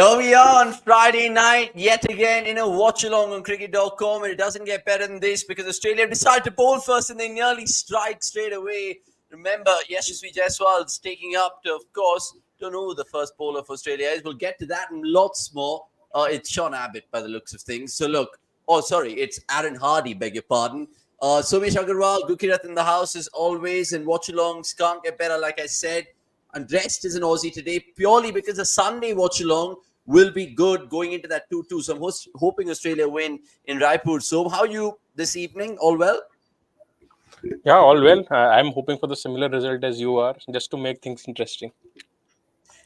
Here we are on Friday night, yet again in a watchalong on cricket.com, and it doesn't get better than this because Australia decided to bowl first and they nearly strike straight away. Remember, Jaiswal is taking up to, of course, don't know who the first bowler for Australia is. We'll get to that and lots more. It's Sean Abbott by the looks of things. So look, it's Aaron Hardy, beg your pardon. Somesh Agarwal, Gukirat in the house as always, and watchalongs can't get better, like I said. I'm dressed as an Aussie today purely because the Sunday watch-along will be good going into that 2-2. So I'm hoping Australia win in Raipur. So how are you this evening? All well? Yeah, all well. I'm hoping for the similar result as you are, just to make things interesting.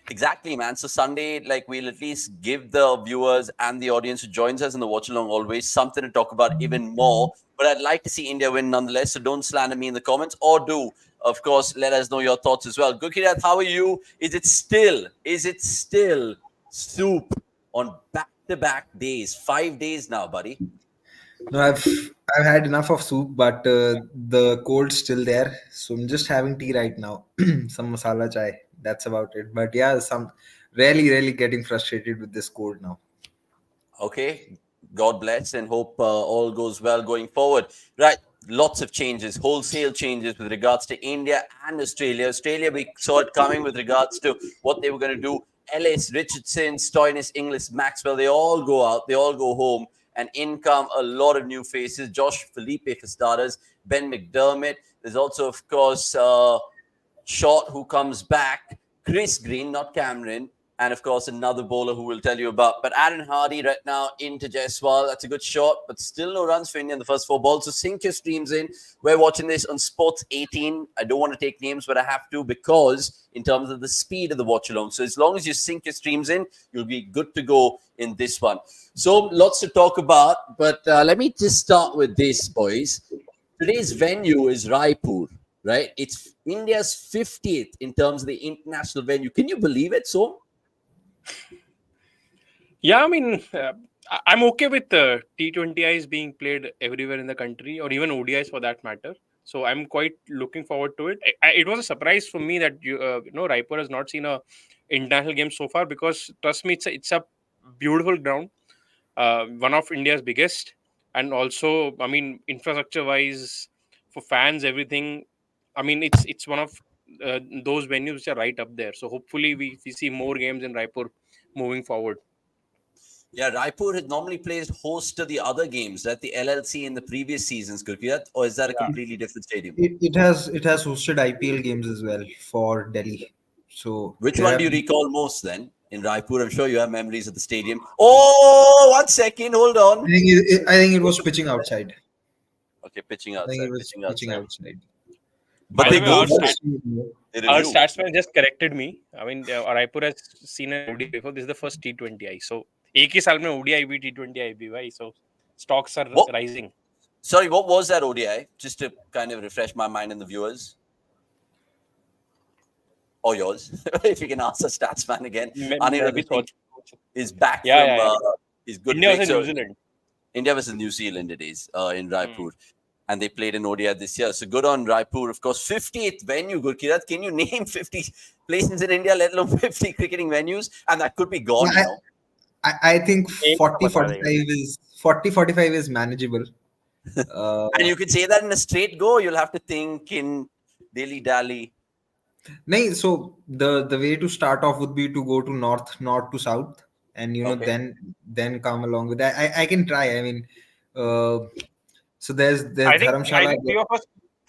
Exactly, man. So Sunday, we'll at least give the viewers and the audience who joins us in the watch-along always something to talk about even more. But I'd like to see India win nonetheless. So don't slander me in the comments, or do, of course, let us know your thoughts as well. Gurkirat, how are you? Is it still soup on back-to-back days? 5 days now, buddy. No, I've had enough of soup, but the cold's still there. So I'm just having tea right now. Some masala chai. That's about it. But yeah, some really getting frustrated with this cold now. Okay. God bless and hope all goes well going forward. Right. Lots of changes, wholesale changes with regards to India and Australia. Australia, we saw it coming with regards to what they were going to do. Ellis, Richardson, Stoinis, Inglis, Maxwell, they all go out. They all go home. And in come a lot of new faces. Josh Felipe for starters. Ben McDermott. There's also, of course, Short who comes back. Chris Green, not Cameron. And, of course, another bowler who we'll tell you about. But Aaron Hardy right now into Jaiswal. That's a good shot, but still no runs for India in the first 4 balls. So sink your streams in. We're watching this on Sports 18. I don't want to take names, but I have to because in terms of the speed of the watch-along. So as long as you sink your streams in, you'll be good to go in this one. So lots to talk about. But let me just start with this, boys. Today's venue is Raipur, right? It's India's 50th in terms of the international venue. Can you believe it, so? Yeah, I mean, I'm okay with T20Is being played everywhere in the country, or even ODIs for that matter. So I'm quite looking forward to it. It was a surprise for me that Raipur has not seen a international game so far, because trust me, it's a beautiful ground, one of India's biggest, and also, I mean, infrastructure-wise, for fans, everything. I mean, it's one of those venues which are right up there. So hopefully we see more games in Raipur moving forward. Yeah, Raipur had normally plays host to the other games, right? The LLC in the previous seasons, Gurkirat, or is that a completely different stadium? It has hosted IPL games as well for Delhi. So which one do you recall most then in Raipur? I'm sure you have memories of the stadium. Oh, 1 second, hold on. I think it was pitching outside. Okay, pitching outside. I think it was pitching outside. But they go. Our statsman just corrected me. I mean, Raipur has seen an ODI before. This is the first T20I. So, एक ही साल में ODI भी T20I भी भाई. So, stocks are rising. Sorry, what was that ODI? Just to kind of refresh my mind and the viewers. Or yours, if you can ask the statsman again. Anil is back from his good India versus New Zealand. India versus New Zealand it is in Raipur. And they played in ODI this year. So good on Raipur. Of course, 50th venue, Gurkirat. Can you name 50 places in India, let alone 50 cricketing venues? And that could be gone now. I think 40-45 is manageable. And you could say that in a straight go. You'll have to think in dilly-dally. No, so the way to start off would be to go to north to south, and then come along with that. I can try. I mean, so there's Dharamshala. I think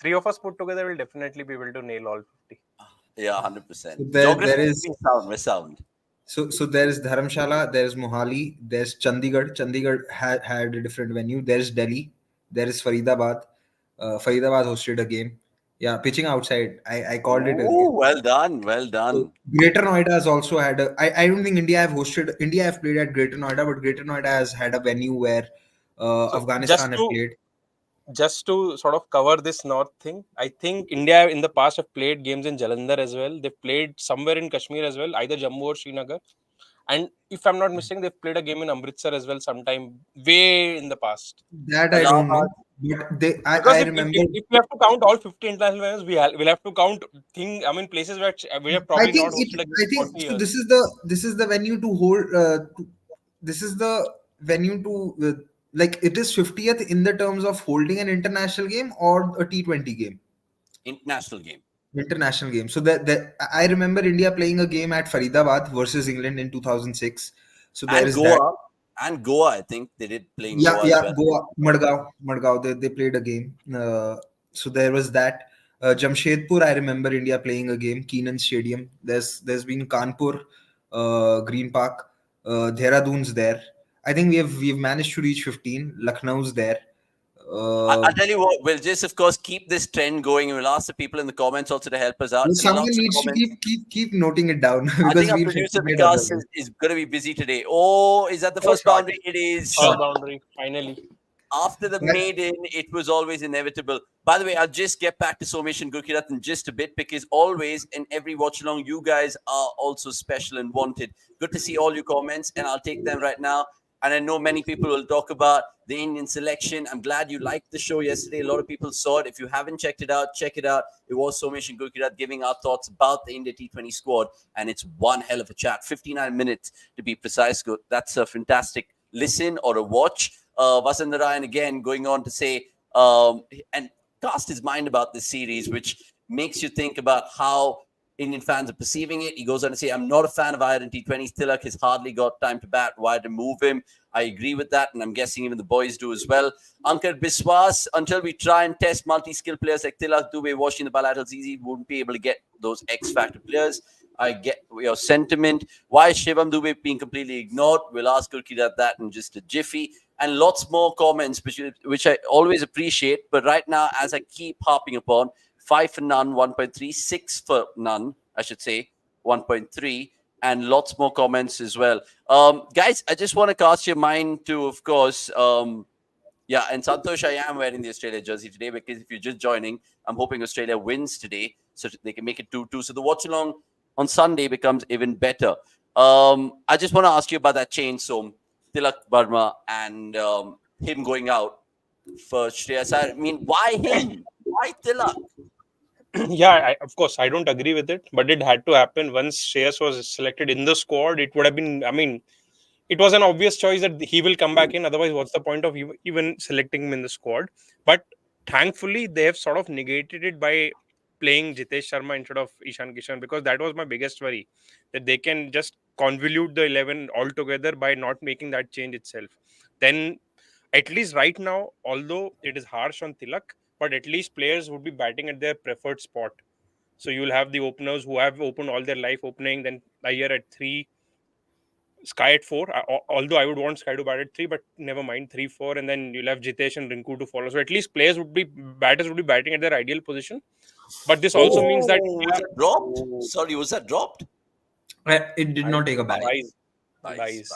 three of us put together will definitely be able to nail all 50. Yeah, 100%. So there is sound. So there is Dharamshala, there is Mohali, there's Chandigarh. Chandigarh had a different venue. There's Delhi, there is Faridabad. Faridabad hosted a game. Yeah, pitching outside. I called it. Well done. So Greater Noida has also had I don't think India have played at Greater Noida, but Greater Noida has had a venue where Afghanistan have played. Just to sort of cover this north thing, I think India in the past have played games in Jalandhar as well. They've played somewhere in Kashmir as well, either Jammu or Srinagar. And if I'm not mistaken, they've played a game in Amritsar as well sometime way in the past. That I don't know. But Because I remember. if we have to count all 50 international finals, we'll have to count places where we have I probably think not hosted a game I in think 40 so. years. This is the venue to hold. This is the venue to like it is 50th in the terms of holding an international game or a T20 game. International game. International game. So that I remember India playing a game at Faridabad versus England in 2006. So there And is that. Goa. And Goa, I think they did play in Yeah, Goa as yeah, well. Goa, Madgaon. They played a game. So there was that. Jamshedpur, I remember India playing a game. Keenan Stadium. There's been Kanpur, Green Park, Dehradun's there. I think we've managed to reach 15. Lucknow's there. I'll tell you what, we'll just, of course, keep this trend going, and we'll ask the people in the comments also to help us out. Someone Lots of needs to comments. keep noting it down I think because our we'll producer forget other Vikas things. is going to be busy today. Oh, is that the Oh, first shot. boundary? It is. Third boundary, finally. After the But maiden, it was always inevitable. By the way, I'll just get back to Somesh and Gurkirat in just a bit, because always in every watch along, you guys are also special and wanted. Good to see all your comments, and I'll take them right now. And I know many people will talk about the Indian selection. I'm glad you liked the show yesterday. A lot of people saw it. If you haven't checked it out, check it out. It was Somesh and Gurkirat giving our thoughts about the India T20 squad, and it's one hell of a chat. 59 minutes to be precise. That's a fantastic listen or a watch. Vasantarayan again going on to say and cast his mind about this series, which makes you think about how Indian fans are perceiving it. He goes on to say, I'm not a fan of Iron T20s. Tilak has hardly got time to bat. Why to move him? I agree with that, and I'm guessing even the boys do as well. Ankar Biswas, until we try and test multi-skill players like Tilak Dubey, washing the bilaterals easy, won't be able to get those X-factor players. I get your sentiment. Why is Shivam Dubey being completely ignored? We'll ask Gurkirat that in just a jiffy. And lots more comments, which I always appreciate. But right now, as I keep harping upon, 5 for none, 1.3, 6 for none, I should say, 1.3, and lots more comments as well. Guys, I just want to cast your mind to, of course, yeah, and Santosh, I am wearing the Australia jersey today, because if you're just joining, I'm hoping Australia wins today so they can make it 2-2. So the watch along on Sunday becomes even better. I just want to ask you about that change, so Tilak Burma and him going out for Shreyas. I mean, why him? Why Tilak? Yeah, of course, I don't agree with it, but it had to happen. Once Shreyas was selected in the squad, it would have been, I mean, it was an obvious choice that he will come back in. Otherwise, what's the point of even selecting him in the squad? But thankfully, they have sort of negated it by playing Jitesh Sharma instead of Ishan Kishan, because that was my biggest worry, that they can just convolute the 11 altogether by not making that change itself. Then, at least right now, although it is harsh on Tilak, but at least players would be batting at their preferred spot. So you'll have the openers who have opened all their life opening, then Iyer at 3, Sky at 4. Although I would want Sky to bat at 3, but never mind, 3, 4, and then you'll have Jitesh and Rinku to follow. So at least batters would be batting at their ideal position. But this also means that Oh, was that dropped? Sorry, was that dropped? it did not take a bat. Buys. Nice.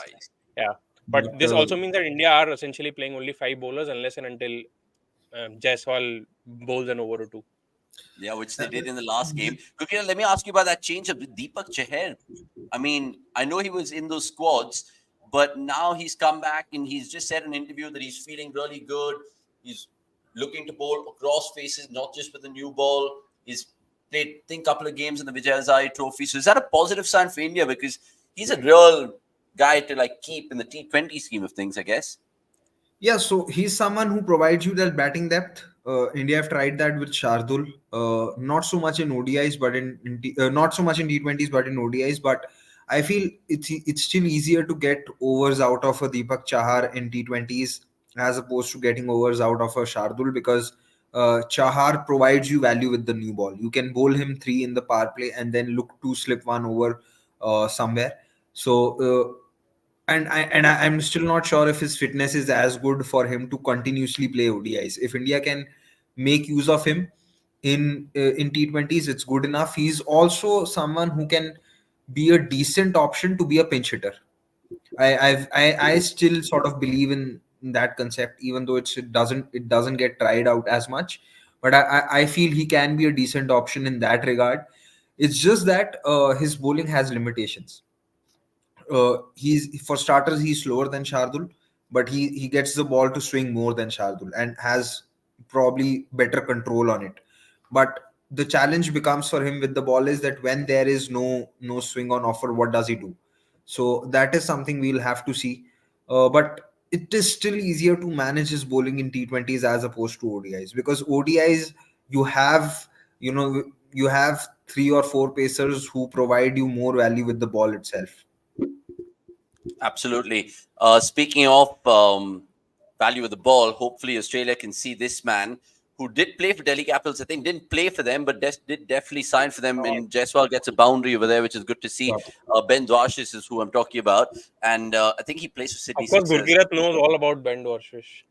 Yeah. But But this also means that India are essentially playing only 5 bowlers unless and until Jaiswal bowls an over or 2. Yeah, which they did in the last game. Kukira, let me ask you about that change of Deepak Chahar. I mean, I know he was in those squads, but now he's come back and he's just said in an interview that he's feeling really good. He's looking to bowl across faces, not just with the new ball. He's played, I think, a couple of games in the Vijay Hazare Trophy. So is that a positive sign for India? Because he's a real guy to like keep in the T20 scheme of things, I guess. yeah, so he's someone who provides you that batting depth. India have tried that with Shardul. Not so much in ODIs, but not so much in T20s, but in ODIs. But I feel it's still easier to get overs out of a Deepak Chahar in T20s as opposed to getting overs out of a Shardul, because Chahar provides you value with the new ball. You can bowl him 3 in the power play and then look to slip one over somewhere. So. I'm still not sure if his fitness is as good for him to continuously play ODIs. If India can make use of him in T20s, it's good enough. He's also someone who can be a decent option to be a pinch hitter. I still sort of believe in that concept, even though it doesn't get tried out as much. But I feel he can be a decent option in that regard. It's just that his bowling has limitations. He's for starters he's slower than Shardul, but he gets the ball to swing more than Shardul and has probably better control on it. But the challenge becomes for him with the ball is that when there is no swing on offer, what does he do? So that is something we'll have to see. But it is still easier to manage his bowling in T20s as opposed to ODIs, because ODIs you have, you know, you have three or four pacers who provide you more value with the ball itself. Absolutely. Speaking of value of the ball, hopefully Australia can see this man who did play for Delhi Capitals. I think didn't play for them, but did definitely sign for them. And Jaiswal gets a boundary over there, which is good to see. Ben Dwashis is who I'm talking about, and I think he plays for Sydney Of course, Sixers. Gurkirat knows all about Ben Dorshish.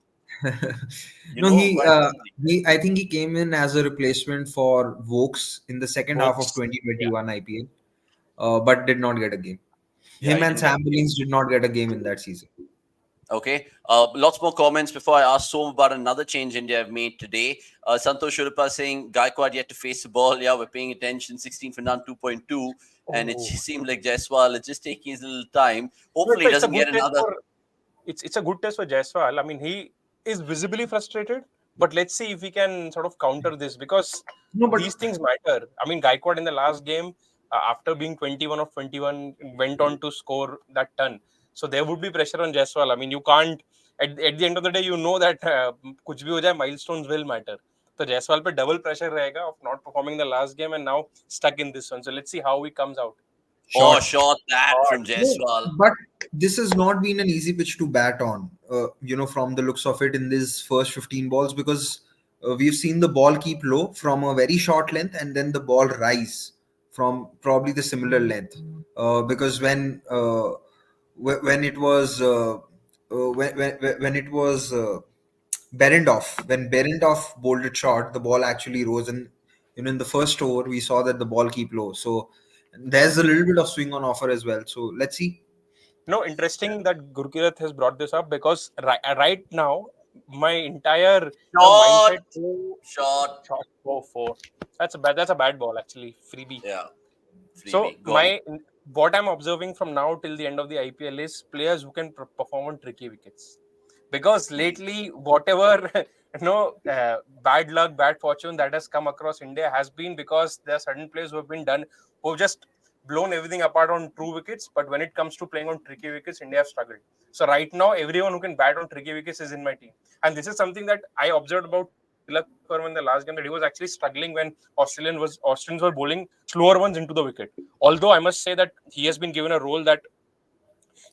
You No, know, why doesn't he? I think he came in as a replacement for Vokes in the second half of Folks, yeah. 2021 IPL, but did not get a game. Yeah, Him he and didn't get Sam a game. Billings did not get a game in that season. Okay. Lots more comments before I ask Som about another change India have made today. Santosh Shurapa saying Gaikwad yet to face the ball. Yeah, we're paying attention. 16 for none, 2.2. And it Oh. just seemed like Jaiswal is just taking his little time. No, Hopefully, he it's a doesn't good get test another. for it's a good test for Jaiswal. I mean, he is visibly frustrated, but let's see if we can sort of counter this, because No, but these things matter. I mean, Gaikwad in the last game, after being 21 of 21, went on to score that ton. So there would be pressure on Jaiswal. I mean, you can't at the end of the day, you know that कुछ भी हो जाए, milestones will matter. So Jaiswal पे double pressure रहेगा of not performing the last game and now stuck in this one. So let's see how he comes out. Oh, short. shot that from No, Jaiswal. but this has not been an easy pitch to bat on, from the looks of it in these first 15 balls, because we've seen the ball keep low from a very short length and then the ball rise from probably the similar length. Because when it was when it was Berendoff, when Berendoff bowled it short, the ball actually rose, and in the first over we saw that the ball keep low. So there's a little bit of swing on offer as well. So let's see. No, interesting that Gurkirat has brought this up, because right now my entire Shot. mindset. Oh, Shot. shot 4-4. That's a bad ball actually. Freebie. Yeah. So Freebie. Gone. what I'm observing from now till the end of the IPL is players who can perform on tricky wickets. Because lately, whatever bad luck, bad fortune that has come across India has been because there are certain players who have been done, who've just blown everything apart on true wickets. But when it comes to playing on tricky wickets, India have struggled. So right now, everyone who can bat on tricky wickets is in my team, and this is something that I observed about Tilak Verma in the last game, that he was actually struggling when Australians were bowling slower ones into the wicket. Although I must say that he has been given a role that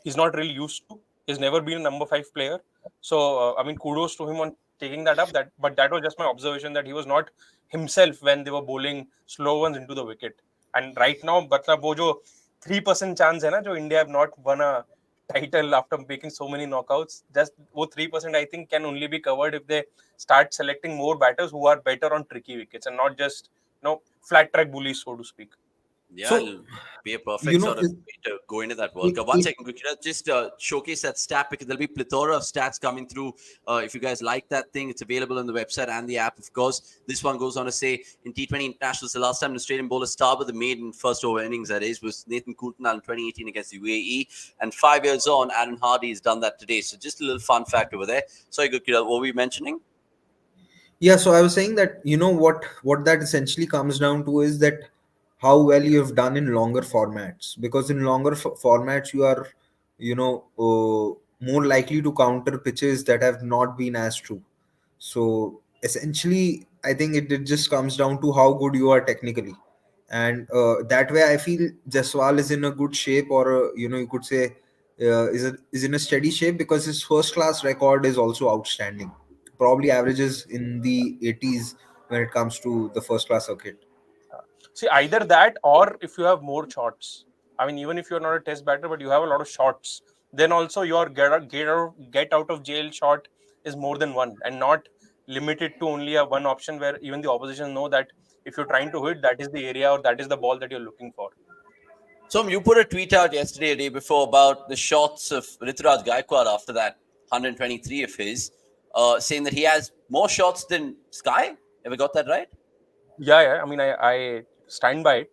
he's not really used to. He's never been a number 5 player. So I mean, kudos to him on taking that up. But that was just my observation, that he was not himself when they were bowling slow ones into the wicket. And right now, मतलब वो जो 3% chance है ना, जो India have not won a title after making so many knockouts, just वो 3% I think can only be covered if they start selecting more batters who are better on tricky wickets and not just flat track bullies, so to speak. Yeah, So it'll be a you perfect know, sort of way to go into that World it, Cup. One it, second, Gurkira, just showcase that stat, because there'll be plethora of stats coming through. If you guys like that thing, it's available on the website and the app, of course. This one goes on to say, in T20 Internationals, the last time an Australian bowler starred with the maiden first over innings, that is, was Nathan Coulter in 2018 against the UAE. And 5 years on, Aaron Hardy has done that today. So just a little fun fact over there. Sorry, Gurkira, what were we mentioning? yeah. So I was saying that what that essentially comes down to is that how well you have done in longer formats, because in longer formats you are more likely to counter pitches that have not been as true. So essentially, I think it just comes down to how good you are technically, and that way I feel Jaswal is in a good shape, or you could say is in a steady shape, because his first class record is also outstanding. Probably averages in the 80s when it comes to the first class circuit. See, either that, or if you have more shots. I mean, even if you're not a test batter, but you have a lot of shots, then also your get out of jail shot is more than one, and not limited to only a one option where even the opposition know that if you're trying to hit, that is the area or that is the ball that you're looking for. So you put a tweet out yesterday, a day before, about the shots of Rituraj Gaikwad after that 123 of his, saying that he has more shots than Sky. Ever got that right? Yeah. I mean, I stand by it,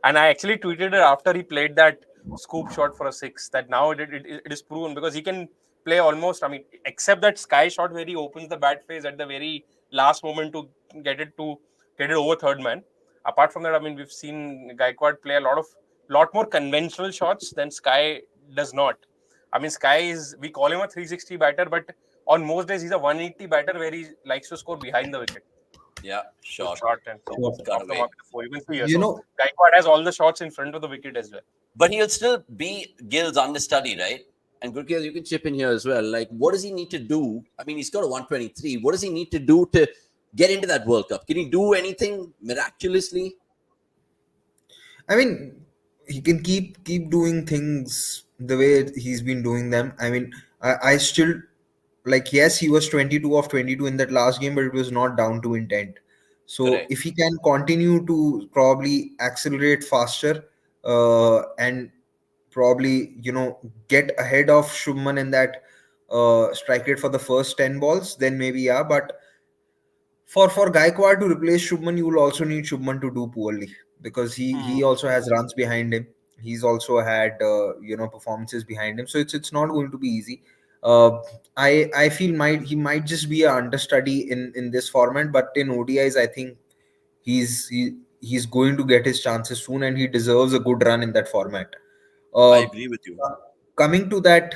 and I actually tweeted it after he played that scoop shot for a six. That now it is proven, because he can play almost. I mean, except that Sky shot where he opens the bat phase at the very last moment to get it to get it over third man. Apart from that, I mean, we've seen Gaikwad play a lot more conventional shots than Sky does not. I mean, Sky is, we call him a 360 batter, but on most days he's a 180 batter where he likes to score behind the wicket. Yeah, So short, short and Short. off cut the away. mark before even 3 years. You So know, Gaikwad has all the shots in front of the wicket as well. But he'll still be Gill's understudy, right? And Gurkha, you can chip in here as well. Like, what does he need to do? I mean, he's got a 123. What does he need to do to get into that World Cup? Can he do anything miraculously? I mean, he can keep doing things the way he's been doing them. I mean, I still like, yes, he was 22 of 22 in that last game, but it was not down to intent. So Correct. if he can continue to probably accelerate faster, and probably, get ahead of Shubman in that strike rate for the first 10 balls, then maybe, yeah. But for Gaikwad to replace Shubman, you will also need Shubman to do poorly, because he also has runs behind him. He's also had performances behind him, so it's not going to be easy. I feel he might just be a understudy in this format, but in ODIs I think he's going to get his chances soon, and he deserves a good run in that format. I Uh, agree with you. Coming to that,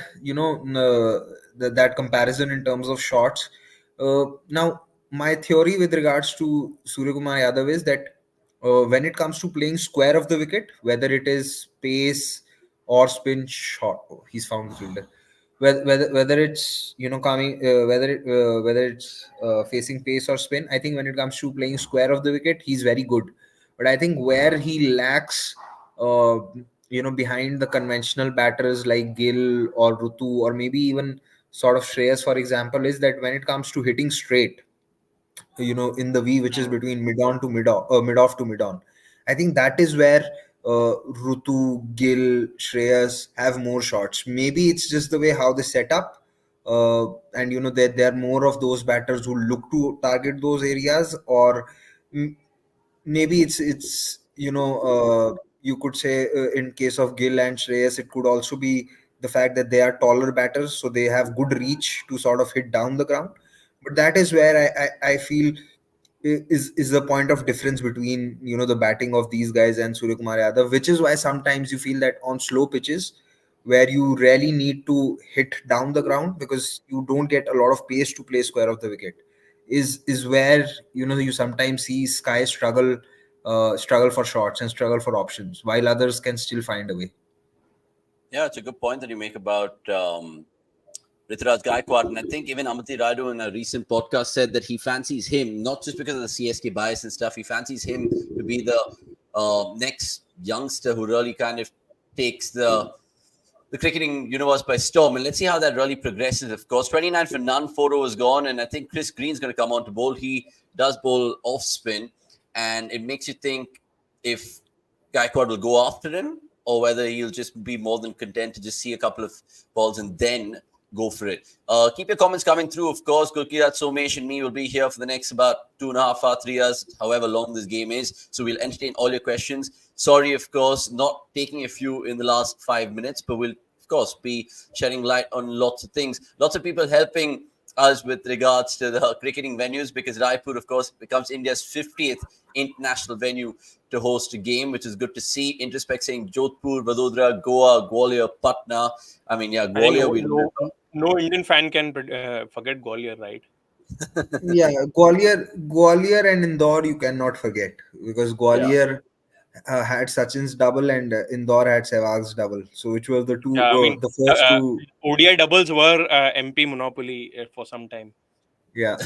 that comparison in terms of shots. Now, my theory with regards to Suryakumar Yadav is that when it comes to playing square of the wicket, whether it is pace or spin shot, oh, he's found the fielder. Whether it's coming whether it's facing pace or spin, I think when it comes to playing square of the wicket, he's very good. But I think where he lacks, uh, behind the conventional batters like Gill or Rutu, or maybe even sort of Shreyas, for example, is that when it comes to hitting straight, in the V, which is between mid on to mid off, mid off to mid on, I think that is where Rutu, Gill, Shreyas have more shots. Maybe it's just the way how they set up, and there are more of those batters who look to target those areas, or maybe it's you could say, in case of Gill and Shreyas, it could also be the fact that they are taller batters, so they have good reach to sort of hit down the ground. But that is where I feel is the point of difference between the batting of these guys and Suryakumar Yadav, which is why sometimes you feel that on slow pitches where you really need to hit down the ground, because you don't get a lot of pace to play square of the wicket, is where you sometimes see Sky struggle for shots and struggle for options, while others can still find a way. Yeah, it's a good point that you make about Rituraj Gaikwad. And I think even Amati Raidu in a recent podcast said that he fancies him, not just because of the CSK bias and stuff, he fancies him to be the next youngster who really kind of takes the cricketing universe by storm. And let's see how that really progresses. Of course, 29 for none, Foro is gone. And I think Chris Green's going to come on to bowl. He does bowl off spin. And it makes you think if Gaikwad will go after him, or whether he'll just be more than content to just see a couple of balls and then go for it. Keep your comments coming through, of course. Gurkirat, Somesh, and me will be here for the next about 2.5 hours, 3 hours, however long this game is. So we'll entertain all your questions. Sorry, of course, not taking a few in the last 5 minutes, but we'll, of course, be shedding light on lots of things. Lots of people helping us with regards to the cricketing venues, because Raipur, of course, becomes India's 50th international venue to host a game, which is good to see. Introspect saying Jodhpur, Vadodara, Goa, Gwalior, Patna. I mean, yeah, I think Gwalior, we remember. no Indian fan can forget Gwalior, right? Yeah, Gwalior and Indore you cannot forget, because Yeah. Gwalior had Sachin's double, and Indore had Sehwag's double. So which were the two, Yeah, I mean, the first two? ODI doubles were MP monopoly for some time. Yeah.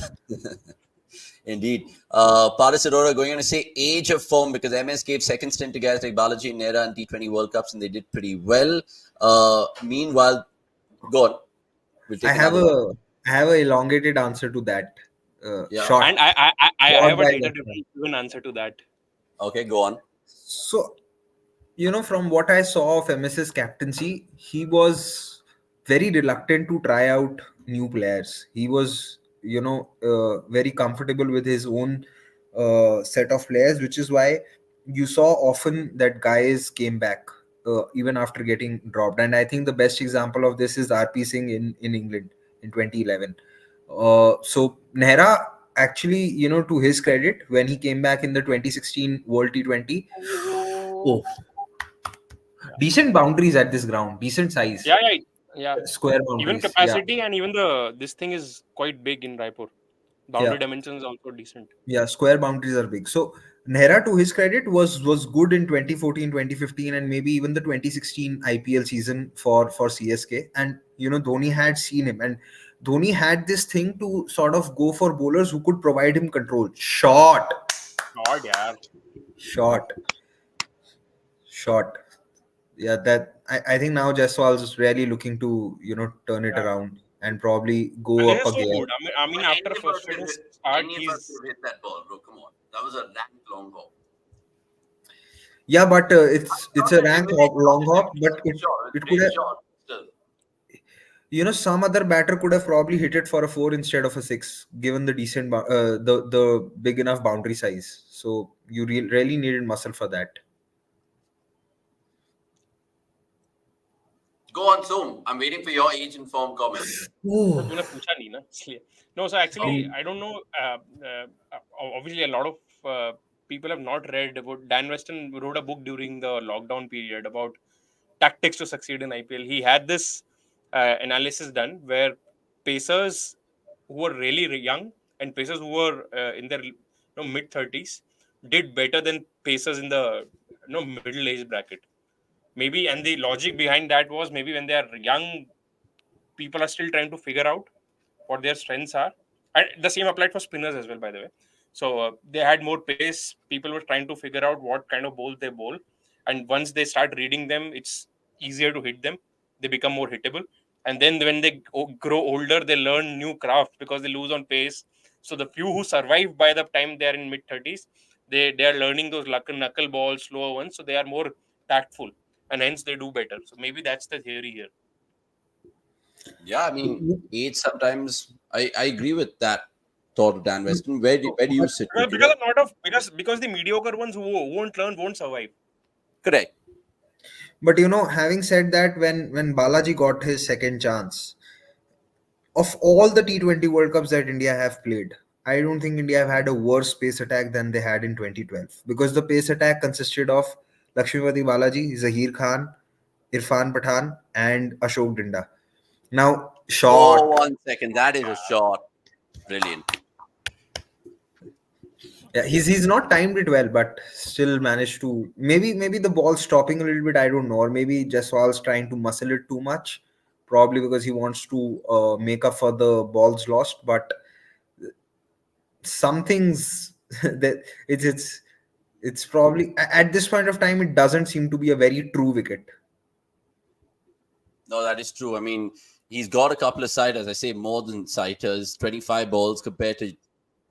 Indeed. Paris Aurora going on to say age of form, because MS gave second stint to guys like Balaji and Nehra and T20 World Cups, and they did pretty well. Meanwhile, go on. We'll I take have another one. a elongated answer to that. Yeah. Short. And I Short have a by data left hand. driven answer to that. Okay, go on. So, from what I saw of MS's captaincy, he was very reluctant to try out new players. He was, very comfortable with his own set of players, which is why you saw often that guys came back. even after getting dropped. And I think the best example of this is RP Singh in England in 2011. So Nehra actually, to his credit, when he came back in the 2016 World T20, oh, Yeah, decent boundaries at this ground, decent size, yeah, yeah, yeah. square Even boundaries. Yeah, capacity and even this thing is quite big in Raipur. yeah. Boundary dimensions also decent. Yeah, square boundaries are big. So Nehra, to his credit, was good in 2014, 2015, and maybe even the 2016 IPL season for CSK. And Dhoni had seen him, and Dhoni had this thing to sort of go for bowlers who could provide him control. God, yeah. Shot, shot. Yeah, that I think now Jaiswal is really looking to turn it Yeah. around and probably And go he up is a so gear. good. I mean, But after any of us could frustrating hit, start, any of us he's could hit that ball, bro. Come on, that was a ranked long ball. Yeah, but it's Not a an rank eminent long shot, it's a hop, but decent shot, it's a it could great have, shot. Still, some other batter could have probably hit it for a four instead of a six, given the the big enough boundary size. So you really needed muscle for that. go on, Zoom. I'm waiting for your age informed comment. तो Oh. तूने पूछा नहीं ना इसलिए. No, so actually Um, I don't know. Obviously, a lot of people have not read about Dan Weston wrote a book during the lockdown period about tactics to succeed in IPL. He had this analysis done where pacers who were really young and pacers who were in their mid 30s did better than pacers in the middle age bracket. Maybe, and the logic behind that was maybe when they are young, people are still trying to figure out what their strengths are. And the same applied for spinners as well, by the way. So they had more pace. People were trying to figure out what kind of bowl they bowl. And once they start reading them, it's easier to hit them. They become more hittable. And then when they grow older, they learn new craft because they lose on pace. So the few who survive by the time they are in mid 30s, they are learning those knuckle balls, slower ones. So they are more tactful and hence they do better. So maybe that's the theory here. Yeah, I mean, age sometimes. I agree with that thought of Dan Weston. Where do you sit, Because Cricket? a lot of because the mediocre ones who won't learn won't survive. Correct. but having said that, when Balaji got his second chance, of all the T20 World Cups that India have played, I don't think India have had a worse pace attack than they had in 2012, because the pace attack consisted of Lakshmipati Balaji, Zahir Khan, Irfan Pathan, and Ashok Dinda. Now, Oh, shot. 1 second. That is a shot. Brilliant. Yeah, he's not timed it well, but still managed to. Maybe the ball stopping a little bit. I don't know, or maybe Jaiswal's trying to muscle it too much. Probably because he wants to make up for the balls lost. But some things that it's probably at this point of time it doesn't seem to be a very true wicket. No, that is true. I mean, he's got a couple of sighters. I say more than sighters. 25 balls compared to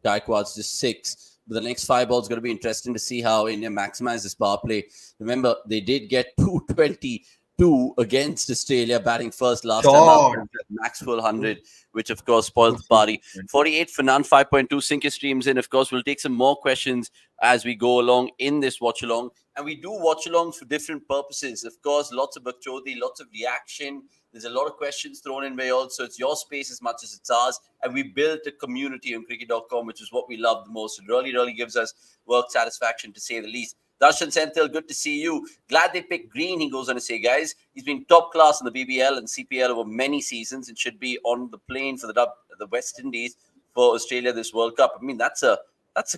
Gaikwad's just 6. But the next 5 balls going to be interesting to see how India maximizes power play. Remember, they did get 222 against Australia batting first last time out. Shot. Max full 100, which of course spoiled the party. 48 for none, 5.2. Sink your streams in. Of course, we'll take some more questions as we go along in this watch along. And we do watch along for different purposes. Of course, lots of bakchodi, lots of reaction. There's a lot of questions thrown in by all. So it's your space as much as it's ours. And we built a community on cricket.com, which is what we love the most. It really, really gives us work satisfaction, to say the least. Darshan Senthil, good to see you. Glad they picked Green, he goes on to say, guys. He's been top class in the BBL and CPL over many seasons and should be on the plane for the West Indies for Australia this World Cup. I mean, that's a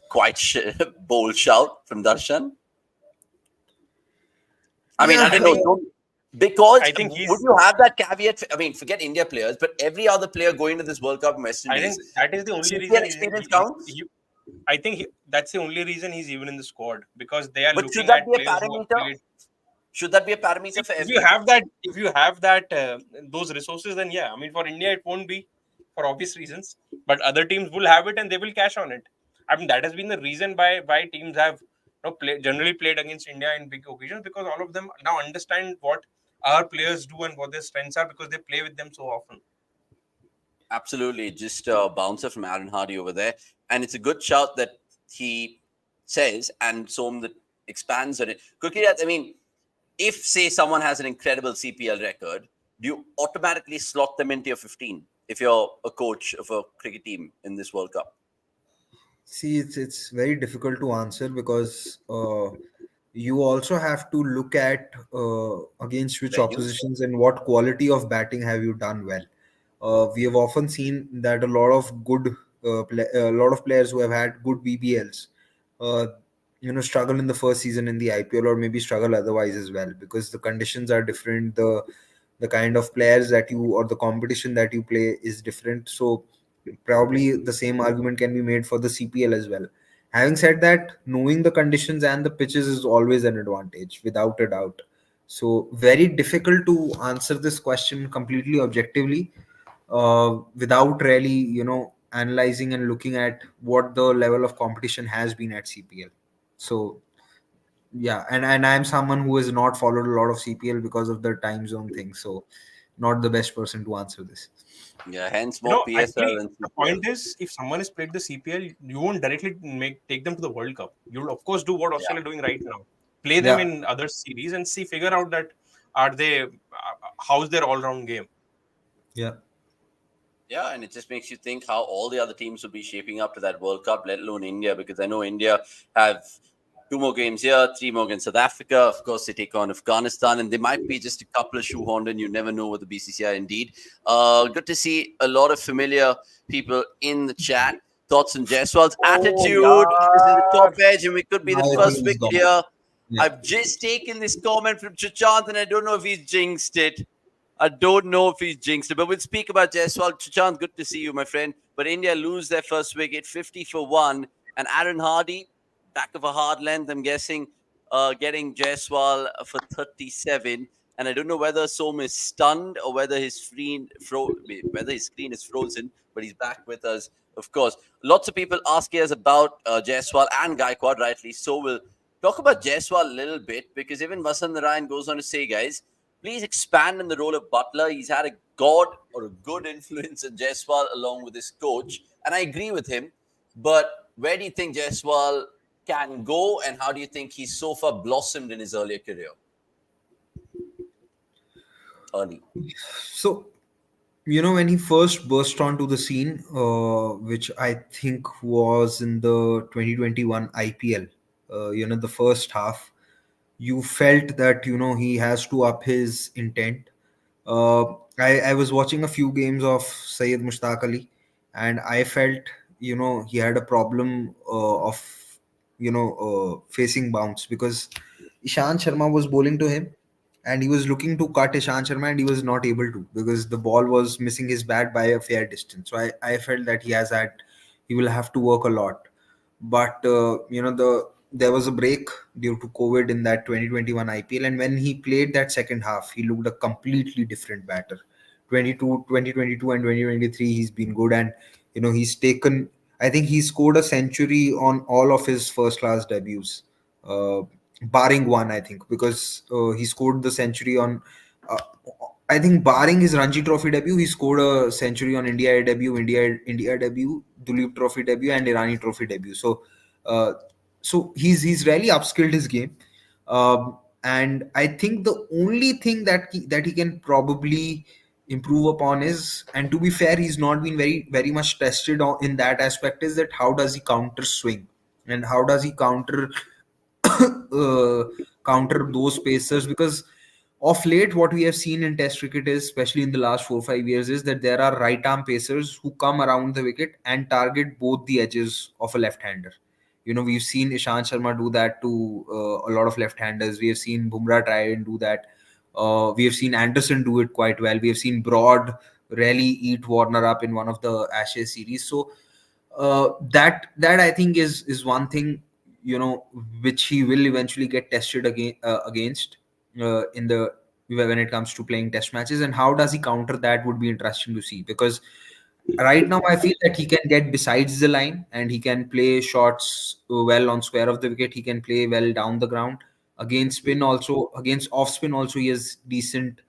quite bold shout from Darshan. I mean, Yeah, I I don't think know. Because I think would you have that caveat? I mean, forget India players, but every other player going to this World Cup in West I Indies, think that is the only CPL reason experience counts. I think that's the only reason he's even in the squad because they are But should looking that at be a players who have parameter? played. Should that be a parameter for If every? you have that those resources, then yeah. I mean, for India, it won't be for obvious reasons, but other teams will have it and they will cash on it. I mean, that has been the reason why teams have generally played against India in big occasions because all of them now understand what our players do and what their strengths are because they play with them so often. Absolutely, just a bouncer from Aaron Hardy over there, and it's a good shout that he says, and Som that expands on it. Quickly, I mean, if say someone has an incredible CPL record, do you automatically slot them into your 15 if you're a coach of a cricket team in this World Cup? See, it's very difficult to answer because you also have to look at against which Venues? oppositions and what quality of batting have you done well. We have often seen that a lot of players who have had good BBLs, uh, struggle in the first season in the IPL, or maybe struggle otherwise as well, because the conditions are different. The kind of players that you, or the competition that you play, is different. So probably the same argument can be made for the CPL as well. Having said that, knowing the conditions and the pitches is always an advantage, without a doubt. So very difficult to answer this question completely objectively, without really, analyzing and looking at what the level of competition has been at CPL. So yeah, and I'm someone who has not followed a lot of CPL because of the time zone thing. So not the best person to answer this. Yeah, hence You more know, PSL actually, than the CPL. point is, if someone has played the CPL, you won't directly take them to the World Cup. You'll of course do what Yeah. Australia are doing right now, play them Yeah, in other series and see, figure out that are they, how's their all round game. yeah. Yeah, and it just makes you think how all the other teams will be shaping up to that World Cup, let alone India, because I know India have two more games here, three more against South Africa. Of course, they take on Afghanistan, and they might be just a couple of shoehorned in. You never know with the BCCI, indeed. Good to see a lot of familiar people in the chat. Thoughts on Jaiswal's Oh attitude is in the yeah. top edge, and we could be the My first opinion is wicket gone. here. Yeah. I've just taken this comment from Chachant, and I don't know if he's jinxed it. I don't know if he's jinxed it, but we'll speak about Jaiswal. Chachant, good to see you, my friend. But India lose their first wicket, 50 for 1. And Aaron Hardy, back of a hard length, I'm guessing, getting Jaiswal for 37. And I don't know whether Som is stunned or whether whether his screen is frozen, but he's back with us, of course. Lots of people asking us about Jaiswal and Gaikwad, rightly so. We'll talk about Jaiswal a little bit, because even Vasant Narayan goes on to say, guys, please expand in the role of butler. He's had a god or a good influence in Jaiswal along with his coach. And I agree with him. But where do you think Jaiswal can go, and how do you think he's so far blossomed in his earlier career? Early. So, when he first burst onto the scene, which I think was in the 2021 IPL, the first half, you felt that, he has to up his intent. I was watching a few games of Syed Mushtaq Ali, and I felt, he had a problem of, facing bounce, because Ishant Sharma was bowling to him, and he was looking to cut Ishant Sharma, and he was not able to, because the ball was missing his bat by a fair distance. So I felt that he will have to work a lot. But there was a break due to COVID in that 2021 IPL, and when he played that second half, he looked a completely different batter. 2022 and 2023, he's been good, and he's taken. I think he scored a century on all of his first class debuts, uh, barring one, I think, because he scored the century on. Uh, I think barring his Ranji Trophy debut, he scored a century on India debut, Duleep Trophy debut, and Irani Trophy debut. Uh, so he's really upskilled his game, and I think the only thing that he can probably improve upon is, and to be fair, he's not been very much tested in that aspect, is that how does he counter swing, and how does he uh, counter those pacers, because of late what we have seen in test cricket is, especially in the last 4 or 5 years, is that there are right arm pacers who come around the wicket and target both the edges of a left hander. We've seen Ishant Sharma do that to a lot of left handers. We have seen Bumrah try and do that. We have seen Anderson do it quite well. We have seen Broad really eat Warner up in one of the Ashes series. So that I think is one thing, which he will eventually get tested against in the when it comes to playing test matches, and how does he counter that would be interesting to see, because right now I feel that he can get besides the line, and he can play shots well on square of the wicket. He can play well down the ground. Against spin also, against off spin also, he has decent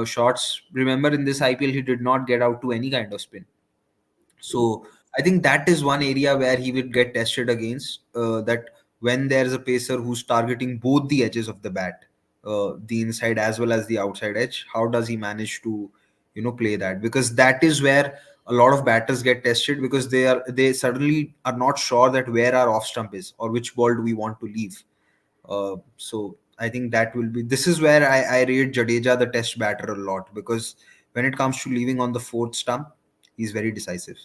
shots. Remember, in this IPL, he did not get out to any kind of spin. So I think that is one area where he will get tested against. That when there is a pacer who's targeting both the edges of the bat, the inside as well as the outside edge. How does he manage to, play that? Because that is where a lot of batters get tested, because they suddenly are not sure that where our off stump is or which ball do we want to leave. So I think that will be. This is where I rate Jadeja the test batter a lot, because when it comes to leaving on the fourth stump, he's very decisive.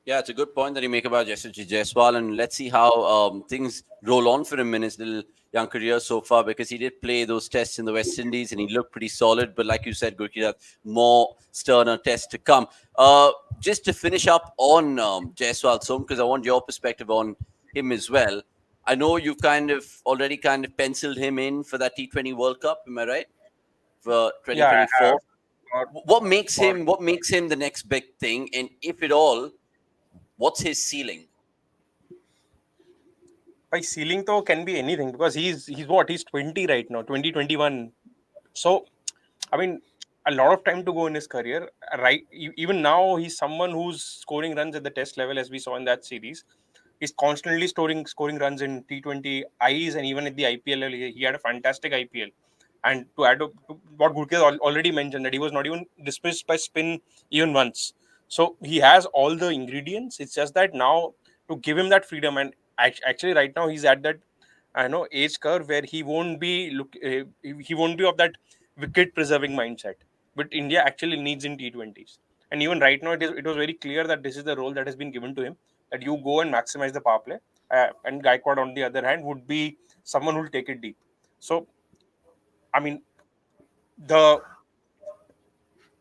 Yeah, it's a good point that you make about Jaiswal, and let's see how things roll on for him in his little young career so far, because he did play those tests in the West Indies and he looked pretty solid. But like you said, Gurkeerat, more sterner tests to come. Just to finish up on Jaiswal, Som, because I want your perspective on him as well. I know you've already penciled him in for that T20 World Cup. Am I right? For Yeah, I have. 2024. Or, What makes or him? What makes him the next big thing? And if at all, what's his ceiling? by ceiling though can be anything, because he's 20 right now, 2021. So I mean, a lot of time to go in his career. Right, even now he's someone who's scoring runs at the test level, as we saw in that series. He's constantly scoring runs in T20Is, and even at the IPL level, he had a fantastic IPL. And to add to what Gurke already mentioned, that he was not even dismissed by spin even once. So he has all the ingredients. It's just that now to give him that freedom, and actually right now he's at that I know age curve where he won't be of that wicket preserving mindset. But India actually needs in T20s. And even right now, it was very clear that this is the role that has been given to him, that you go and maximize the power play. And Gaikwad, on the other hand, would be someone who will take it deep. So, I mean, the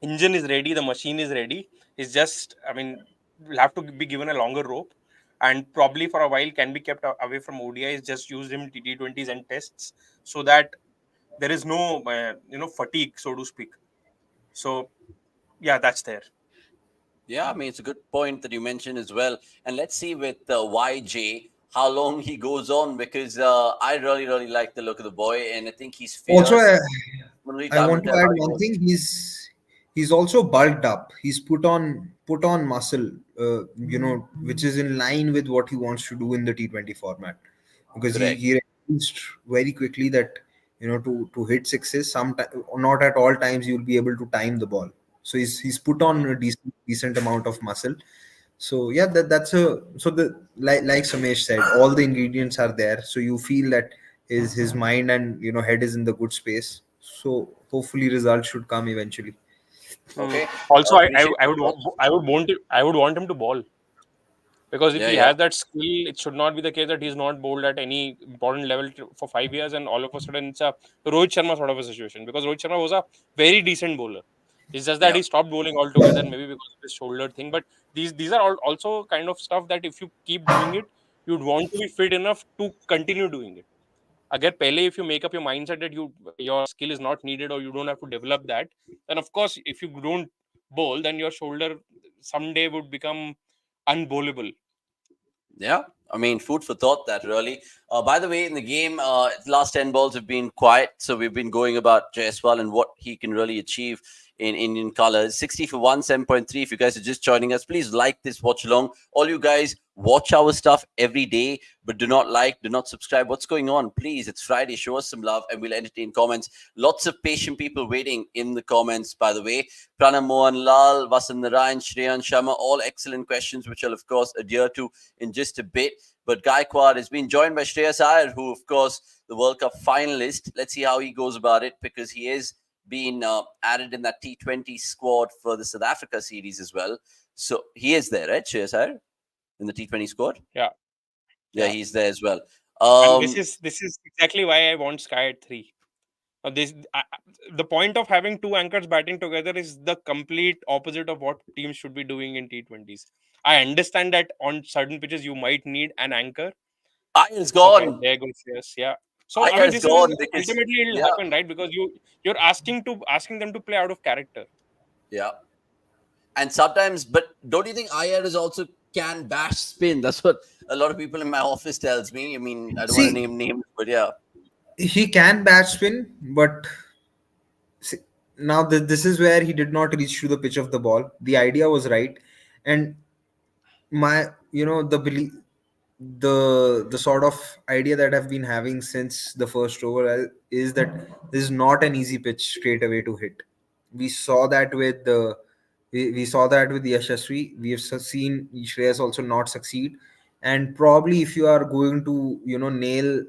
engine is ready, the machine is ready. It's just, I mean, will have to be given a longer rope, and probably for a while can be kept away from ODIs, just use him T20s and tests, so that there is no, fatigue, so to speak. So, yeah, that's there. Yeah, I mean, it's a good point that you mentioned as well. And let's see with YJ how long he goes on, because I really, really like the look of the boy, and I think he's Also, fierce. Only I time will want to tell add how he one goes. thing. He's also bulked up. He's put on muscle, which is in line with what he wants to do in the T20 format, because Correct. he realized very quickly that, to hit sixes, not at all times you'll be able to time the ball. So he's put on a decent amount of muscle. So yeah, that's a so the like Samesh said, all the ingredients are there. So you feel that his mind and head is in the good space. So hopefully results should come eventually. Okay. Also, Appreciate I your would thoughts. I would want him to ball, because if Yeah, he yeah. has that skill, it should not be the case that he's not bowled at any important level for 5 years, and all of a sudden it's a Rohit Sharma sort of a situation. Because Rohit Sharma was a very decent bowler. It's just that Yeah. he stopped bowling altogether, maybe because of his shoulder thing. But these are also kind of stuff that if you keep doing it, you'd want to be fit enough to continue doing it. Again, pele, if you make up your mindset that your skill is not needed, or you don't have to develop that, then of course if you don't bowl, then your shoulder someday would become unbowlable. Yeah, I mean, food for thought. That really. By the way, in the game, last 10 balls have been quiet, so we've been going about Jaiswal and what he can really achieve in Indian colors. 60 for one, 7.3. If you guys are just joining us, please like this watch along. All you guys watch our stuff every day, but do not subscribe. What's going on? Please, it's Friday. Show us some love, and we'll entertain comments. Lots of patient people waiting in the comments. By the way, Pranam Mohan Lal, Vasan Narayan, Shreyan Sharma, all excellent questions, which I'll of course adhere to in just a bit. But Gaikwad has been joined by Shreyas Iyer, who, of course, the World Cup finalist. Let's see how he goes about it, because he is being added in that T20 squad for the South Africa series as well. So he is there, right, Shreyas Iyer, in the T20 squad? Yeah, Yeah, yeah. he's there as well. And this is exactly why I want Sky at 3. The point of having two anchors batting together is the complete opposite of what teams should be doing in T20s. I understand that on certain pitches you might need an anchor. Iyer's Okay, gone. there goes, yes, yeah. So I mean, Iyer's this is gone because, ultimately it'll yeah, happen, right? Because you're asking them to play out of character. yeah. And sometimes, but don't you think Iyer is also can bash spin? That's what a lot of people in my office tells me. I mean, I don't want to See, name names, but yeah. he can bat spin, but see, now this is where he did not reach to the pitch of the ball. The idea was right, and my the belief the sort of idea that I've been having since the first over is that this is not an easy pitch straight away to hit. We saw that with the we saw that with Yashasvi. We have seen Shreyas also not succeed, and probably if you are going to nail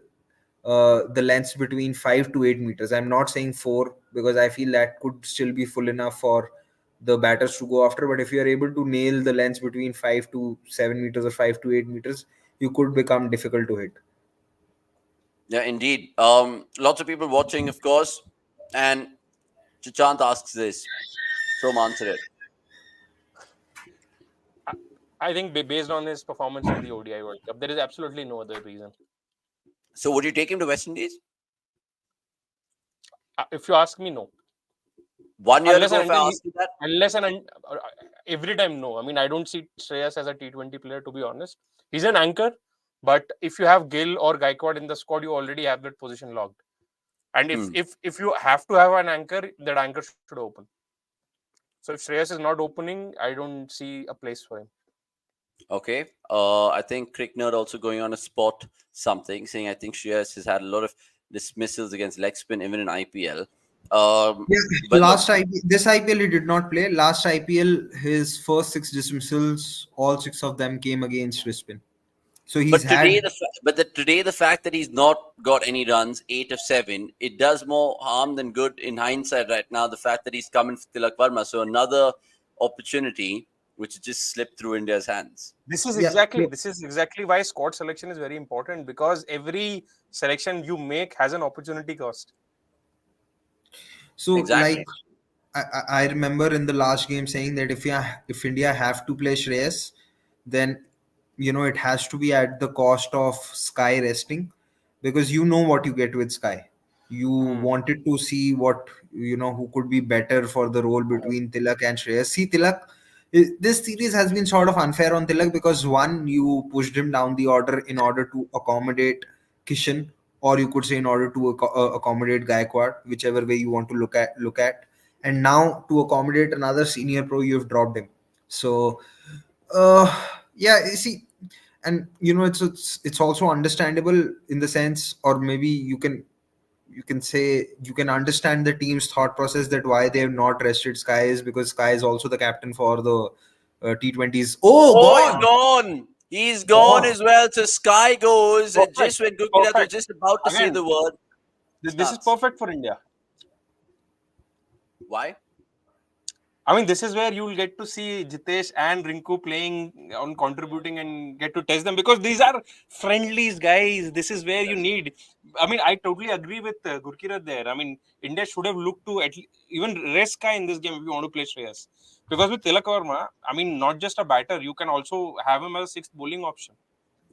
the lengths between 5 to 8 meters. I'm not saying 4 because I feel that could still be full enough for the batters to go after. But if you are able to nail the lengths between 5 to 7 meters or 5 to 8 meters, you could become difficult to hit. Yeah, indeed. Lots of people watching, of course. And Chachant asks this. Shom, answer it. I think based on his performance in the ODI World Cup, there is absolutely no other reason. So would you take him to West Indies? If you ask me, no. 1 year Unless ago, and if I until asked you that? every time, no. I mean, I don't see Shreyas as a T20 player, to be honest. He's an anchor, but if you have Gill or Gaikwad in the squad, you already have that position locked. And if you have to have an anchor, that anchor should open. So if Shreyas is not opening, I don't see a place for him. Okay. I think Crick Nerd also going on a spot something, saying I think Shreyas has had a lot of dismissals against leg spin even in IPL. Yeah, But this IPL he did not play. Last IPL, his first 6 dismissals, all 6 of them came against Crispin. So he's But today, had. the fact that he's not got any runs, 8 of 7, it does more harm than good in hindsight. Right now, the fact that he's coming for Tilak Varma, so another opportunity which just slipped through India's hands. This is Yeah, exactly why squad selection is very important, because every selection you make has an opportunity cost. So Exactly. I remember in the last game saying that if India have to play Shreyas, then it has to be at the cost of Sky resting, because you know what you get with Sky. You wanted to see what who could be better for the role between Tilak and Shreyas. See, Tilak, this series has been sort of unfair on Tilak because one, you pushed him down the order in order to accommodate Kishan, or you could say in order to accommodate Gaikwad, whichever way you want to look at. And now to accommodate another senior pro, you've dropped him. So, uh, yeah, you see, and it's also understandable in the sense, or maybe you can say you can understand the team's thought process that why they have not rested Sky is because Sky is also the captain for the T20s. Oh, Oh, he's gone, gone. He's gone gone. as well. So Sky goes, and Perfect. just when Gurkirat was Perfect. just about to say Again, the word, this is starts. perfect for India. Why? I mean, this is where you will get to see Jitesh and Rinku playing on contributing and get to test them, because these are friendlies, guys. This is where you need. I mean, I totally agree with Gurkirat there. I mean, India should have looked to even rest Sky in this game if you want to play Shreyas. Because with Tilak Verma, I mean, not just a batter, you can also have him as a sixth bowling option.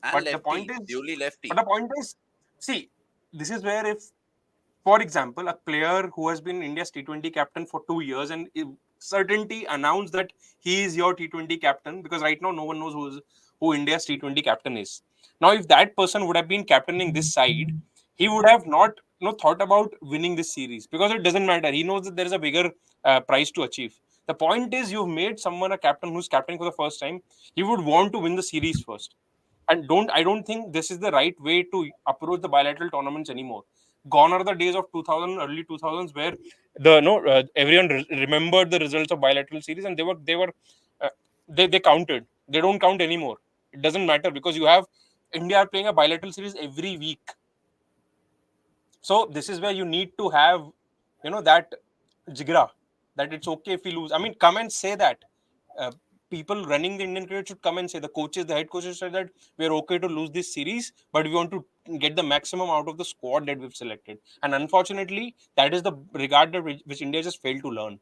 And But the lefty, point is, the only lefty. but the point is, see, this is where if, for example, a player who has been India's T20 captain for 2 years and certainty announced that he is your T20 captain, because right now no one knows who India's T20 captain is. Now, if that person would have been captaining this side, he would have not thought about winning this series, because it doesn't matter. He knows that there is a bigger prize to achieve. The point is, you've made someone a captain who's captaining for the first time. He would want to win the series first. And I don't think this is the right way to approach the bilateral tournaments anymore. Gone are the days of 2000, early 2000s, where everyone remembered the results of bilateral series, and they counted. They don't count anymore. It doesn't matter, because you have India playing a bilateral series every week. So this is where you need to have that jigra, that it's okay if we lose. I mean, come and say that. People running the Indian cricket should come and say, the coaches, the head coaches said that we're okay to lose this series, but we want to get the maximum out of the squad that we've selected. And unfortunately, that is the regard that which India just failed to learn.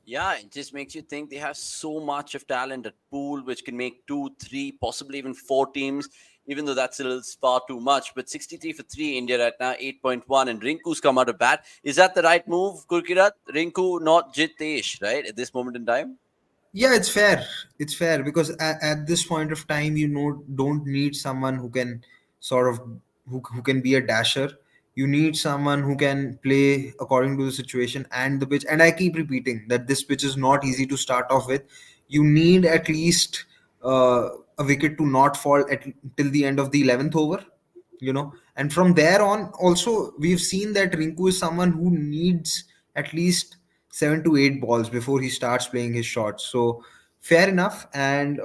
Yeah, it just makes you think they have so much of talent at pool, which can make 2, 3, possibly even 4 teams, even though that's a little far too much. But 63 for 3, India right now, 8.1, and Rinku's come out of bat. Is that the right move, Gurkirat? Rinku, not Jitesh, right, at this moment in time? Yeah, it's fair because at this point of time don't need someone who can sort of who can be a dasher. You need someone who can play according to the situation and the pitch, and I keep repeating that this pitch is not easy to start off with. You need at least a wicket to not fall at till the end of the 11th over, you know. And from there on, also we've seen that Rinku is someone who needs at least 7 to 8 balls before he starts playing his shots. So fair enough. And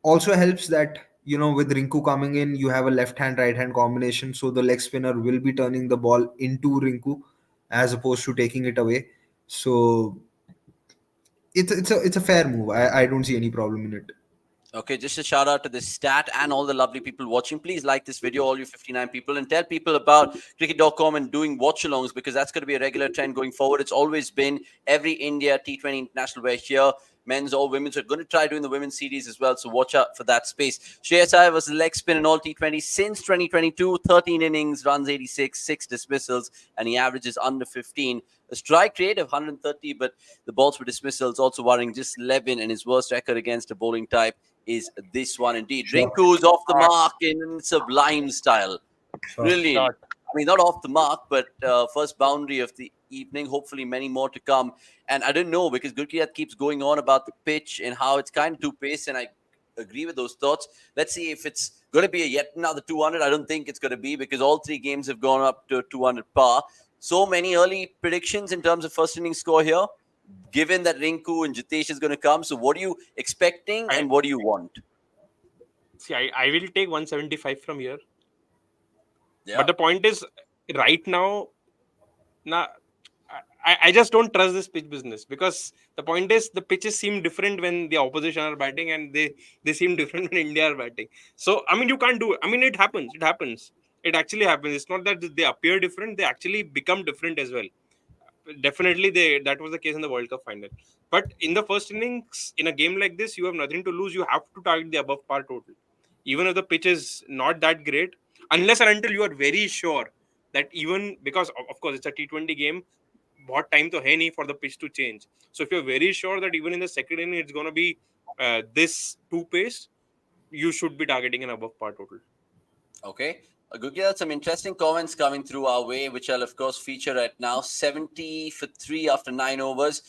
also helps that, you know, with Rinku coming in, you have a left hand right hand combination, so the leg spinner will be turning the ball into Rinku as opposed to taking it away. So it's a fair move. I don't see any problem in it. Okay, just a shout out to this stat and all the lovely people watching. Please like this video, all you 59 people, and tell people about cricket.com and doing watchalongs, because that's going to be a regular trend going forward. It's always been every India T20 international we're here, men's or women's. We're going to try doing the women's series as well, so watch out for that space. Shreyas Iyer was the leg spin in all T20 since 2022, 13 innings, runs 86, 6 dismissals, and he averages under 15. A strike rate of 130, but the balls for dismissals also worrying, just 11, and his worst record against a bowling type is this one indeed. Short. Rinku's off the mark in sublime style. Short. Brilliant. Shot. I mean, not off the mark, but first boundary of the evening. Hopefully, many more to come. And I don't know, because Gurkirat keeps going on about the pitch and how it's kind of too paced, and I agree with those thoughts. Let's see if it's going to be a yet another 200. I don't think it's going to be, because all three games have gone up to 200 par. So many early predictions in terms of first inning score here, given that Rinku and Jitesh is going to come. So what are you expecting and what do you want? See, I will take 175 from here. Yeah. But the point is, right now, I just don't trust this pitch business, because the point is the pitches seem different when the opposition are batting, and they seem different when India are batting. So, I mean, you can't do it. I mean, it happens. It happens. It actually happens. It's not that they appear different. They actually become different as well. Definitely, that was the case in the World Cup final. But in the first innings, in a game like this, you have nothing to lose. You have to target the above par total. Even if the pitch is not that great, unless and until you are very sure that, even because, of course, it's a T20 game, what time to hai for the pitch to change. So if you're very sure that even in the second inning it's going to be this two pace, you should be targeting an above par total. Okay. Gurkirat, some interesting comments coming through our way, which I'll, of course, feature right now. 70 for 3 after 9 overs.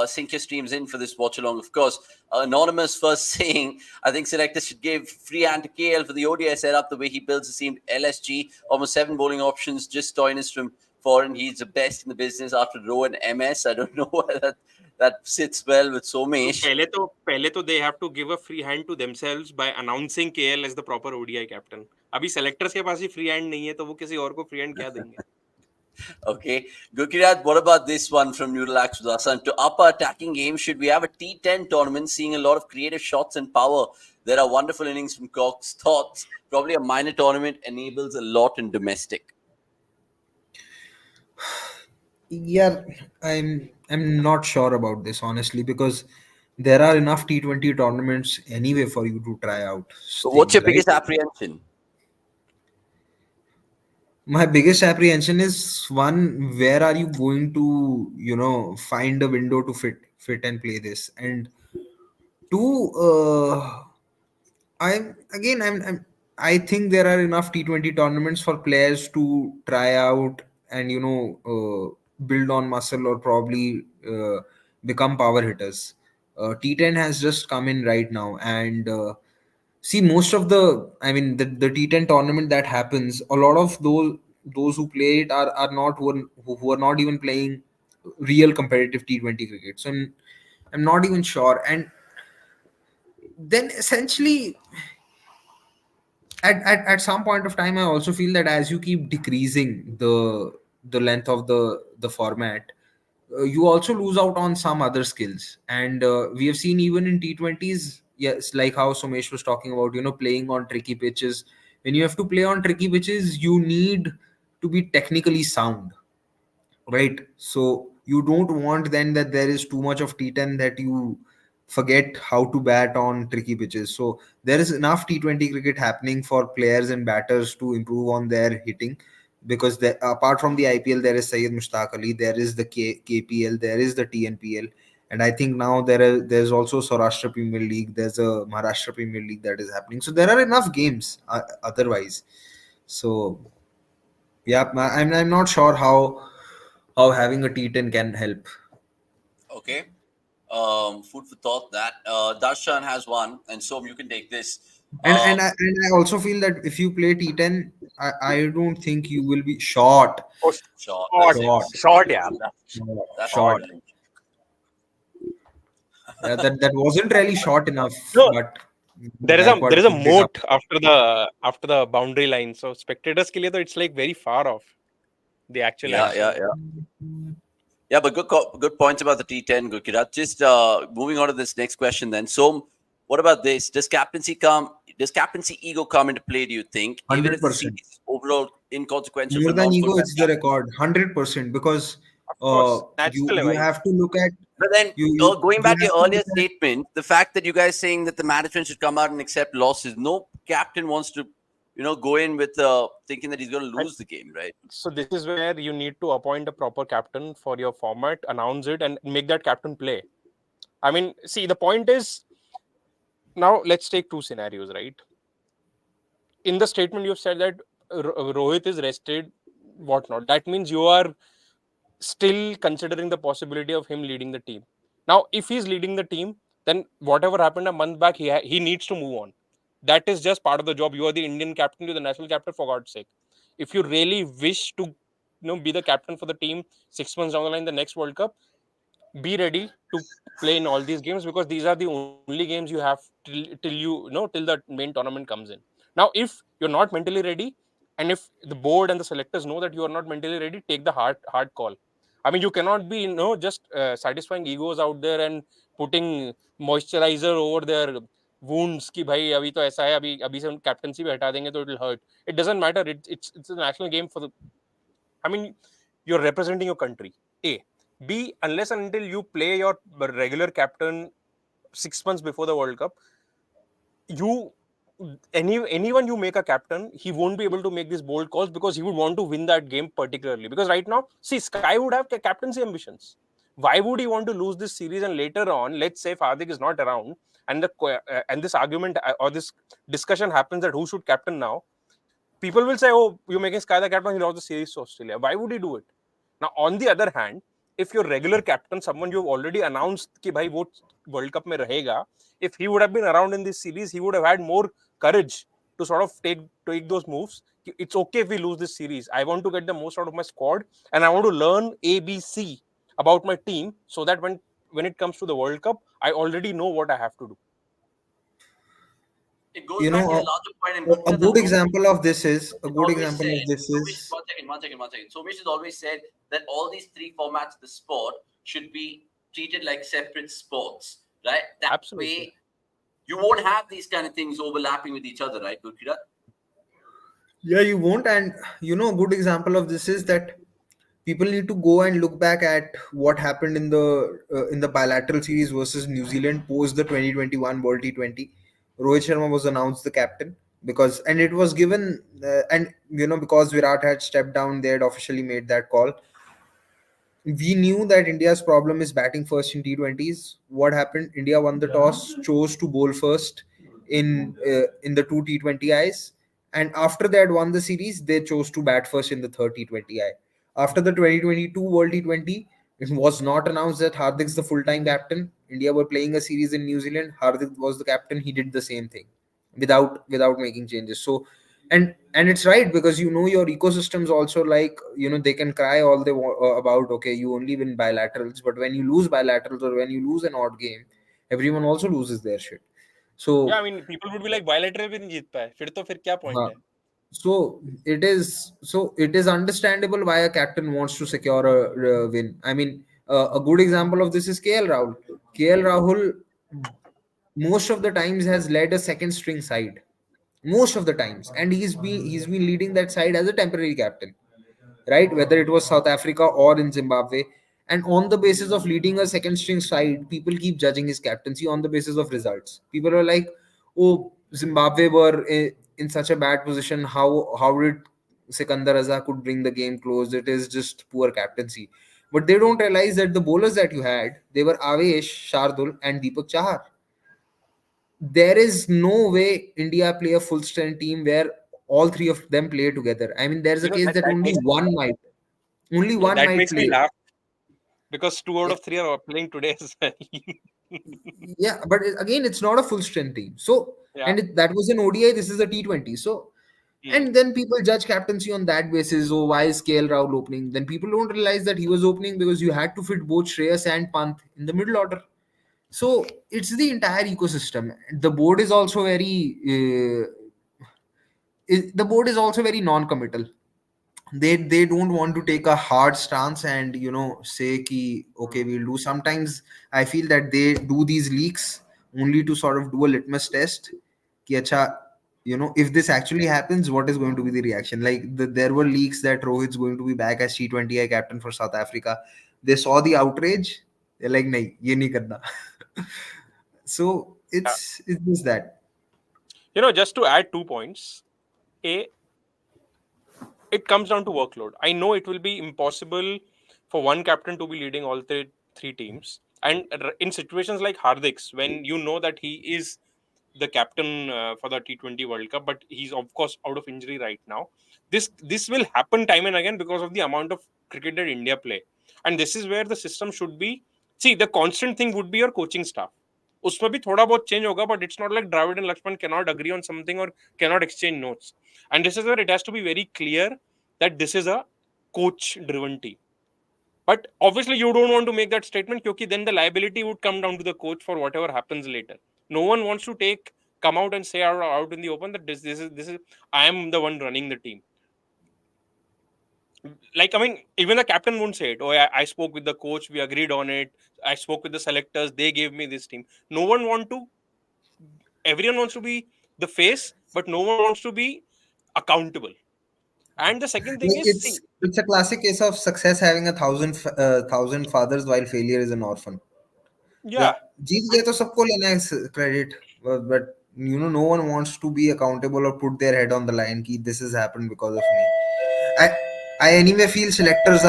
Sync your streams in for this watch along, of course. Anonymous first saying, I think selectors should give free hand to KL for the ODI setup, the way he builds the team. LSG, almost 7 bowling options, just Stoinis from foreign. He's the best in the business after Rowe and MS. I don't know whether that sits well with Somesh. पहले तो they have to give a free hand to themselves by announcing KL as the proper ODI captain. अभी selectors के पास ही free hand नहीं है, तो वो किसी और को free hand क्या देंगे? Okay. Gurkirat, what about this one from Nurulax Udasan? To up our attacking game, should we have a T10 tournament, seeing a lot of creative shots and power? There are wonderful innings from Cox. Thoughts? Probably a minor tournament enables a lot in domestic. Yeah, I'm not sure about this, honestly, because there are enough T20 tournaments anyway for you to try out So what's things, your right? biggest apprehension? My biggest apprehension is, one, where are you going to, you know, find a window to fit and play this? And two, I think there are enough T20 tournaments for players to try out and, you know, build on muscle, or probably become power hitters. T10 has just come in right now, and see, most of the T10 tournament that happens, a lot of those who play it are not who are not even playing real competitive T20 cricket. So I'm not even sure. And then essentially, at some point of time, I also feel that as you keep decreasing the length of the format, you also lose out on some other skills. And we have seen even in T20s, yes, like how Somesh was talking about, you know, playing on tricky pitches. When you have to play on tricky pitches, you need to be technically sound, right? So you don't want then that there is too much of T10 that you forget how to bat on tricky pitches. So there is enough T20 cricket happening for players and batters to improve on their hitting, because apart from the IPL, there is Syed Mushtaq Ali, there is the KPL, there is the TNPL, and I think now there's also Saurashtra Premier League, there's a Maharashtra Premier League that is happening. So there are enough games otherwise. So yeah, I'm not sure how having a T10 can help. Okay. Food for thought. That Darshan has one, and so you can take this. And Uh, and I also feel that if you play T10, I don't think you will be short. Oh, short. short, That's it. Short. short, yeah. That's Short. brilliant. Yeah, that wasn't really short enough, No, but there Gaikwad is a picked it up. moat after the boundary line. So spectators के लिए तो it's like very far off the actual Yeah, action. yeah, yeah. Yeah, but good points about the T10, good Kirat. Just moving on to this next question then. So, what about this? Does captaincy ego come into play, do you think? Even if the 100%. series overall inconsequential More for than non-full ego, time it's the captains? record. 100%. Because Of course, you natural है have to look at But then, going you back to have your to earlier look at statement, the fact that you guys saying that the management should come out and accept losses, no captain wants to, go in with thinking that he's going to And lose the game, right? so this is where you need to appoint a proper captain for your format, announce it, and make that captain play. I mean, see, the point is now let's take two scenarios, right? In the statement, you've said that Rohit is rested, whatnot. That means you are still considering the possibility of him leading the team. Now, if he's leading the team, then whatever happened a month back, he needs to move on. That is just part of the job. You are the Indian captain, you're the national captain, for God's sake. If you really wish to be the captain for the team 6 months down the line, the next World Cup, be ready to play in all these games, because these are the only games you have till the main tournament comes in. Now, if you're not mentally ready, and if the board and the selectors know that you are not mentally ready, take the hard call. I mean, you cannot be just satisfying egos out there and putting moisturizer over their wounds कि भाई अभी तो ऐसा है, अभी से हम captaincy भी हटा देंगे तो it'll hurt. It doesn't matter. It's a national game for the. I mean, you're representing your country. A. B. Unless and until you play your regular captain 6 months before the World Cup, you anyone you make a captain, he won't be able to make these bold calls because he would want to win that game particularly. Because right now, see, Sky would have captaincy ambitions. Why would he want to lose this series? And later on, let's say Hardik is not around, and and this argument or this discussion happens that who should captain now, people will say, "Oh, you're making Sky the captain. He lost the series to Australia. Why would he do it?" Now, on the other hand, if your regular captain, someone you've already announced कि भाई वो World Cup में रहेगा, if he would have been around in this series, he would have had more courage to sort of take those moves. It's okay if we lose this series. I want to get the most out of my squad, and I want to learn ABC about my team so that when it comes to the World Cup, I already know what I have to do. It goes you back know to your a, larger point, and a Gurkha, that good Somesh example of this is a has good always example said, of this Somesh, is one second. Somesh has always said that all these three formats of the sport should be treated like separate sports, right? That Absolutely. way, you won't have these kind of things overlapping with each other, right, Gurkira? Yeah, you won't. And a good example of this is that people need to go and look back at what happened in the bilateral series versus New Zealand post the 2021 World T20. Rohit Sharma was announced the captain because, and it was given, and because Virat had stepped down, they had officially made that call. We knew that India's problem is batting first in T20s. What happened? India won the toss, chose to bowl first in the two T20Is, and after they had won the series, they chose to bat first in the third T20I. After the 2022 World T20, it was not announced that Hardik's the full-time captain. India were playing a series in New Zealand. Hardik was the captain. He did the same thing without making changes. So and it's right, because your ecosystems also, like they can cry all they want about, okay, you only win bilaterals, but when you lose bilaterals or when you lose an odd game, everyone also loses their shit. Yeah, I So mean, people would be like, bilateral भी नहीं जीत पाए, फिर क्या point uh, है? so it is understandable why a captain wants to secure a win. I mean, a good example of this is KL Rahul most of the times has led a second string side, most of the times, and he's been leading that side as a temporary captain, right? Whether it was South Africa or in Zimbabwe. And on the basis of leading a second string side, people keep judging his captaincy on the basis of results. People are like, oh, Zimbabwe were in such a bad position. How did Sikandar Raza could bring the game close? It is just poor captaincy. But they don't realize that the bowlers that you had, they were Avesh, Shardul, and Deepak Chahar. There is no way India play a full strength team where all three of them play together. I mean, there's a case that That only makes one might that makes me play. laugh. because 2 out of 3 are playing today as well. Yeah, but again, it's not a full strength team. So, Yeah. and that was an ODI. This is a T20. So, Hmm. and then people judge captaincy on that basis. Oh, why is KL Rahul opening? Then people don't realize that he was opening because you had to fit both Shreyas and Pant in the middle order. So it's the entire ecosystem. The board is also the board is also very non-committal. They don't want to take a hard stance and say ki, okay, we'll do. Sometimes I feel that they do these leaks only to sort of do a litmus test ki, acha, if this actually happens, what is going to be the reaction? Like there were leaks that Rohit's going to be back as T20I captain for South Africa. They saw the outrage, they're like, nahi, ye nahi karna. So Yeah. it's just that. Just to add 2 points. A, it comes down to workload. I know it will be impossible for one captain to be leading all three teams. And in situations like Hardik's, when you know that he is the captain for the T20 World Cup, but he's of course out of injury right now. This will happen time and again because of the amount of cricket that India play, and this is where the system should be. See, the constant thing would be your coaching staff. उसमें भी थोड़ा बहुत change होगा, but it's not like Dravid and Lakshman cannot agree on something or cannot exchange notes. And this is where it has to be very clear that this is a coach-driven team. But obviously, you don't want to make that statement because then the liability would come down to the coach for whatever happens later. No one wants to come out and say out in the open that this is I am the one running the team. Like, I mean, even the captain won't say it. Oh, I spoke with the coach, we agreed on it. I spoke with the selectors, they gave me this team. Everyone wants to be the face, but no one wants to be accountable. And the second thing is, see, It's a classic case of success having a thousand fathers while failure is an orphan. yeah. Yeah, जीत गए तो सबको लेना है credit, but no one wants to be accountable or put their head on the line कि this has happened because of me. I I anyway feel selectors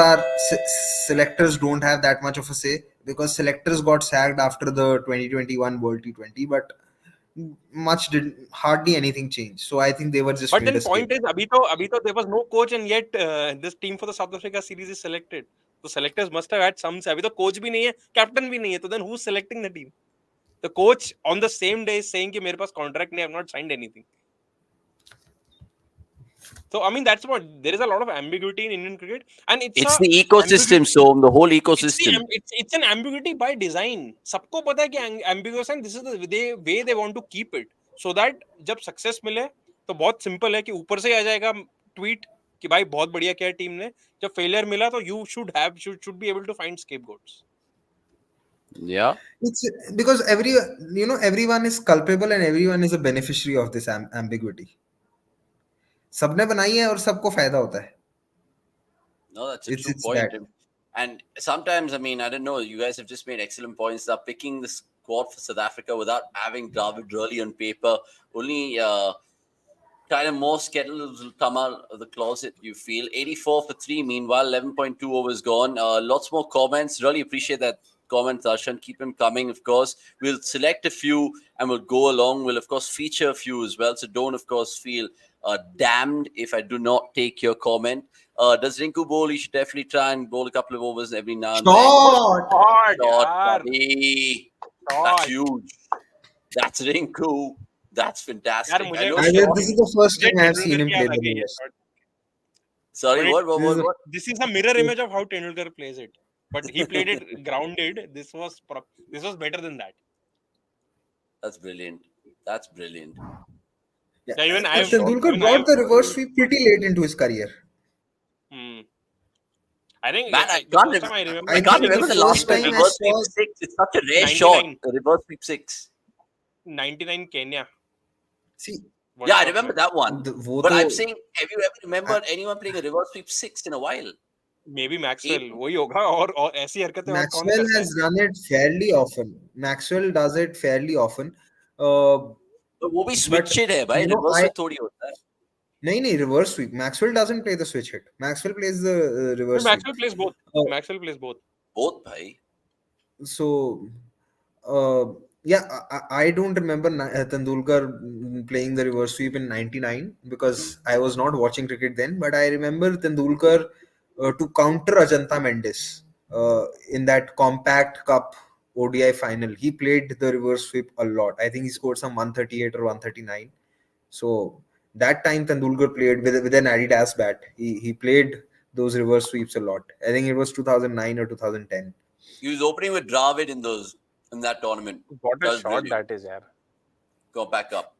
don't have that much of a say because selectors got sacked after the 2021 World T20, but hardly anything changed. So I think they were just But made then a point is, scapegoat. abhi to there was no coach, and yet this team for the South Africa series is selected. So selectors must have had some say. Abhi to coach bhi nahi hai, captain bhi nahi hai. So then who's selecting the team? The coach on the same day is saying कि मेरे पास contract नहीं, I have not signed anything. So I mean that's what there is a lot of ambiguity in Indian cricket, and It's the ecosystem, so the whole ecosystem. it's an ambiguity by design. सबको पता है कि ambiguous and this is the way they want to keep it so that जब success मिले तो बहुत simple है कि ऊपर से आ जाएगा tweet कि भाई बहुत बढ़िया किया टीम ने. जब failure मिला तो you should be able to find scapegoats. Yeah. It's because everyone is culpable and everyone is a beneficiary of this ambiguity. सबने बनाई है और सबको फायदा होता है. No, that's a It's true it's point. that. And sometimes, I mean, I don't know, you guys have just made excellent points. They're picking the squad for South Africa without having Dravid really on paper. Only kind of more skeletons will come out of the closet, you feel. 84 for 3, meanwhile, 11.2 overs gone. Lots more comments. Really appreciate that comment, Darshan. Keep them coming, of course. We'll select a few and we'll go along. We'll, of course, feature a few as well. So don't, of course, feel damned if I do not take your comment. Does Rinku bowl? He should definitely try and bowl a couple of overs every now and then. Shot! God, Shot, yaar. buddy. God. That's huge. That's Rinku. That's fantastic. यार I know This is the first time I have seen him play the लगे ये reverse. shot. Sorry, But what? this is a mirror image of how Tendulkar plays it. But he played it grounded. This was better than that. That's brilliant. That's brilliant. Yeah. Yeah, even Tendulkar brought the reverse sweep pretty late into his career. I think Man, I the can't, first time I remember. I can't think remember the the last first time time I reverse sweep saw 6. It's such a rare 99. shot. The reverse sweep 6. 99 Kenya. See, World Yeah, I Cup remember में. that one. वो But तो I'm saying, have you ever remembered anyone playing a reverse sweep 6 in a while? Maybe Maxwell वही होगा और ऐसी हरकतें और कौन Maxwell करता है? has done it fairly often. Maxwell does it fairly often. But वो भी But switch it है भाई, reverse I से थोड़ी होता है. नहीं reverse sweep. Maxwell doesn't play the switch hit. Maxwell plays the reverse sweep. Maxwell plays both. Uh, Maxwell plays both. Both भाई. So, yeah, I don't remember Tendulkar playing the reverse sweep in '99 because I was not watching cricket then. But I remember Tendulkar to counter Ajanta Mendes in that Compact Cup ODI final. He played the reverse sweep a lot. I think he scored some 138 or 139. So that time Tendulkar played with an Adidas bat. He played those reverse sweeps a lot. I think it was 2009 or 2010. He was opening with Dravid in that tournament. What a That was shot brilliant. that is, yeah. Go back up.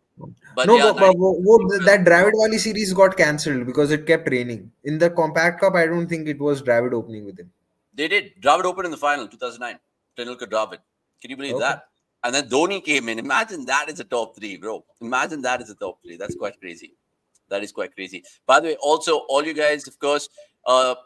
But No, yeah, that Dravid Wali series got cancelled because it kept raining. In the Compact Cup, I don't think it was Dravid opening with him. they did. Dravid opened in the final, 2009. Tendulkar Dravid. Can you believe Okay. that? And then Dhoni came in. Imagine that is a top three, bro. Imagine that is a top three. That's quite crazy. That is quite crazy. By the way, also, all you guys, of course,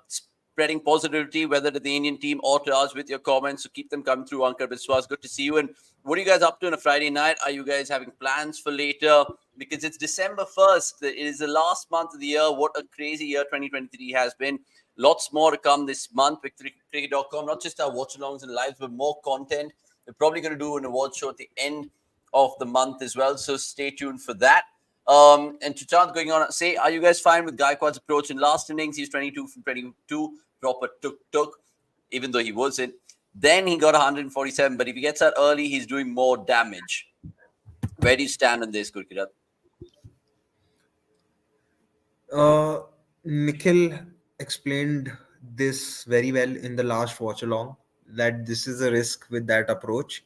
spreading positivity, whether to the Indian team or to us with your comments. So keep them coming through, Ankar Biswas. Good to see you. And what are you guys up to on a Friday night? Are you guys having plans for later? Because it's December 1st. It is the last month of the year. What a crazy year 2023 has been. Lots more to come this month with cricket.com. Not just our watch-alongs and lives, but more content. We're probably going to do an award show at the end of the month as well. So stay tuned for that. And Chachant going on, say, are you guys fine with Gaikwad's approach? In last innings, he's 22 from 22, proper took, even though he wasn't. Then he got 147, but if he gets out early, he's doing more damage. Where do you stand on this, Gurkirat? Nikhil explained this very well in the last watch along, that this is a risk with that approach.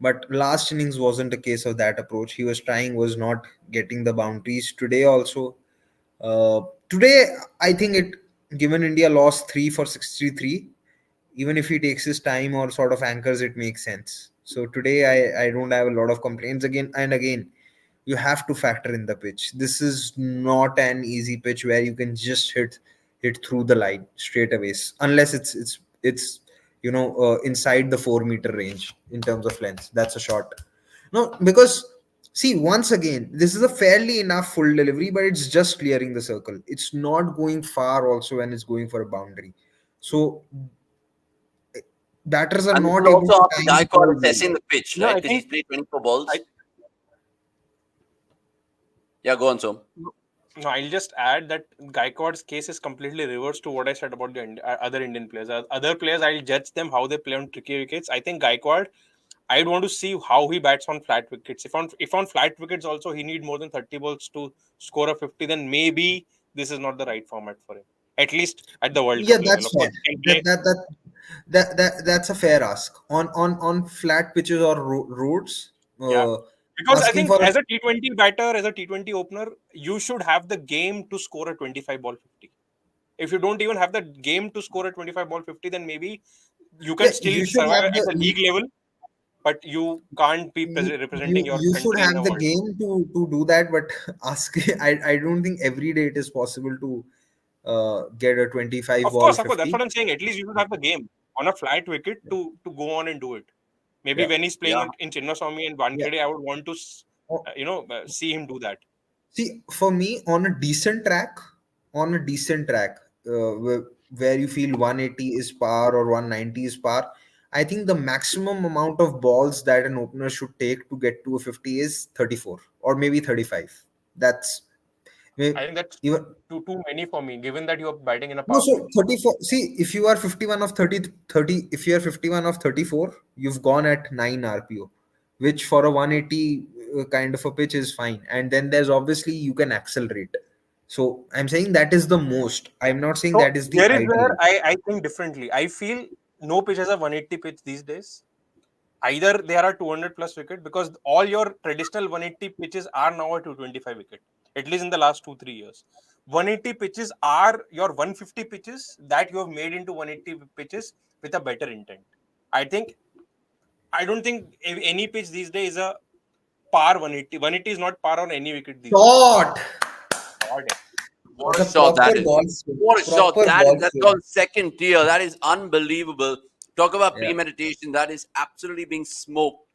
But last innings wasn't a case of that approach. He was trying, was not getting the boundaries. Today also, today I think it, given India lost 3 for 63, even if he takes his time or sort of anchors, it makes sense. So today I don't have a lot of complaints. Again and again, you have to factor in the pitch. This is not an easy pitch where you can just hit through the line straight away, unless it's inside the 4 meter range in terms of length. That's a shot. No, because see, once again, this is a fairly enough full delivery, but it's just clearing the circle. It's not going far also when it's going for a boundary. So batters are And this not is able also to after time the ball Gaikwad well. assessing the pitch, No, right? I Because he's think played 24 balls. I Yeah, go on, Som. no, I'll just add that Gaikwad's case is completely reversed to what I said about the other Indian players. Other players, I'll judge them how they play on tricky wickets. I think Gaikwad, I'd want to see how he bats on flat wickets. If on flat wickets also he need more than 30 balls to score a 50, then maybe this is not the right format for him. At least at the World Yeah, Cup level. that's Of fair. course, he can That play. that that that's a fair ask. On flat pitches or roads, Yeah. Because I asking think for a as a T20 batter, as a T20 opener, you should have the game to score a 25 ball 50. If you don't even have the game to score a 25 ball 50, then maybe you yeah, can still you should survive have at the league level, but you can't be representing your you should country in have a the World Cup. game to do that, but ask I don't think every day it is possible to get a 25 ball Of course, that's 50. what I'm saying. At least you should have the game on a flat wicket to go on and do it. Maybe Yeah, when he's Yeah. playing in Chinnaswamy and yeah. Wankhede, I would want to, Oh, see him do that. see, for me, on a decent track, where you feel 180 is par or 190 is par, I think the maximum amount of balls that an opener should take to get to a 50 is 34 or maybe 35. That's may- I think that's even too many for me, given that you're batting in a no. power play. So 34. See, if you are 51 of 30, if you are 51 of 34, you've gone at 9 RPO, which for a 180 kind of a pitch is fine. And then there's obviously you can accelerate. So I'm saying that is the most. I'm not saying So that is the here is where ideal. I think differently. I feel no pitch has a 180 pitch these days. Either there are 200 plus wicket, because all your traditional 180 pitches are now a 225 wicket, at least in the last 2-3 years. 180 pitches are your 150 pitches that you have made into 180 pitches with a better intent. I don't think any pitch these days is a par 180. 180 is not par on any wicket these days. Shot. God, What a That's a shot that proper is. ball swing. What a shot Proper that is. ball That's swing. called second tier. That is unbelievable. Talk about Yeah. premeditation. That is absolutely being smoked.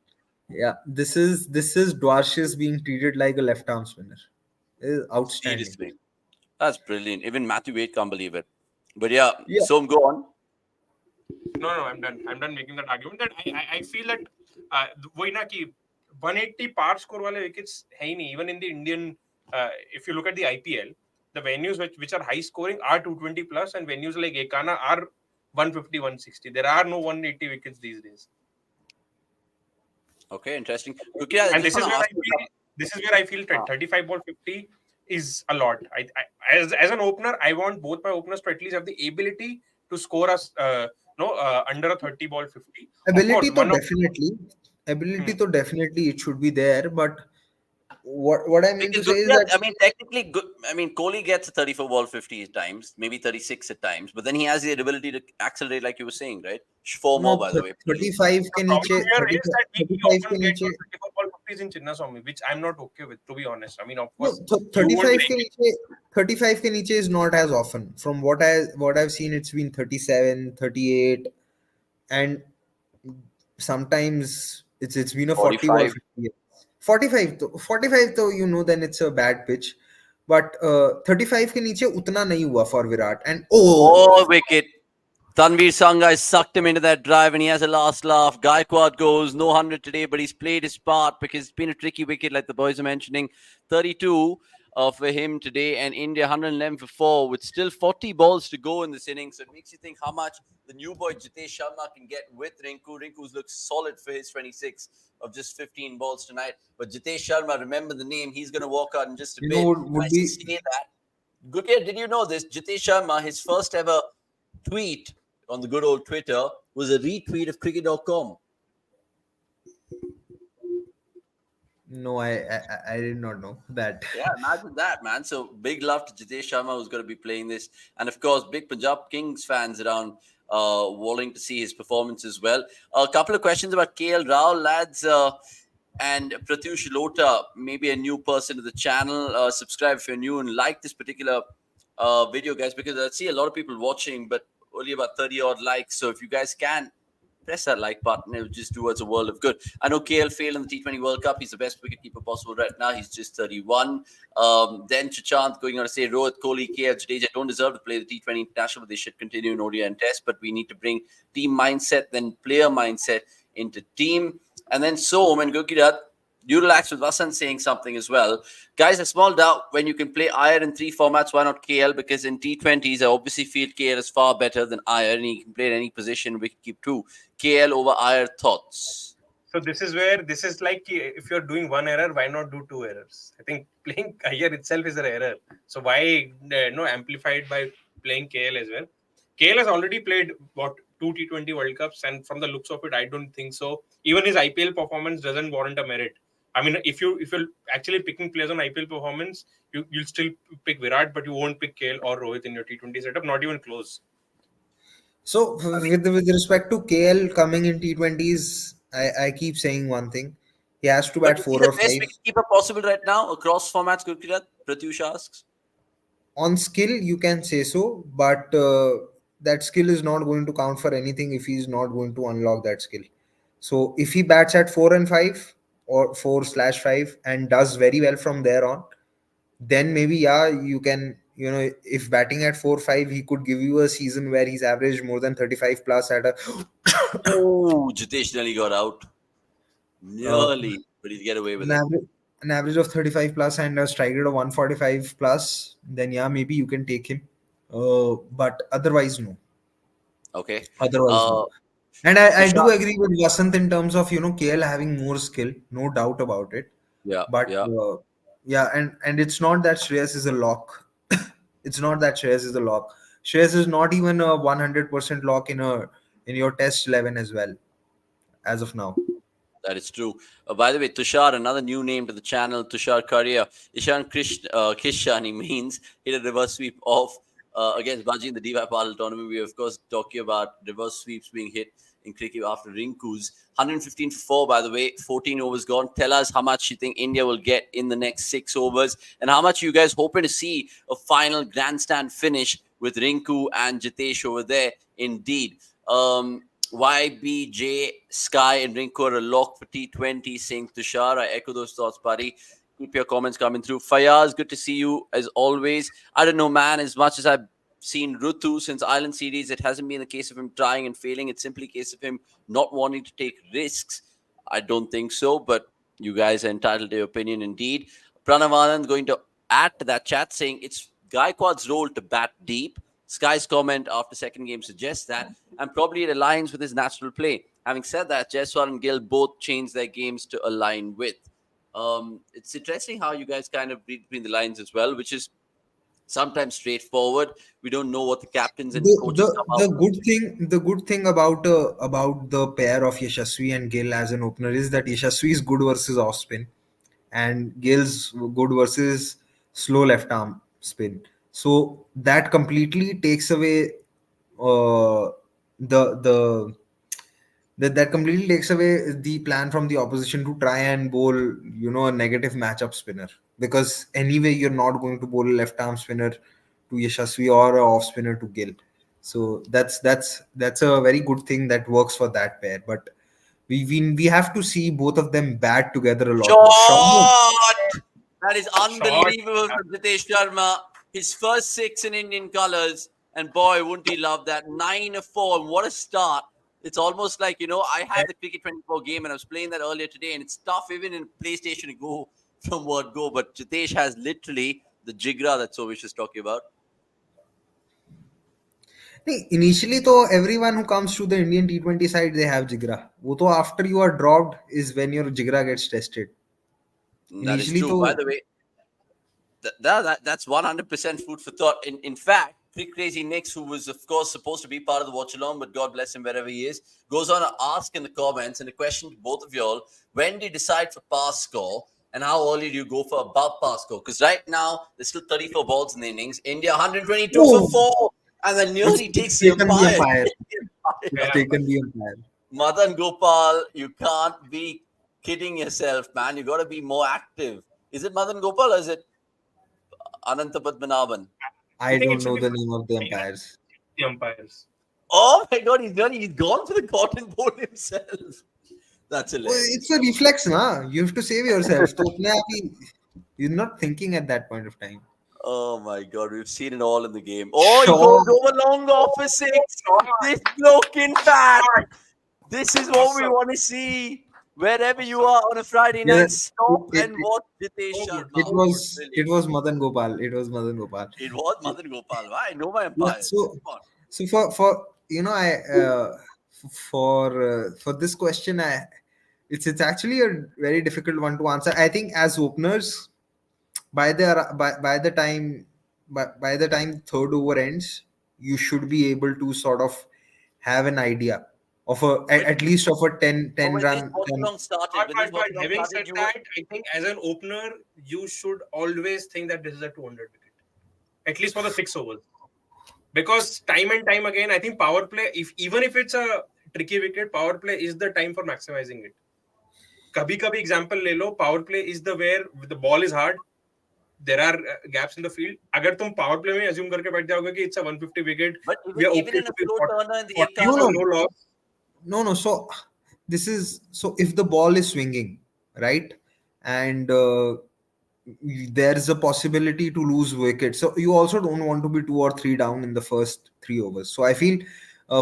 Yeah. This is Dwarshuis being treated like a left arm spinner. It is outstanding. Seriously. That's brilliant. Even Matthew Wade can't believe it. But yeah, Yeah. Som, go on. No, I'm done. I'm done making that argument. That I feel that वही ना कि 180 par score वाले wickets है ही नहीं. Even in the Indian, if you look at the IPL, the venues which are high scoring are 220 plus, and venues like Ekana are 150, 160. There are no 180 wickets these days. Okay, interesting. Okay, I And just this want is to where ask I you feel this is where I feel 35 ball 50 is a lot. As an opener, I want both my openers to at least have the ability to score us under a 30 ball 50. Of course, Ability to one of definitely, ability hmm. to definitely it should be there, but what I mean to because say is yeah, that I mean, technically, good. I mean, Kohli gets a 34 ball 50 at times, maybe 36 at times, but then he has the ability to accelerate, like you were saying, right? Four no more, by the way, please. 35 The के problem नीचे here is 35 that we 35 often के get नीचे those 34 ball 50s in Chinnaswamy, which I'm not okay with, to be honest. I mean, of no course, you won't 35 like के it. नीचे 35 के नीचे is not as often. From what I've seen, it's been 37, 38, and sometimes it's been a 40 ball 45. 50. 45 though, you know, then it's a bad pitch, but 35 के नीचे उतना नहीं हुआ for Virat. And oh, Oh, wicket. Tanveer Sangha has sucked him into that drive and he has a last laugh. Gaikwad goes, no 100 today, but he's played his part because it's been a tricky wicket, like the boys are mentioning. 32 for him today, and India 111 for 4 with still 40 balls to go in this innings. So it makes you think how much the new boy Jitesh Sharma can get with Rinku. Rinku's looks solid for his 26 of just 15 balls tonight. But Jitesh Sharma, remember the name, he's going to walk out in just a you know, bit. would I be say that. Gurkesh, did you know this? Jitesh Sharma, his first ever tweet on the good old Twitter was a retweet of cricket.com. no, I did not know that. Yeah, imagine that, man. So big love to Jitesh Sharma, who's going to be playing this. And of course, big Punjab Kings fans around wanting to see his performance as well. A couple of questions about KL Rao, lads. And Pratyush Lota, maybe a new person to the channel. Subscribe if you're new and like this particular video, guys, because I see a lot of people watching, but only about 30 odd likes. So if you guys can press that like button, it will just do us a world of good. I know KL failed in the T20 World Cup. He's the best wicketkeeper possible right now. He's just 31. Then Chachant going on to say Rohit, Kohli, KL, Jadeja don't deserve to play the T20 International, but they should continue in ODI and Test. But we need to bring team mindset, then player mindset into team. And then so, and Gurkirat, you relax with Vasan saying something as well. Guys, a small doubt when you can play Iyer in 3 formats, why not KL? Because in T20s, I obviously feel KL is far better than Iyer, and he can play in any position. We can keep 2. KL over Iyer, thoughts? So this is where this is like if you're doing one error, why not do 2 errors? I think playing Iyer itself is an error. So why amplified by playing KL as well? KL has already played what 2 T20 World Cups, and from the looks of it, I don't think so. Even his IPL performance doesn't warrant a merit. I mean, if you're actually picking players on IPL performance, you'll still pick Virat, but you won't pick KL or Rohit in your T20 setup. Not even close. So with respect to KL coming in T20s, I keep saying one thing: he has to But bat is he 4 the or best 5. wicketkeeper possible right now across formats, Gurkirat? Pratyush asks. On skill, you can say so, but that skill is not going to count for anything if he's not going to unlock that skill. So if he bats at 4 and 5 or 4/5 and does very well from there on, then maybe yeah, you can, you know, if batting at 4/5, he could give you a season where he's averaged more than 35 plus at a Oh, Jitesh nearly got out. uh, Nearly, but he'll get away with an it. average an average of 35 plus and a strike rate of 145 plus, then yeah, maybe you can take him. But otherwise, no. Okay. Otherwise, no. Uh, And I Tushar. do agree with Vasant in terms of, you know, KL having more skill, no doubt about it. Yeah, But yeah. yeah, and it's not that Shreyas is a lock. It's not that Shreyas is a lock. Shreyas is not even a 100% lock in your test 11 as well, as of now. That is true. By the way, Tushar, another new name to the channel, Tushar Karia. Kishani means hit a reverse sweep off against Baji in the DY Padel tournament. We are, of course, talking about reverse sweeps being hit in cricket after Rinku's. 115 for 4, by the way, 14 overs gone. Tell us how much you think India will get in the next 6 overs and how much you guys hoping to see a final grandstand finish with Rinku and Jitesh over there. Indeed. YBJ, Sky, and Rinku are a lock for T20, saying Tushar. I echo those thoughts, buddy. Keep your comments coming through. Fayaz, good to see you as always. I don't know, man, as much as I've seen Rutu since Island Series, it hasn't been a case of him trying and failing. It's simply a case of him not wanting to take risks. I don't think so, but you guys are entitled to your opinion indeed. Pranav Anand going to add to that chat saying it's Gaikwad's role to bat deep. Sky's comment after second game suggests that, and probably it aligns with his natural play. Having said that, Jaiswal and Gill both changed their games to align with. It's interesting how you guys kind of read between the lines as well, which is sometimes straightforward. We don't know what the captains and the the coaches come out the with. good thing about the pair of Yashasvi and Gill as an opener is that Yashasvi is good versus off spin, and Gill's good versus slow left arm spin. So that completely takes away the that completely takes away the plan from the opposition to try and bowl, a negative matchup spinner, because anyway you're not going to bowl a left arm spinner to Yashasvi or a off spinner to Gill. So that's a very good thing that works for that pair. But we have to see both of them bat together a lot more. Shot! That is Short. unbelievable from Jitesh Sharma. His first six in Indian colours. And boy, wouldn't he love that. 9-4. What a start. It's almost like, I had the Cricket 24 game and I was playing that earlier today. And it's tough even in PlayStation to go from word go. But Jitesh has literally the jigra that Sovish is talking about. Initially, though, everyone who comes to the Indian T20 side, they have jigra. वो तो after you are dropped is when your jigra gets tested. That is Initially, true. By though, the way, that's 100% food for thought. In fact, Crick Crazy Nix, who was of course supposed to be part of the Watchalong, but God bless him wherever he is, goes on to ask in the comments, and a question to both of y'all: when do you decide for pass score, and how early do you go for above pass score? Because right now there's still 34 balls in the innings. India 122 for oh, 4, and then nearly it's takes the taken the umpire. umpire. It's Yeah. taken the umpire. Madan Gopal, you can't be kidding yourself, man. You got to be more active. Is it Madan Gopal or is it Ananta Padmanabhan? I I think it don't should know be the name of the umpires. the umpires. Oh my God, he's gone for the cotton ball himself. That's Well, hilarious. it's a reflex, na. You have to save yourself. तो अपने आप ही- you're not thinking at that point of time. Oh my God, we've seen it all in the game. Oh, he Sure. goes over long off for six. This bloke, in fact, this is what we Awesome. want to see. Wherever you are on a Friday Yeah, night, stop it, and it, watch Jitesh So good. it Sharma. was it Brilliant. was Madan Gopal. It was Madan Gopal. It was Madan Gopal. I know my Yeah, umpires. so Come on. so for I for this question, it's actually a very difficult one to answer. I think as openers, by the time by the time third over ends, you should be able to sort of have an idea of When, at least of a 10 but 10 when this run 10. Watchalong started, But, when this but, but Watchalong having started, said you were that, I think as an opener, you should always think that this is a 200 wicket, at least for the 6 overs. Because time and time again, I think power play, even if it's a tricky wicket, power play is the time for maximizing it. Kabhi kabhi example le lo, power play is the where the ball is hard, there are gaps in the field. अगर तुम power play में assume करके बैठ जाओगे कि it's a 150 wicket, but we are even okay in a to be slow 40, turner in the 40 No, Ekana, for no, no loss. no. So this is so if the ball is swinging, right, and there's a possibility to lose wicket. So you also don't want to be 2 or 3 down in the first 3 overs. So I feel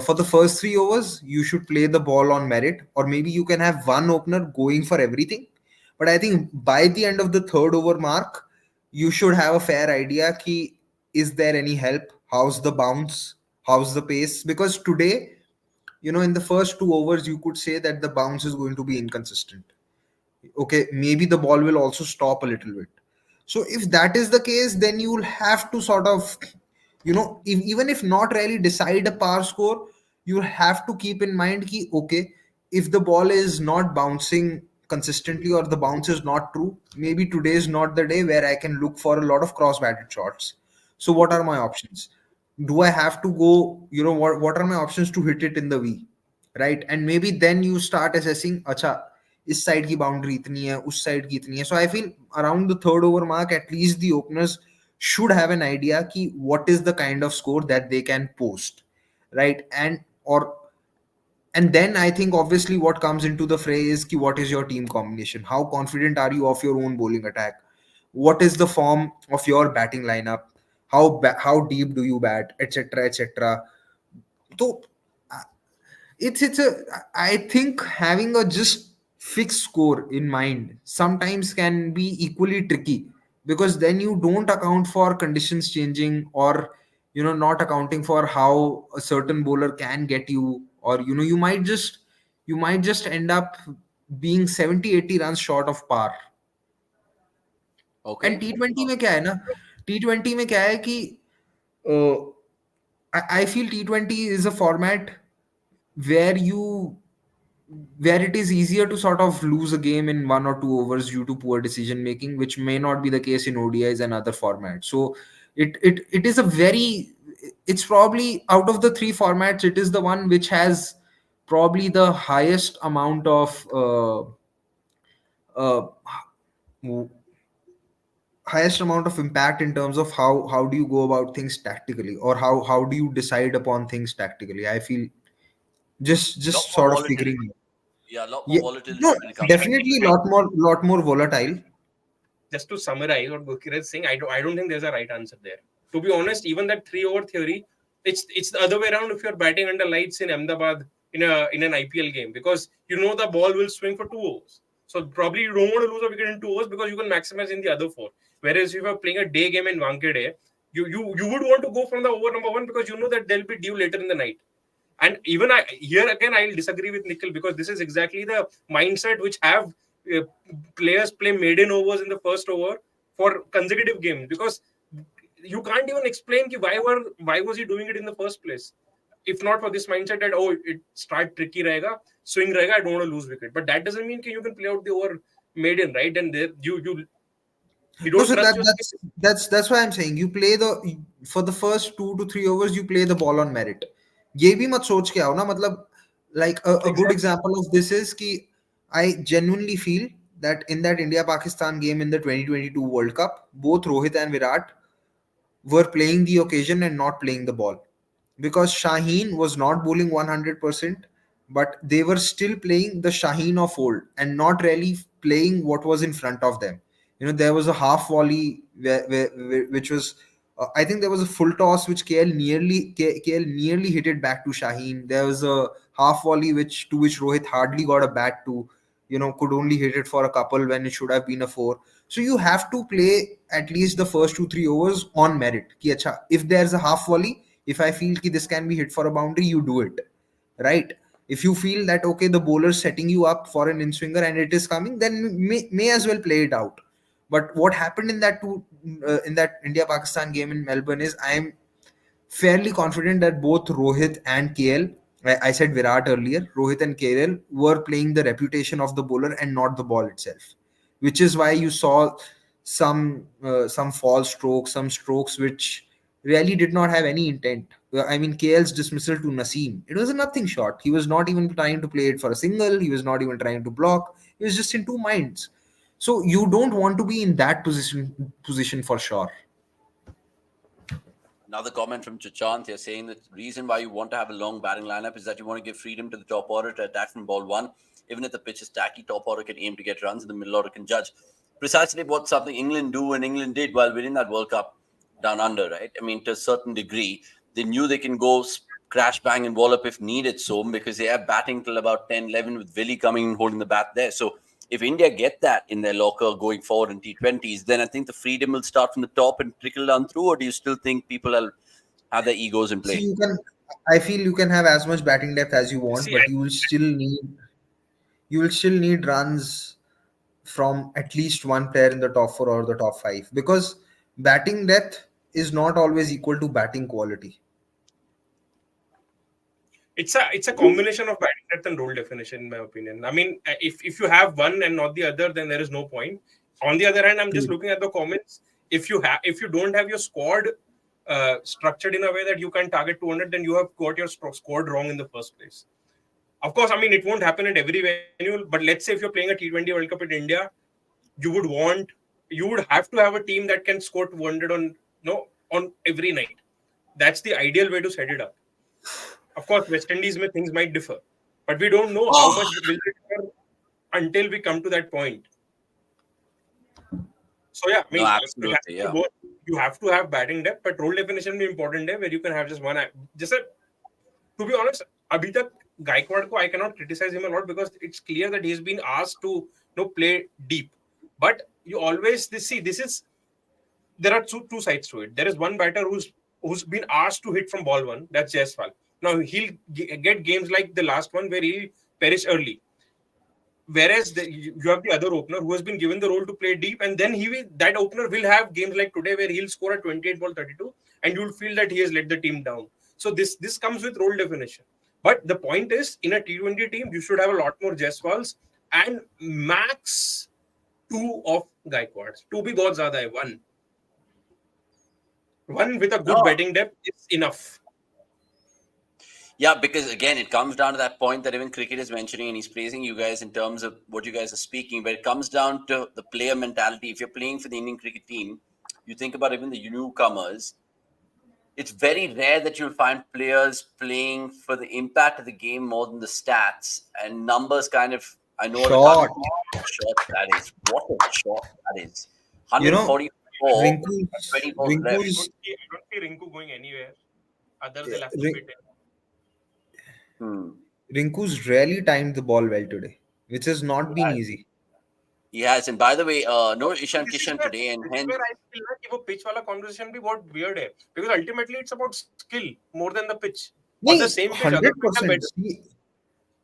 for the first 3 overs, you should play the ball on merit, or maybe you can have one opener going for everything. But I think by the end of the third over mark, you should have a fair idea ki is there any help? How's the bounce? How's the pace? Because today, in the first 2 overs, you could say that the bounce is going to be inconsistent. Okay, maybe the ball will also stop a little bit. So if that is the case, then you'll have to sort of, even if not really decide a par score, you have to keep in mind ki, okay, if the ball is not bouncing consistently or the bounce is not true, maybe today is not the day where I can look for a lot of cross batted shots. So what are my options? Do I have to go, what are my options to hit it in the V? Right? And maybe then you start assessing, acha, इस side की boundary इतनी है उस side की इतनी है so I feel around the third over mark at least the openers should have an idea ki what is the kind of score that they can post, right? And then I think obviously what comes into the fray is ki what is your team combination, how confident are you of your own bowling attack, what is the form of your batting lineup, how deep do you bat, etc etc. So it's a I think having a just fixed score in mind sometimes can be equally tricky, because then you don't account for conditions changing, or not accounting for how a certain bowler can get you, or you might just end up being 70-80 runs short of par. And Okay. T20 में क्या है ना, T20 में क्या है कि I feel T20 is a format where you where it is easier to sort of lose a game in 1 or 2 overs due to poor decision making, which may not be the case in ODIs and other formats. So it is a very, it's probably out of the three formats, it is the one which has probably the highest amount of uh, highest amount of impact in terms of how do you go about things tactically, or how do you decide upon things tactically. I feel just Lot just more sort of figuring volatility. out. Yeah, a lot more Yeah, no, volatility when it See, comes to definitely T20. lot more volatile. just to summarize what Gokir is saying, I don't think there's a right answer there. To be honest, even that 3 over theory, it's the other way around if you're batting under lights in Ahmedabad in an IPL game, because the ball will swing for 2 overs. So probably you don't want to lose a wicket in 2 overs because you can maximize in the other four. Whereas if you're playing a day game in Wankhede, you would want to go from the over number one because you know that there'll be dew later in the night. And even here again, I'll disagree with Nikhil, because this is exactly the mindset which have uh, players play maiden overs in the first over for consecutive games, because you can't even explain ki why was he doing it in the first place, if not for this mindset that it start tricky rahega, swing rahega, I don't want to lose wicket. But that doesn't mean you can play out the over maiden, right? And there you No, don't so trust that your that's skills. that's why I'm saying you play the for the first 2 to 3 overs you play the ball on merit. ये भी मत सोच के आओ ना, मतलब like a good Exactly. example of this is कि I genuinely feel that in that India Pakistan game in the 2022 World Cup, both Rohit and Virat were playing the occasion and not playing the ball, because Shaheen was not bowling 100%, but they were still playing the Shaheen of old and not really playing what was in front of them. There was a half volley which was, I think there was a full toss which KL nearly hit it back to Shaheen. There was a half volley which Rohit hardly got a bat to, could only hit it for a couple when it should have been a four. So you have to play at least the first 2 3 overs on merit. Ki acha, if there's a half volley, if I feel ki this can be hit for a boundary, you do it, right? If you feel that okay, the bowler's setting you up for an in swinger and it is coming, then may as well play it out. But what happened in that India Pakistan game in Melbourne is I'm fairly confident that both Rohit and KL, I said Virat earlier, Rohit and KL were playing the reputation of the bowler and not the ball itself, which is why you saw some false strokes, some strokes which really did not have any intent. I mean, KL's dismissal to Naseem, it was a nothing shot. He was not even trying to play it for a single. He was not even trying to block. He was just in two minds. So you don't want to be in that position for sure. Another comment from Chachant here saying that the reason why you want to have a long batting lineup is that you want to give freedom to the top order to attack from ball one. Even if the pitch is tacky, top order can aim to get runs and the middle order can judge. Precisely what something England do and England did while winning that World Cup down under, right? I mean, to a certain degree, they knew they can go crash, bang, and wallop if needed so, because they have batting till about 10, 11 with Willie coming and holding the bat there. So if India get that in their locker going forward in T20s, then I think the freedom will start from the top and trickle down through. Or do you still think people will have their egos in See, play? I feel you can have as much batting depth as you want, See, but you will still need runs from at least one player in the top four or the top five, because batting depth is not always equal to batting quality. it's a combination of batting depth and role definition, in my opinion. I mean, if you have one and not the other, then there is no point. On the other hand, I'm just True. looking at the comments. If you don't have your squad structured in a way that you can target 200, then you have got your squad wrong in the first place. Of course, I mean, it won't happen at every venue, but let's say if you're playing a T20 World Cup in India, you would want you would have to have a team that can score 200 on on every night. That's the ideal way to set it up. Of course, West Indies mein things might differ, but we don't know how much will they differ until we come to that point. So yeah, I No, mean, it has absolutely, to be yeah. both. You have to have batting depth, but role definition is important there, where you can have just one. Just to be honest, abhi tak Gaikwad ko I cannot criticize him a lot, because it's clear that he's been asked to play deep. But you always see this is there are two sides to it. There is one batter who's who's been asked to hit from ball one. That's Jaiswal. Now he'll get games like the last one where he'll perish early. Whereas you have the other opener who has been given the role to play deep, and then that opener will have games like today where he'll score a 28 ball 32, and you'll feel that he has let the team down. So this comes with role definition. But the point is, in a T20 team, you should have a lot more Jaiswals and max two of Gaikwads. Two bhi bahut zyada hai. One with a good No. batting depth is enough. Yeah, because again, it comes down to that point that even cricket is mentioning, and he's praising you guys in terms of what you guys are speaking. But it comes down to the player mentality. If you're playing for the Indian cricket team, you think about even the newcomers. It's very rare that you'll find players playing for the impact of the game more than the stats and numbers. Kind of, I know the Shot. shot that is. What a shot that is! You know, 144, Rinku's 20 balls left. Rinku's I don't see Rinku going anywhere. Others will have to Rin- fit in. Hmm. Rinku's really timed the ball well today, which has not been easy. He has, and by the way, no Ishan This is Kishan where today, and this is hence where I feel like वो pitch वाला conversation भी बहुत weird है, because ultimately it's about skill more than the pitch. On the नहीं, same pitch, other pitch are 100%. better. bro,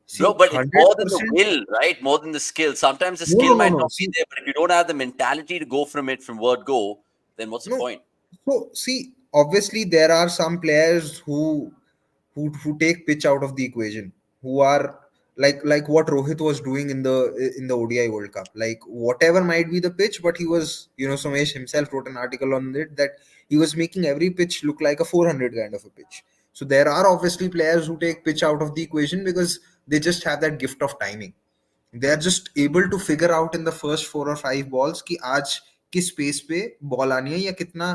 See, but it's more than the 100%. will, right? More than the skill. Sometimes the No, skill no, no, might no. not be See, there, but if you don't have the mentality to go from it from word go, then what's the no. point? So see, obviously there are some players who take pitch out of the equation, who are like what Rohit was doing in the ODI World Cup. Like whatever might be the pitch, but he was, Somesh himself wrote an article on it that he was making every pitch look like a 400 kind of a pitch. So there are obviously players who take pitch out of the equation because they just have that gift of timing. They are just able to figure out in the first 4 or 5 balls कि आज किस pace पे ball आनी है या कितना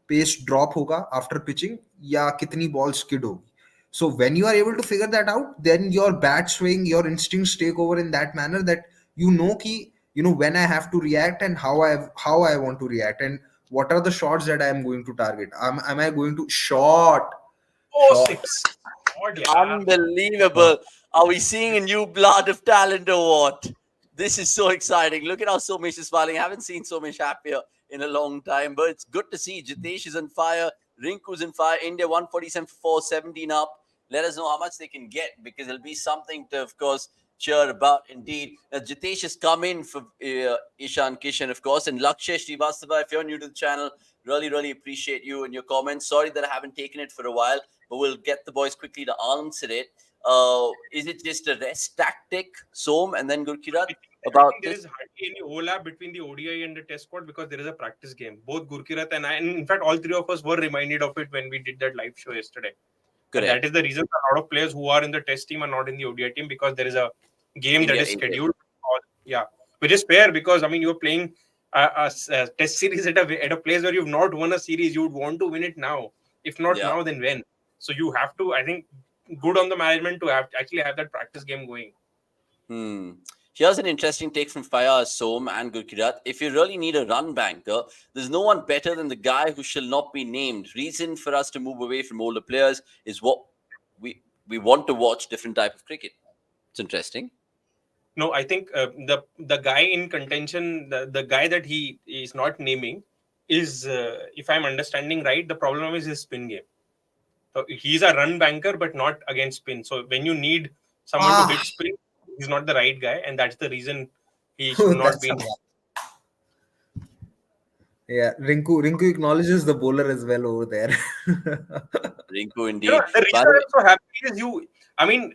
pace drop होगा after pitching या कितनी बॉल स्किड होगी. So when you are able to figure that out, then your bat swing, your instincts take over in that manner that ki when I have to react and how I want to react and what are the shots that I am going to target. Am I going to Oh, shot? six. God, yaar. Unbelievable. Are we seeing a new blood of talent or what? This is so exciting. Look at how Somesh is smiling. I haven't seen Somesh happier in a long time, but it's good to see. Jitesh is on fire. Rinku's on fire. India 147 for 417 up. Let us know how much they can get because it'll be something to, of course, cheer about indeed. Now, Jitesh has come in for Ishan Kishan, of course, and Lakshay Srivastava. If you're new to the channel, really, really appreciate you and your comments. Sorry that I haven't taken it for a while, but we'll get the boys quickly to answer it. Is it just a rest tactic, Som, and then Gurkirat I about think there this? is hardly any overlap between the ODI and the Test squad because there is a practice game. Both Gurkirat and I, and in fact, all three of us were reminded of it when we did that live show yesterday. But that Correct. is the reason a lot of players who are in the Test team are not in the ODI team because there is a game that India, is India. scheduled. Yeah, which is fair because I mean you're playing a Test series at a place where you've not won a series. You would want to win it now. If not Yeah. now, then when? So you have to. I think good on the management to actually have that practice game going. Here's an interesting take from Faya, Som, and Gurkirat. If you really need a run banker, there's no one better than the guy who shall not be named. Reason for us to move away from older players is what we want to watch different type of cricket. It's interesting. No, I think the guy in contention, the guy that he is not naming, is if I'm understanding right, the problem is his spin game. So he's a run banker, but not against spin. So when you need someone to hit spin, he's not the right guy, and that's the reason he should not That's be. Yeah, Rinku acknowledges the bowler as well over there. Rinku, You know, indeed. the By reason the way, I'm so happy is you. I mean,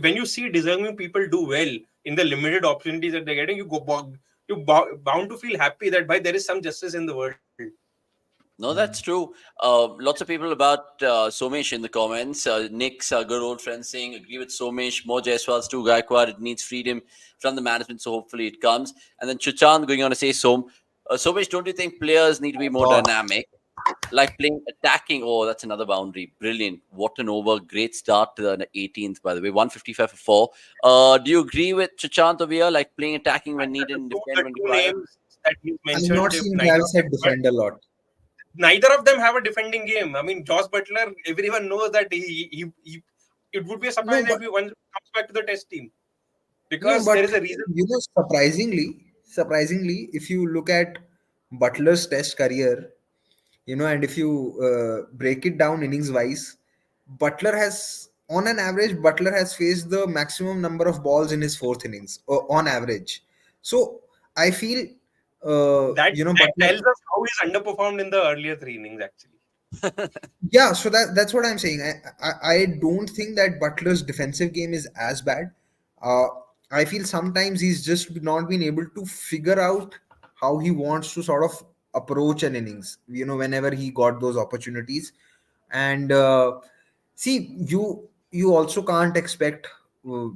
when you see deserving people do well in the limited opportunities that they're getting, bound to feel happy that by there is some justice in the world. no, that's true. Lots of people about Somesh in the comments. Nick's good old friend saying, agree with Somesh, more Jaiswal's too, Gaikwad. It needs freedom from the management, so hopefully it comes. And then Chuchand going on to say, Somesh, don't you think players need to be more Oh, dynamic? Like playing attacking. Oh, that's another boundary. Brilliant. What an over. Great start to the 18th, by the way. 155 for 4. Do you agree with Chuchand over here? Like playing attacking when needed and defend The when two required? names that you I've not mentioned, if seen Travis Head defend a lot. neither of them have a defending game. I mean, Josh Butler, everyone knows that he it would be a No, surprise but if he once comes back to the Test team no, because there but is a reason. surprisingly, if you look at Butler's Test career, And if you break it down innings wise, Butler has faced the maximum number of balls in his fourth innings on average. So I feel, That Butler. tells us how he's underperformed in the earlier three innings, actually. Yeah, so that's what I'm saying. I don't think that Butler's defensive game is as bad. Uh, I feel sometimes he's just not been able to figure out how he wants to sort of approach an innings. Whenever he got those opportunities, and see, you also can't expect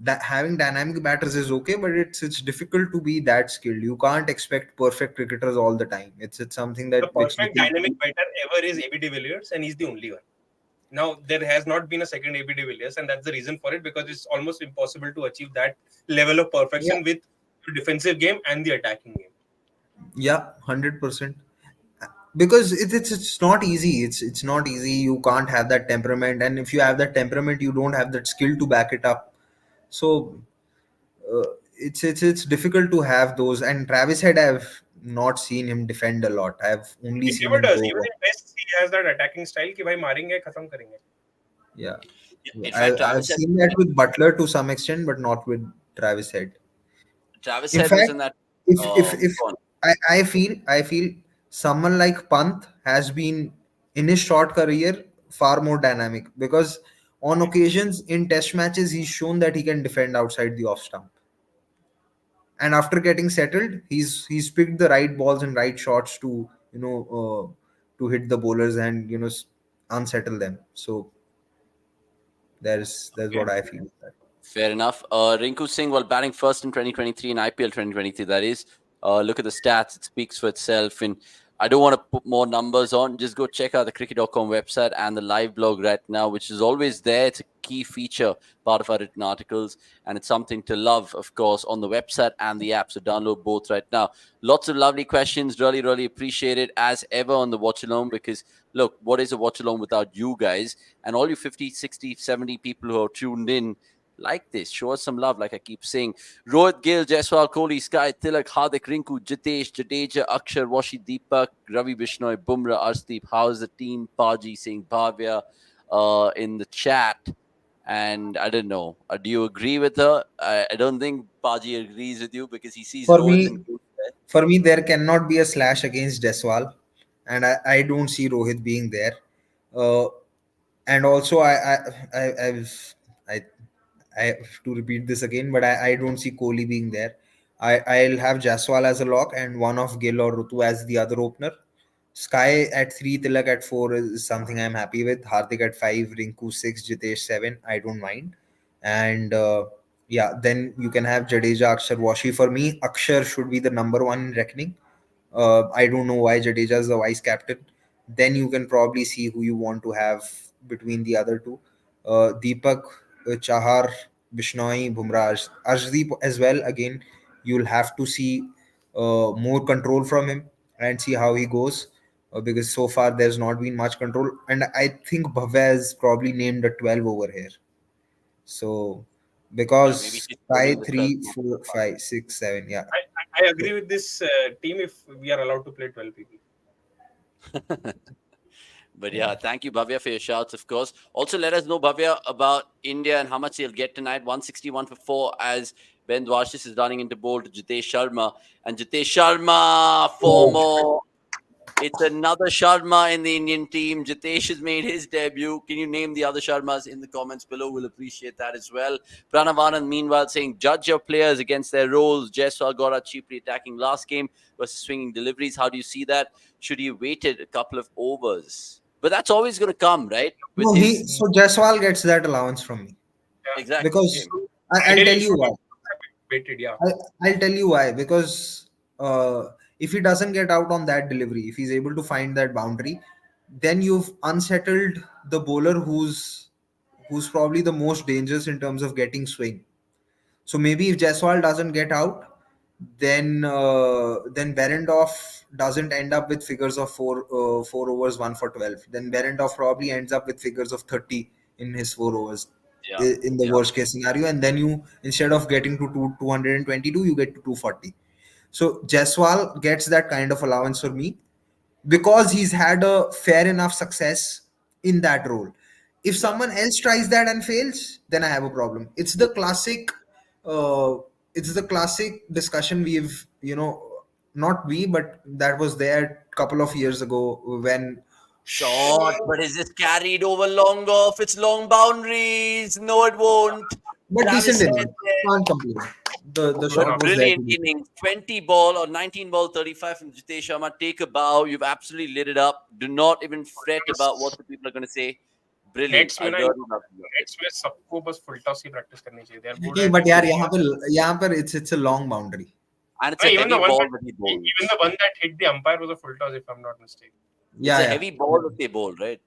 that having dynamic batters is okay, but it's difficult to be that skilled. You can't expect perfect cricketers all the time. It's something The that which perfect Nikhil. dynamic batter ever is AB de Villiers, and he's the only one. Now, there has not been a second AB de Villiers, and that's the reason for it, because it's almost impossible to achieve that level of Yeah, perfection with the defensive game and the attacking game. yeah, 100%. Because it's not easy. It's not easy. You can't have that temperament, and if you have that temperament, you don't have that skill to back it up. So it's difficult to have those. And Travis Head, I've not seen him defend a lot. I've only He seen never him does. Even go. in tests, he has that attacking style कि भाई मारेंगे खत्म करेंगे. Yeah, In fact, I've Travis Head, seen that with Butler to some extent, but not with Travis Head. Travis In Head was fact, in that. if Go on. I feel someone like Pant has been in his short career far more dynamic, because on occasions in test matches he's shown that he can defend outside the off stump, and after getting settled he's picked the right balls and right shots to to hit the bowlers and unsettle them. So there's Okay. what I feel. Fair enough. Rinku Singh, while batting first in 2023 in IPL 2023, that is. Look at the stats; it speaks for itself. And I don't want to put more numbers on. Just go check out the cricket.com website and the live blog right now, which is always there. It's a key feature, part of our written articles, and it's something to love, of course, on the website and the app. So download both right now. Lots of lovely questions. Really, really appreciate it as ever on the watch along, because look, what is a watch along without you guys and all you 50, 60, 70 people who are tuned in? Like this, show us some love, like I keep saying. Rohit Gill, Jaiswal, Kohli, Sky, Tilak, Hardik, Rinku, Jitesh, Jadeja, Akshar, Washi, Deepak, Ravi Bishnoi, Bumrah, Arshdeep. How's the team? Paji saying Bhavya in the chat. And I don't know. Do you agree with her? I don't think Paji agrees with you because he sees For Rohit me, and Gill there. for me, there cannot be a slash against Jaiswal, and I don't see Rohit being there. Uh, and also, I I have to repeat this again, but I don't see Kohli being there. I'll have Jaiswal as a lock and one of Gill or Rutu as the other opener. Sky at three, Tilak at four is something I'm happy with. Hardik at five, Rinku six, Jitesh seven. I don't mind. And yeah, then you can have Jadeja, Akshar, Washi. For me, Akshar should be the number one in reckoning. I don't know why Jadeja is the vice captain. Then you can probably see who you want to have between the other two. Deepak, Chahar, Bishnoi, Bumrah, Arshdeep as well. Again, you'll have to see more control from him and see how he goes. Because so far there's not been much control, and I think Bhavya is probably named a 12 over here. So Yeah, maybe because she's five, putting the 12 three, more. 4, 5, 6, 7, yeah. I agree with this team if we are allowed to play 12 people. But yeah, thank you, Bhavya, for your shouts, of course. Also, let us know, Bhavya, about India and how much they'll get tonight. 161 for 4 as Ben Dwashis is running into bowl to Jitesh Sharma. And Jitesh Sharma, 4 more. It's another Sharma in the Indian team. Jitesh has made his debut. Can you name the other Sharmas in the comments below? We'll appreciate that as well. Pranav Anand, meanwhile, saying, judge your players against their roles. Jaiswal got out cheaply attacking last game versus swinging deliveries. How do you see that? Should he waited a couple of overs? But that's always going to come, right? With No, his so Jaiswal gets that allowance from me Yeah. exactly because same. I'll Ideally, tell he you should why. have waited. Yeah. I'll tell you why. Because if he doesn't get out on that delivery, if he's able to find that boundary, then you've unsettled the bowler who's probably the most dangerous in terms of getting swing. So maybe if Jaiswal doesn't get out, then Behrendorff doesn't end up with figures of 4 overs 1 for 12. Then Behrendorff probably ends up with figures of 30 in his 4 overs Yeah. in the Yeah. worst case scenario, and then you, instead of getting to 222, you get to 240. So Jaiswal gets that kind of allowance for me. because he's had a fair enough success in that role. If Yeah. someone else tries that and fails, then I have a problem. Uh, it's the classic discussion we've, not we, but that was there a couple of years ago when, Short, but is this carried over long off? It's long boundaries. No, it won't. but Travis decent said innings. Can't complain. The No, shot no. was there to brilliant be. innings. 20 ball or 19 ball 35 from Jitesh Sharma. Take a bow. You've absolutely lit it up. Do not even fret about what the people are going to say. Brilliant. Nets I में ना really love it. Nets में सबको बस full toss की practice करनी चाहिए. They are good नहीं, at but यार full toss. यहाँ पर it's a long boundary. And it's No, a heavy ball that he even bowls. the one that hit the umpire was a full toss, if I'm not mistaken. It's Yeah, a yeah, heavy ball that they bowl, right?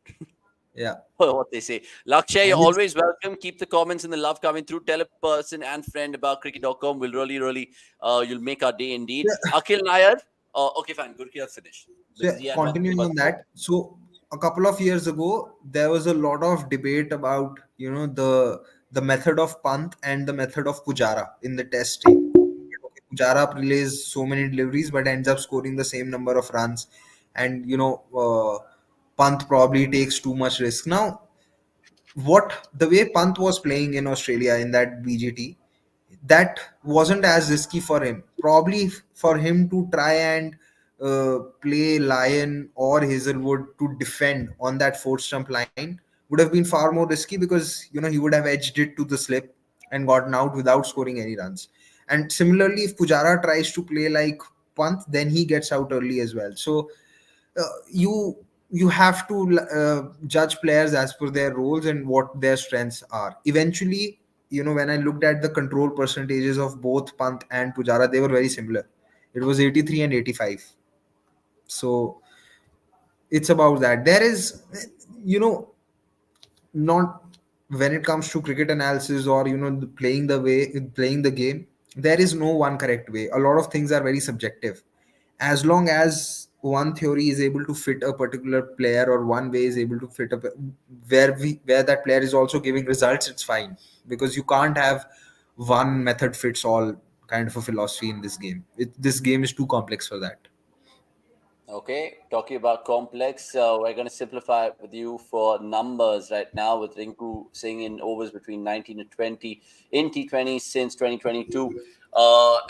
yeah. What they say. Lakshay, you're And it's always welcome. Keep the comments and the love coming through. Tell a person and friend about cricket.com. We'll really, you'll make our day indeed. Akhil Nair. Okay, fine. Gurkiat finished So because he had one thing continuing about on sport. that, so a couple of years ago, there was a lot of debate about the method of Pant and the method of Pujara in the Test team. Okay, Pujara plays so many deliveries but ends up scoring the same number of runs, and Pant probably takes too much risk. Now, what the way Pant was playing in Australia in that BGT, that wasn't as risky for him. Probably for him to try and play Lion or Hazelwood to defend on that fourth stump line would have been far more risky because he would have edged it to the slip and gotten out without scoring any runs. And similarly, if Pujara tries to play like Pant, then he gets out early as well. So you have to judge players as per their roles and what their strengths are. Eventually, when I looked at the control percentages of both Pant and Pujara, they were very similar. It was 83 and 85. So it's about that. There is, you know, not when it comes to cricket analysis or playing the game, there is no one correct way. A lot of things are very subjective. As long as one theory is able to fit a particular player or one way is able to fit where that player is also giving results, it's fine, because you can't have one method fits all kind of a philosophy in this game. This game is too complex for that. Okay, talking about complex, we're going to simplify it with you for numbers right now with Rinku Singh in overs between 19 and 20 in T20 since 2022.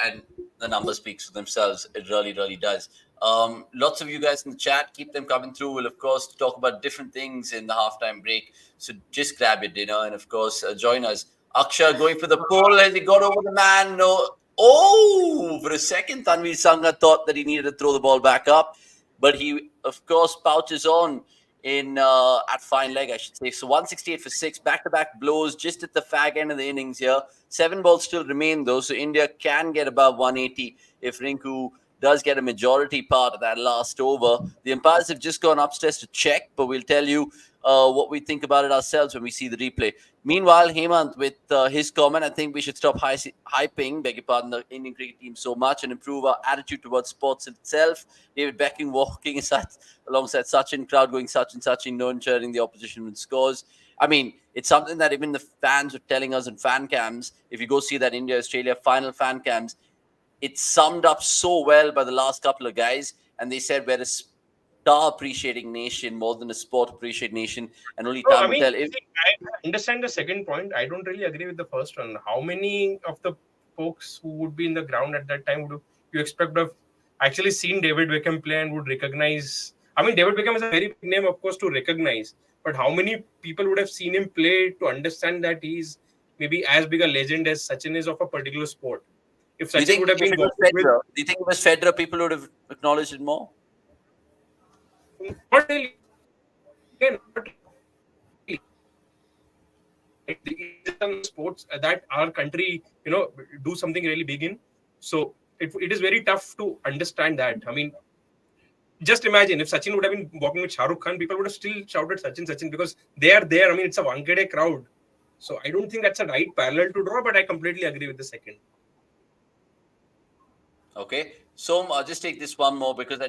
And the numbers speaks for themselves. It really does. Lots of you guys in the chat, keep them coming through. We'll, of course, talk about different things in the halftime break. So just grab your dinner and, of course, join us. Aksha going for the pole. Has he got over the man? No. Oh, for a second, Tanvir Sangha thought that he needed to throw the ball back up, but he, of course, pouches on in at fine leg, I should say. So 168 for six, back-to-back blows just at the fag end of the innings here. 7 balls still remain, though, so India can get above 180 if Rinku does get a majority part of that last over. The umpires have just gone upstairs to check, but we'll tell you what we think about it ourselves when we see the replay. Meanwhile, Hemant with his comment, I think we should stop hyping, beg your pardon, the Indian cricket team so much and improve our attitude towards sports itself. David Beckham walking alongside Sachin, crowd going Sachin, no one cheering the opposition with scores. I mean, it's something that even the fans are telling us in fan cams. If you go see that India-Australia final fan cams, it's summed up so well by the last couple of guys. And they said we're a star appreciating nation more than a sport appreciating nation. And only No, time I will mean, tell. see, I understand the second point. I don't really agree with the first one. How many of the folks who would be in the ground at that time would you expect to have actually seen David Beckham play and would recognize? I mean, David Beckham is a very big name, of course, to recognize. But how many people would have seen him play to understand that he's maybe as big a legend as Sachin is of a particular sport? If Do you Sachin think would have if been it was walking with, Federer, do you think it was Federer, people would have acknowledged it more? not really, again, not really. Right? These are not sports that our country, do something really big in. So it is very tough to understand that. I mean, just imagine if Sachin would have been walking with Shah Rukh Khan, people would have still shouted Sachin, Sachin because they are there. I mean, it's a Wankhede crowd. So I don't think that's a right parallel to draw, but I completely agree with the second. Okay, so I'll just take this one more because I'll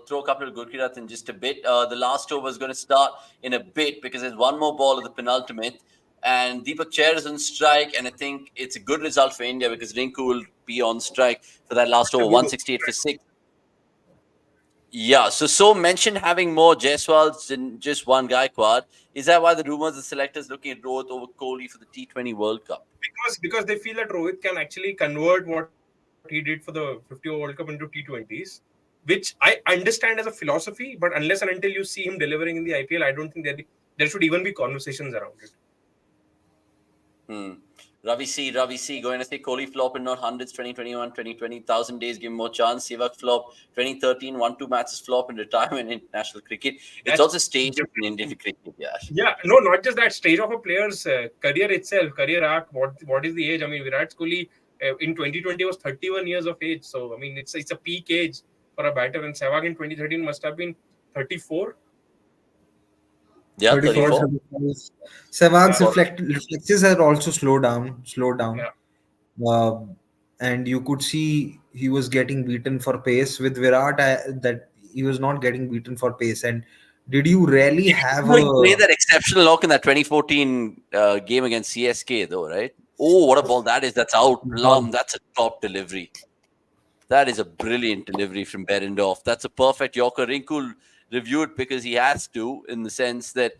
throw a couple of good kirats in just a bit. The last over is going to start in a bit because there's one more ball of the penultimate, and Deepak Chahar is on strike, and I think it's a good result for India because Rinku will be on strike for that last It's a over, good 168 for six. Yeah, so mentioned having more Jaiswals than just one Gaikwad. Is that why the rumors the selectors looking at Rohit over Kohli for the T20 World Cup? Because they feel that Rohit can actually convert what he did for the 50 over World Cup into T20s, which I understand as a philosophy, but unless and until you see him delivering in the IPL, I don't think there should even be conversations around it. Hmm. Ravi C, going to say Kohli flop in not hundreds 2021, 2020, days, give him more chance. Sevak flop 2013, 1-2 matches flop in retirement in international cricket. It's That's also stage of different. Indian cricket, yeah. Yeah, no, not just that stage of a player's career itself, career arc. What is the age? I mean, Virat Kohli in 2020 was 31 years of age. So I mean, it's a peak age for a batter. And Sehwag in 2013 must have been 34. Yeah, 34, So 34. 35. Sehwag's yeah, reflexes are also slowed down. yeah. Uh, and you could see he was getting beaten for pace with Virat. That he was not getting beaten for pace. And did you really have He played a that exceptional knock in that 2014 game against CSK, though, right? Oh, what a ball that is. That's out. Plum. dog? That's a top delivery. That is a brilliant delivery from Berendorf. That's a perfect Yorker. Rinku reviewed because he has to, in the sense that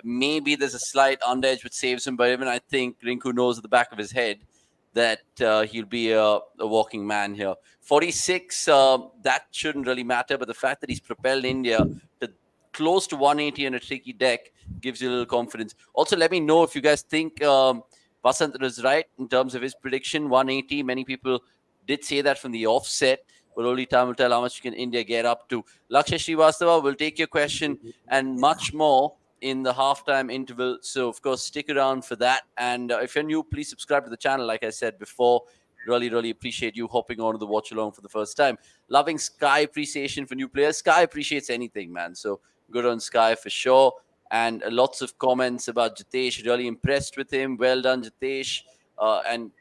maybe there's a slight underedge which saves him, but even I think Rinku knows at the back of his head that he'll be a walking man here. 46, that shouldn't really matter, but the fact that he's propelled India to close to 180 on a tricky deck gives you a little confidence. Also, let me know if you guys think Vasant is right in terms of his prediction 180. Many people did say that from the offset, but only time will tell how much can India get up to. Lakshay Srivastava will take your question and much more in the halftime interval. So, of course, stick around for that. And if you're new, please subscribe to the channel. Like I said before, really appreciate you hopping on to the watch along for the first time. Loving Sky appreciation for new players. Sky appreciates anything, man. So, good on Sky for sure. And lots of comments about Jitesh. Really impressed with him. Well done, Jitesh. And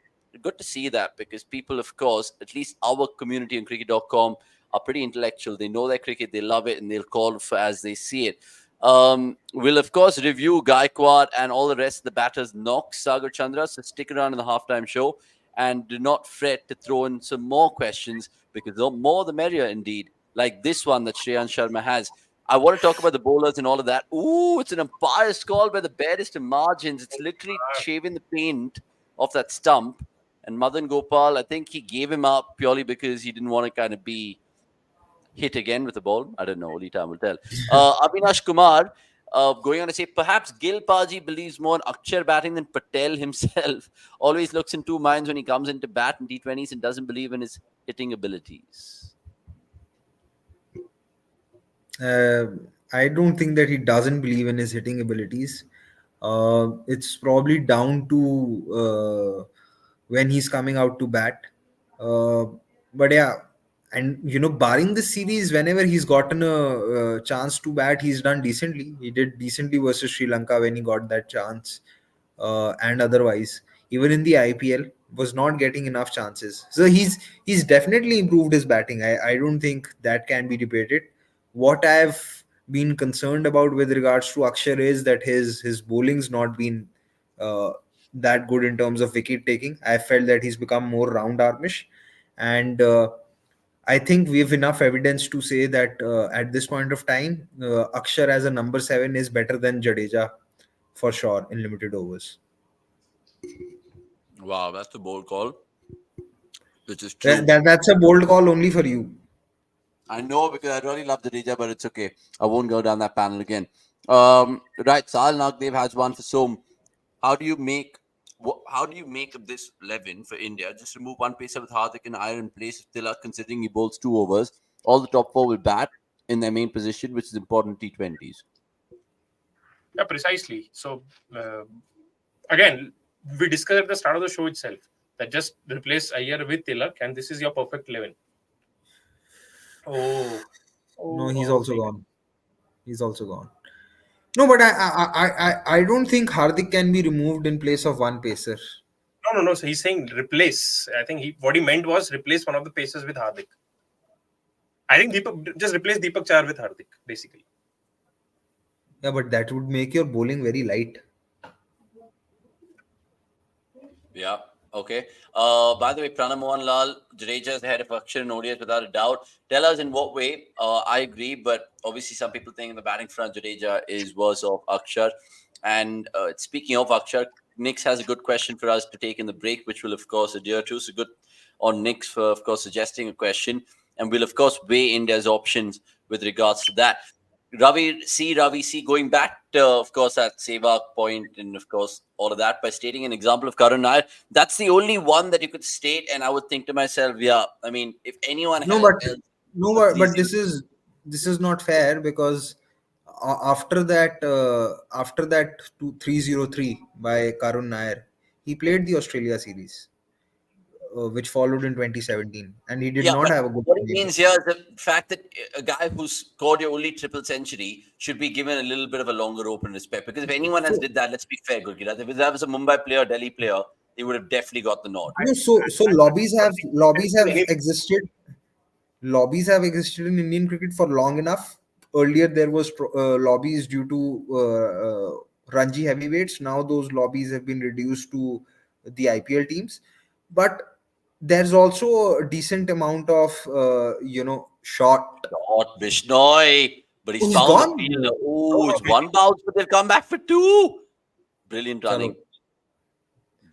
good to see that because people, of course, at least our community on cricket.com are pretty intellectual. They know their cricket, they love it, and they'll call for as they see it. We'll, of course, review Gaikwad and all the rest of the batters' knocks, Sagar Chandra. So stick around in the halftime show and do not fret to throw in some more questions because the more the merrier indeed. Like this one that Shreyan Sharma has. I want to talk about the bowlers and all of that. Ooh, it's an umpire's call by the barest of margins. It's literally shaving the paint off that stump. And Madan Gopal, I think he gave him up purely because he didn't want to kind of be hit again with the ball. I don't know. Only time will tell. Avinash Kumar going on to say, perhaps Gil Paji believes more in Akshar batting than Patel himself. Always looks in two minds when he comes into bat in T20s and doesn't believe in his hitting abilities. Uh, I don't think that he doesn't believe in his hitting abilities. It's probably down to when he's coming out to bat. Uh, but yeah, and barring this series, whenever he's gotten a chance to bat, he's done decently. He did decently versus Sri Lanka when he got that chance, and otherwise, even in the IPL, was not getting enough chances. So he's definitely improved his batting. I don't think that can be debated. What I've been concerned about with regards to Akshar is that his bowling's not been uh, that good in terms of wicket taking. I felt that he's become more round armish, and I think we have enough evidence to say that at this point of time, Akshar as a number 7 is better than Jadeja for sure in limited overs. Wow, that's a bold call, which is That, true. that that's a bold call only for you. I know because I really love the Jadeja, but it's okay. I won't go down that panel again. Right, Sal Nagdev has one for Som. How do you make how do you make of this 11 for India? Just remove one pacer with Hardik and Iyer in place of Tilak, considering he bowls 2 overs. All the top four will bat in their main position, which is important T20s. Yeah, precisely. So again, we discussed at the start of the show itself that just replace Iyer with Tilak, and this is your perfect 11. Oh, No, oh, he's oh also my God. gone. He's also gone. No, but I don't think Hardik can be removed in place of one pacer. No, no, no. So he's saying replace. I think what he meant was replace one of the pacers with Hardik. I think Deepak just replace Deepak Chahar with Hardik, basically. Yeah, but that would make your bowling very light. Yeah. Okay. By the way, Pranam Mohanlal, Jadeja is ahead of Akshar in ODIs without a doubt. Tell us in what way. I agree, but obviously some people think in the batting front, Jadeja is worse off Akshar. And speaking of Akshar, Nix has a good question for us to take in the break, which we'll of course adhere to. So good on Nix for of course suggesting a question, and we'll of course weigh India's options with regards to that. Ravi C, going back to, of course, that Sehwag point and, of course, all of that by stating an example of Karun Nair. That's the only one that you could state, and I would think to myself, yeah, I mean, if anyone No, had but else no, a but 3-0, this is not fair because after that 303 by Karun Nair, he played the Australia series, which followed in 2017, and he did yeah, not but have a good what it game. means here is the fact that a guy who's scored your only triple century should be given a little bit of a longer rope in respect. Because if anyone has So did that, let's be fair, Gurkira, if that was a Mumbai player, Delhi player, they would have definitely got the nod. no, so lobbies have existed in Indian cricket for long enough. Earlier, there was lobbies due to Ranji heavyweights. Now those lobbies have been reduced to the IPL teams, but there's also a decent amount of shot. Not Bishnoi, but he's Oh, he's found the gone. fielder. No, Oh, no, it's one bounce, but they'll come back for two. Brilliant Chalo. running.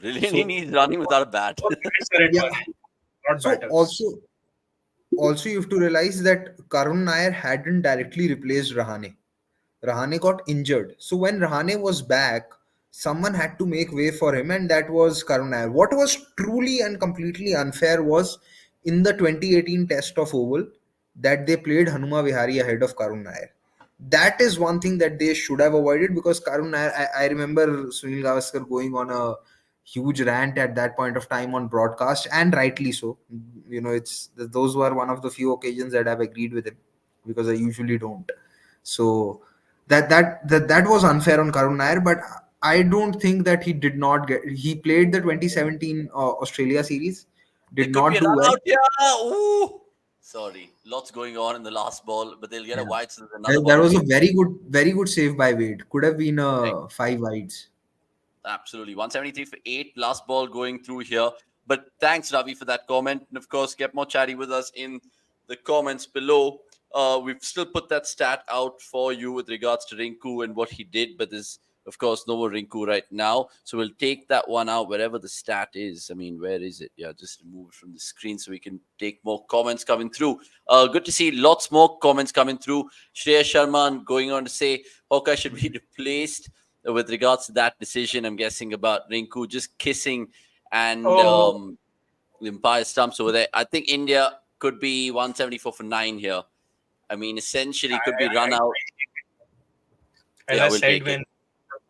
Brilliant. So He's running without a bat. correct yeah. one, not So batters. also you have to realize that Karun Nair hadn't directly replaced Rahane. Rahane got injured. So when Rahane was back, someone had to make way for him, and that was Karun Nair. What was truly and completely unfair was in the 2018 Test of Oval that they played Hanuma Vihari ahead of Karun Nair. That is one thing that they should have avoided because Karun Nair, I remember Sunil Gavaskar going on a huge rant at that point of time on broadcast, and rightly so. It's those were one of the few occasions that I've agreed with him because I usually don't. So that was unfair on Karun Nair, but I don't think that he did not get. He played the 2017 Australia series, There did could be not a do run well. out. Yeah. Ooh. Sorry. Lots going on in the last ball, but they'll get a Yeah, wide, so there's another that, ball that was a waiting. very good save by Wade. Could have been Correct. five wides. Absolutely. 173 for 8. Last ball going through here. But thanks, Ravi, for that comment. And of course, get more chatty with us in the comments below. We've still put that stat out for you with regards to Rinku and what he did, but there's, of course, no more Rinku right now. So we'll take that one out wherever the stat is. I mean, where is it? Yeah, just remove it from the screen so we can take more comments coming through. Good to see lots more comments coming through. Shreya Sharma going on to say, Hawkeye should be replaced with regards to that decision. I'm guessing about Rinku just kissing and Oh, the umpire stumps over there. I think India could be 174 for 9 here. I mean, essentially, could be run out. as Yeah, I we'll said take it. when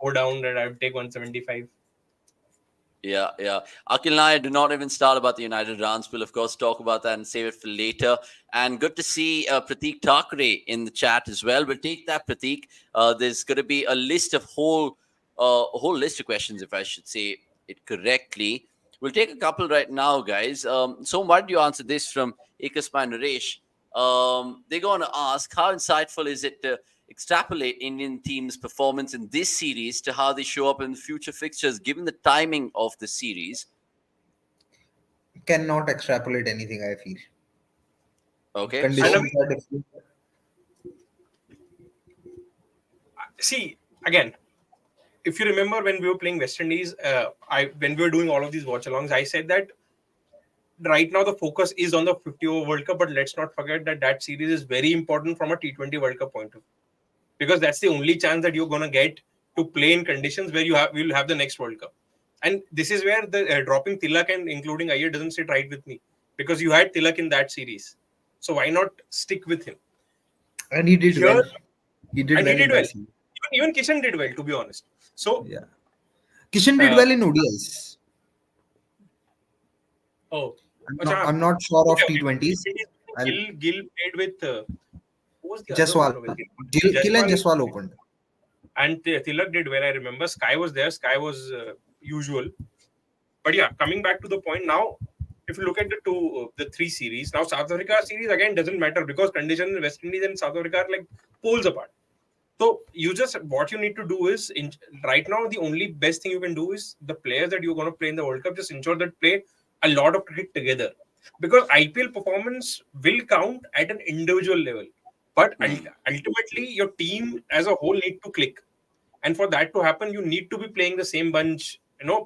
go down that I would take 175. Yeah, yeah. Akhil and I do not even start about the United runs. We'll, of course, talk about that and save it for later. And good to see Prateek Thakre in the chat as well. We'll take that, Prateek. There's going to be a list of a whole list of questions, if I should say it correctly. We'll take a couple right now, guys. So why don't you answer this from Ekasmai Naresh? They're going to ask, how insightful is it to extrapolate Indian team's performance in this series to how they show up in future fixtures, given the timing of the series? Cannot extrapolate anything. I feel Okay, And so conditions are different. see, again, if you remember when we were playing West Indies, when we were doing all of these watch-alongs, I said that right now the focus is on the 50 over World Cup, but let's not forget that that series is very important from a T20 World Cup point of view, because that's the only chance that you're going to get to play in conditions where will have the next World Cup. And this is where the dropping Tilak and including Iyer doesn't sit right with me, because you had Tilak in that series, so why not stick with him And he did here? well. He did And he well in did well. that series. Even Kishan did well, to be honest. So, Yeah, Kishan did well in ODIs. oh, I'm not sure of okay. T20s. I'll, Gill played with who was the other Jaswal, one? Gill and Jaiswal, Jaswal opened. and Tilak did well. I remember Sky was there. Sky was usual. But yeah, coming back to the point now, if you look at the three series, now South Africa series again doesn't matter because conditions in West Indies and South Africa are like poles apart. So what you need to do is, right now, the only best thing you can do is the players that you're going to play in the World Cup, just ensure that play a lot of cricket together. Because IPL performance will count at an individual level. But ultimately, your team as a whole need to click. And for that to happen, you need to be playing the same bunch,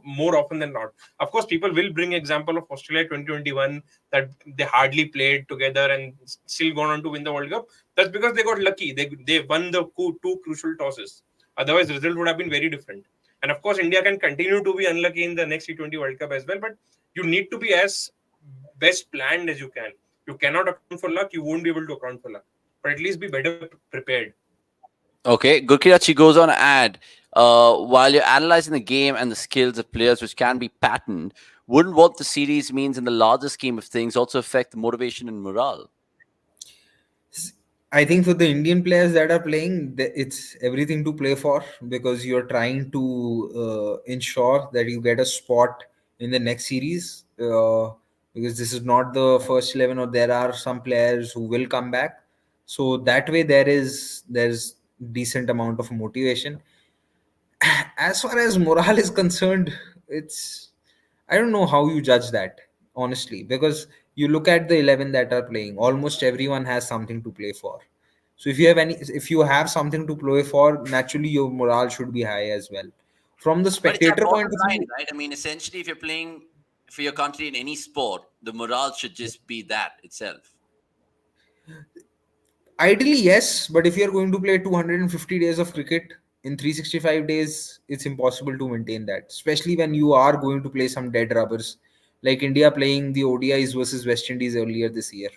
more often than not. Of course, people will bring example of Australia 2021, that they hardly played together and still gone on to win the World Cup. That's because they got lucky. They won the two crucial tosses. Otherwise, the result would have been very different. And of course, India can continue to be unlucky in the next T20 World Cup as well. But you need to be as best planned as you can. You cannot account for luck. You won't be able to account for luck. But at least be better prepared. Okay, Gurkirachi goes on to add, while you're analyzing the game and the skills of players, which can be patterned, wouldn't what the series means in the larger scheme of things also affect the motivation and morale? I think for the Indian players that are playing, it's everything to play for, because you're trying to ensure that you get a spot in the next series. Because this is not the first 11, or there are some players who will come back. So that way, there's decent amount of motivation. As far as morale is concerned, it's, I don't know how you judge that, honestly, because you look at the 11 that are playing, almost everyone has something to play for. So if you have something to play for, naturally your morale should be high as well. From the But it's a spectator point bottom of line, view, right? I mean, essentially, if you're playing for your country in any sport, the morale should just be that itself. ideally yes, but if you're going to play 250 days of cricket in 365 days, it's impossible to maintain that, especially when you are going to play some dead rubbers, like India playing the ODIs versus West Indies earlier this year.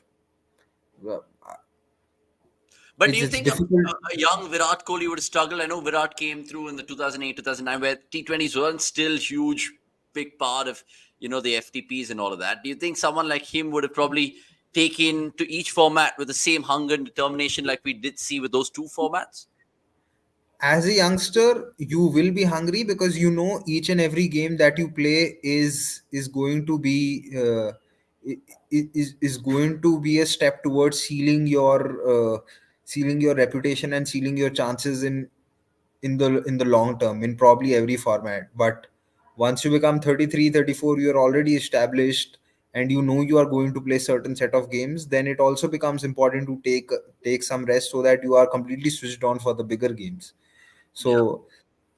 Well, But do it's you it's think difficult. a young Virat Kohli would struggle? I know Virat came through in the 2008, 2009, where T20s weren't still huge, big part of, the FTPs and all of that. Do you think someone like him would have probably taken to each format with the same hunger and determination like we did see with those two formats? As a youngster, you will be hungry, because you know each and every game that you play is going to be is going to be a step towards sealing your reputation and sealing your chances in the long term, in probably every format. But once you become 33, 34, you're already established, and you know you are going to play certain set of games, then it also becomes important to take some rest, so that you are completely switched on for the bigger games. Yeah. So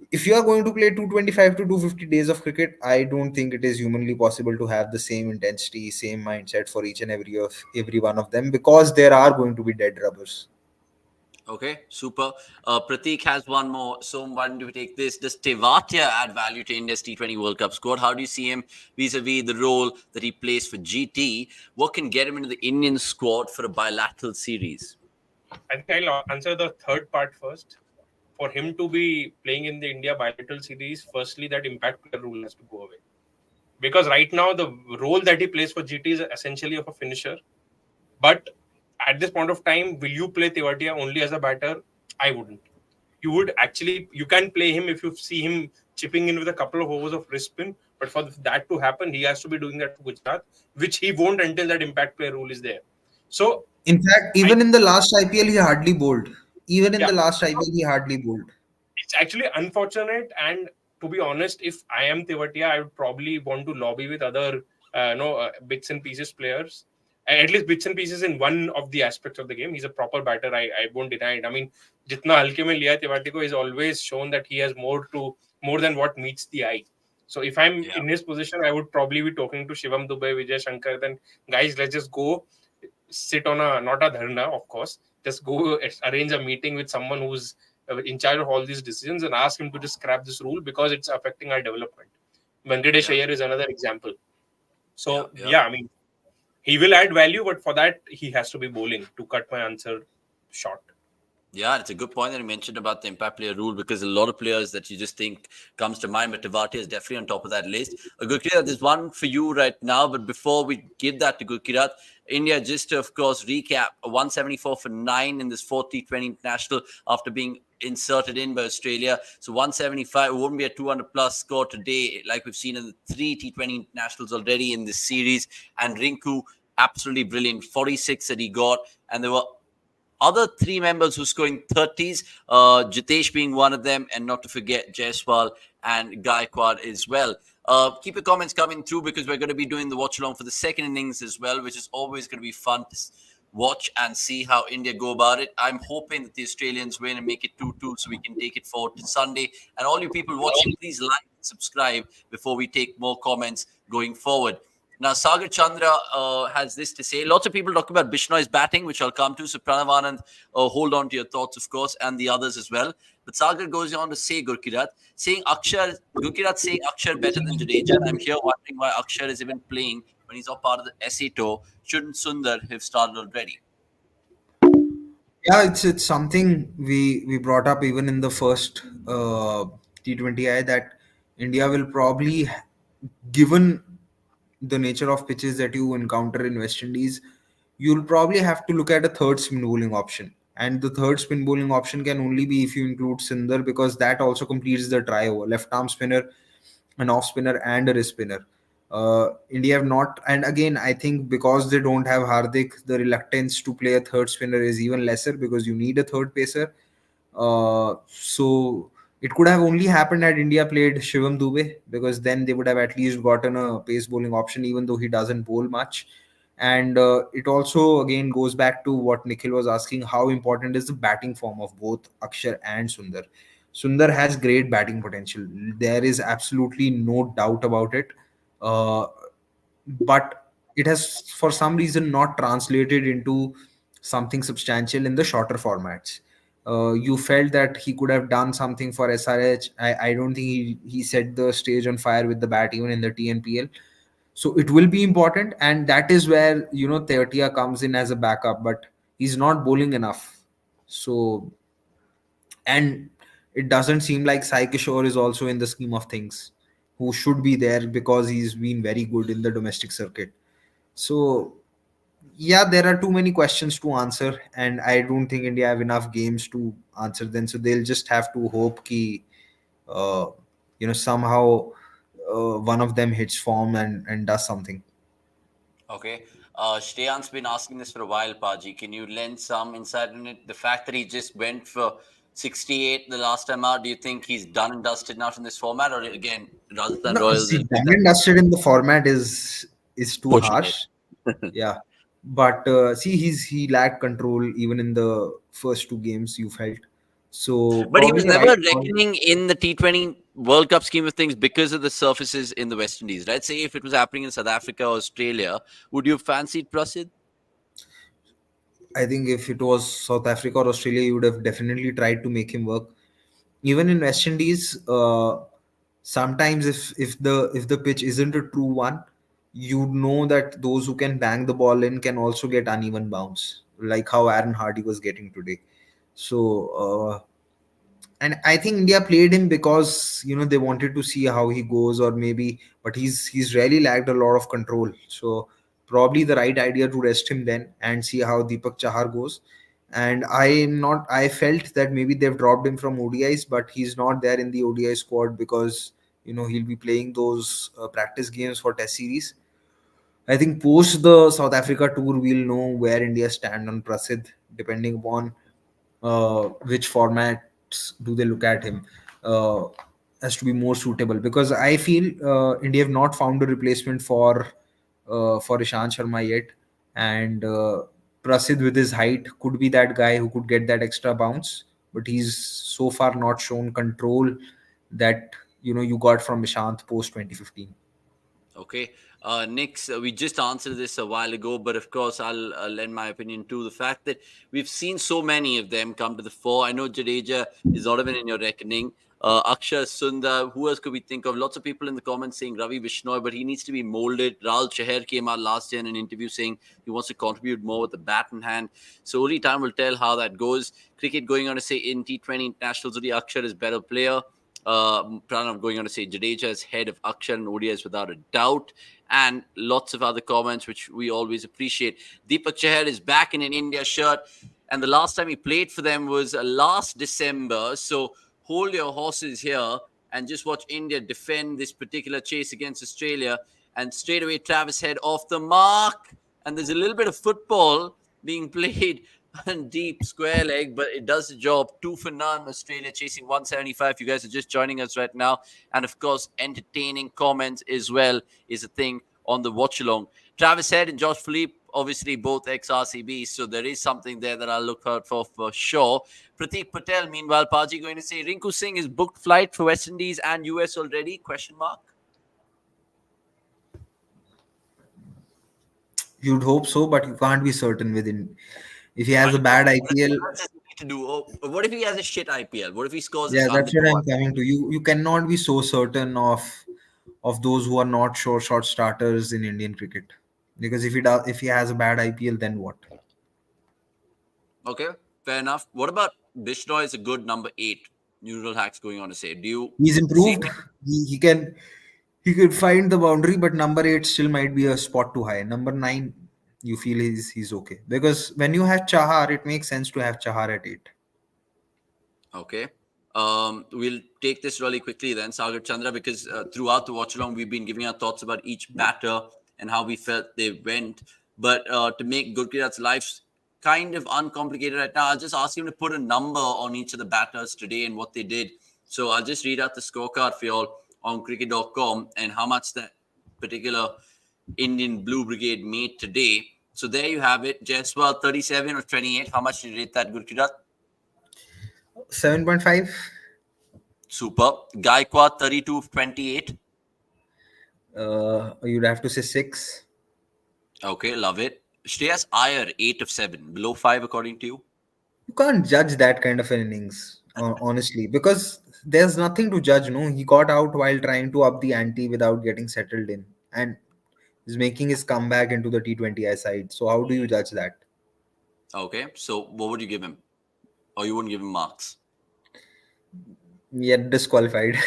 if you are going to play 225 to 250 days of cricket, I don't think it is humanly possible to have the same intensity, same mindset for each and every one of them, because there are going to be dead rubbers. Okay, super. Prateek has one more. So, why don't we take this? Does Tewatia add value to India's T20 World Cup squad? How do you see him vis-a-vis the role that he plays for GT? What can get him into the Indian squad for a bilateral series? I think I'll answer the third part first. For him to be playing in the India bilateral series, firstly, that impact player rule has to go away. Because right now, the role that he plays for GT is essentially of a finisher. But at this point of time, will you play Tewatia only as a batter? I wouldn't. You can play him if you see him chipping in with a couple of overs of wrist spin. But for that to happen, he has to be doing that for Gujarat, which he won't until that impact player rule is there. So, In fact, I even in the last IPL, he hardly bowled. Even in yeah. the last IPL, he hardly bowled. It's actually unfortunate, and to be honest, if I am Tewatia, I would probably want to lobby with other bits and pieces players, and at least bits and pieces in one of the aspects of the game. He's a proper batter. I won't deny it. I mean, jitna halke mein liya Tewatia ko is always shown that he has more than what meets the eye. So if I'm Yeah. in his position, I would probably be talking to Shivam Dubey, Vijay Shankar. Then guys, let's just go sit on a not a dharna, of course. Just go arrange a meeting with someone who's in charge of all these decisions and ask him to just scrap this rule because it's affecting our development. Venkatesh Yeah. Iyer is another example. Yeah. So Yeah. yeah, I mean, he will add value, but for that he has to be bowling to cut my answer short. Yeah, it's a good point that you mentioned about the impact player rule, because a lot of players that you just think comes to mind, but Tewatia is definitely on top of that list. Gurkirat, there's one for you right now, but before we give that to Gurkirat, India, just to, of course, recap, a 174 for 9 in this 4th T20 international after being inserted in by Australia. So 175 won't be a 200 plus score today, like we've seen in the 3 T20 internationals already in this series. And Rinku, absolutely brilliant, 46 that he got. And there were other three members who scoring 30s, Jitesh being one of them, and not to forget Jaiswal and Gaikwad as well. Keep your comments coming through because we're going to be doing the watch along for the second innings as well, which is always going to be fun to watch and see how India go about it. I'm hoping that the Australians win and make it 2-2 so we can take it forward to Sunday. And all you people watching, please like and subscribe before we take more comments going forward. Now, Sagar Chandra has this to say. Lots of people talk about Bishnoi's batting, which I'll come to. So, Pranav Anand, hold on to your thoughts, of course, and the others as well. But Sagar goes on to say Gurkirat, saying Gurkirat saying Akshar better than Jadeja. And I'm here wondering why Akshar is even playing when he's not part of the SA tour. Shouldn't Sundar have started already? Yeah, it's something we brought up even in the first T20I that India will probably, given the nature of pitches that you encounter in West Indies, you'll probably have to look at a third spin bowling option. And the third spin bowling option can only be if you include Sindar, because that also completes the trio: left arm spinner, an off spinner, and a wrist spinner. India have not, and again, I think because they don't have Hardik, the reluctance to play a third spinner is even lesser because you need a third pacer. So it could have only happened had India played Shivam Dube, because then they would have at least gotten a pace bowling option, even though he doesn't bowl much. And it also again goes back to what Nikhil was asking: how important is the batting form of both Akshar and Sundar? Sundar has great batting potential. There is absolutely no doubt about it. Uh, but it has, for some reason, not translated into something substantial in the shorter formats. You felt that he could have done something for SRH. I don't think he set the stage on fire with the bat even in the TNPL. So it will be important, and that is where Teotia comes in as a backup, but he's not bowling enough. So, and it doesn't seem like Sai Kishore is also in the scheme of things, who should be there because he's been very good in the domestic circuit. So yeah, there are too many questions to answer, and I don't think India have enough games to answer them. So they'll just have to hope ki uh, somehow one of them hits form and does something. Okay. Shreyan's been asking this for a while, Paji. Can you lend some insight on it? The fact that he just went for 68 the last time out, do you think he's done and dusted now in this format? Or again, Rajasthan No, Royals see, is done and dusted in the format is too pushing it. harsh. Yeah, but see, he lacked control even in the first two games. You felt so But he probably was the never right call. reckoning in the T20 World Cup scheme of things because of the surfaces in the West Indies, right? Say if it was happening in South Africa or Australia, would you have fancied Prasid? I think if it was South Africa or Australia, you would have definitely tried to make him work. Even in West Indies, sometimes if the pitch isn't a true one, you know that those who can bang the ball in can also get uneven bounce, like how Aaron Hardy was getting today. So and I think India played him because they wanted to see how he goes, or maybe, but he's really lacked a lot of control. So probably the right idea to rest him then and see how Deepak Chahar goes. And I felt that maybe they've dropped him from ODIs, but he's not there in the ODI squad because he'll be playing those practice games for Test series. I think post the South Africa tour, we'll know where India stand on Prasid, depending upon which formats do they look at him as to be more suitable. Because I feel India have not found a replacement for Ishant Sharma yet, and Prasid with his height could be that guy who could get that extra bounce, but he's so far not shown control that you got from Ishant post 2015. Okay. Nix, we just answered this a while ago, but of course, I'll lend my opinion too. The fact that we've seen so many of them come to the fore. I know Jadeja is not even in your reckoning. Akshay Sundar, who else could we think of? Lots of people in the comments saying Ravi Bishnoi, but he needs to be molded. Rahul Chahar came out last year in an interview saying he wants to contribute more with the bat in hand. So only time will tell how that goes. Cricket going on to say in T20 internationals, only Akshay is better player. Pranav going on to say Jadeja is head of Akshar and ODIs without a doubt, and lots of other comments which we always appreciate. Deepak Chahar is back in an India shirt, and the last time he played for them was last December. So hold your horses here and just watch India defend this particular chase against Australia. And straight away, Travis Head off the mark, and there's a little bit of football being played Deep square leg, but it does the job. 2 for none. Australia chasing 175. You guys are just joining us right now. And of course, entertaining comments as well is a thing on the watch along. Travis Head and Josh Philippe, obviously both ex RCB, so there is something there that I'll look out for sure. Pratik Patel, meanwhile, Paji going to say Rinku Singh is booked flight for West Indies and US already? Question mark. You'd hope so, but you can't be certain within. If he has Why a not? bad IPL, What does he need to do? Oh, what if he has a shit IPL? What if he scores yeah, like that's 100 what for I'm coming to. You cannot be so certain of those who are not sure short starters in Indian cricket. Because if he has a bad IPL, then what? Okay, fair enough. What about Bishnoi is a good number 8? Neural hacks going on to say. Do you He's see improved. him? He could find the boundary, but number 8 still might be a spot too high. Number 9, you feel he's okay, because when you have Chahar, it makes sense to have Chahar at 8. Okay. We'll take this really quickly then, Sagar Chandra, because throughout the watch along, we've been giving our thoughts about each batter and how we felt they went. But to make Gurkirat's life kind of uncomplicated right now, I'll just ask him to put a number on each of the batters today and what they did. So I'll just read out the scorecard for y'all on cricket.com and how much that particular Indian Blue Brigade made today. So there you have it. Jaiswal 37 or 28. How much did you rate that, Gurkirat? 7.5. Super. Gaikwad 32 of 28. You'd have to say 6. Okay, love it. Shreyas Iyer 8 of 7. Below 5 according to you? You can't judge that kind of an innings, honestly, because there's nothing to judge. No, he got out while trying to up the ante without getting settled in, and is making his comeback into the T20I side. So how do you judge that? Okay, so what would you give him? Or you wouldn't give him marks? Yet disqualified.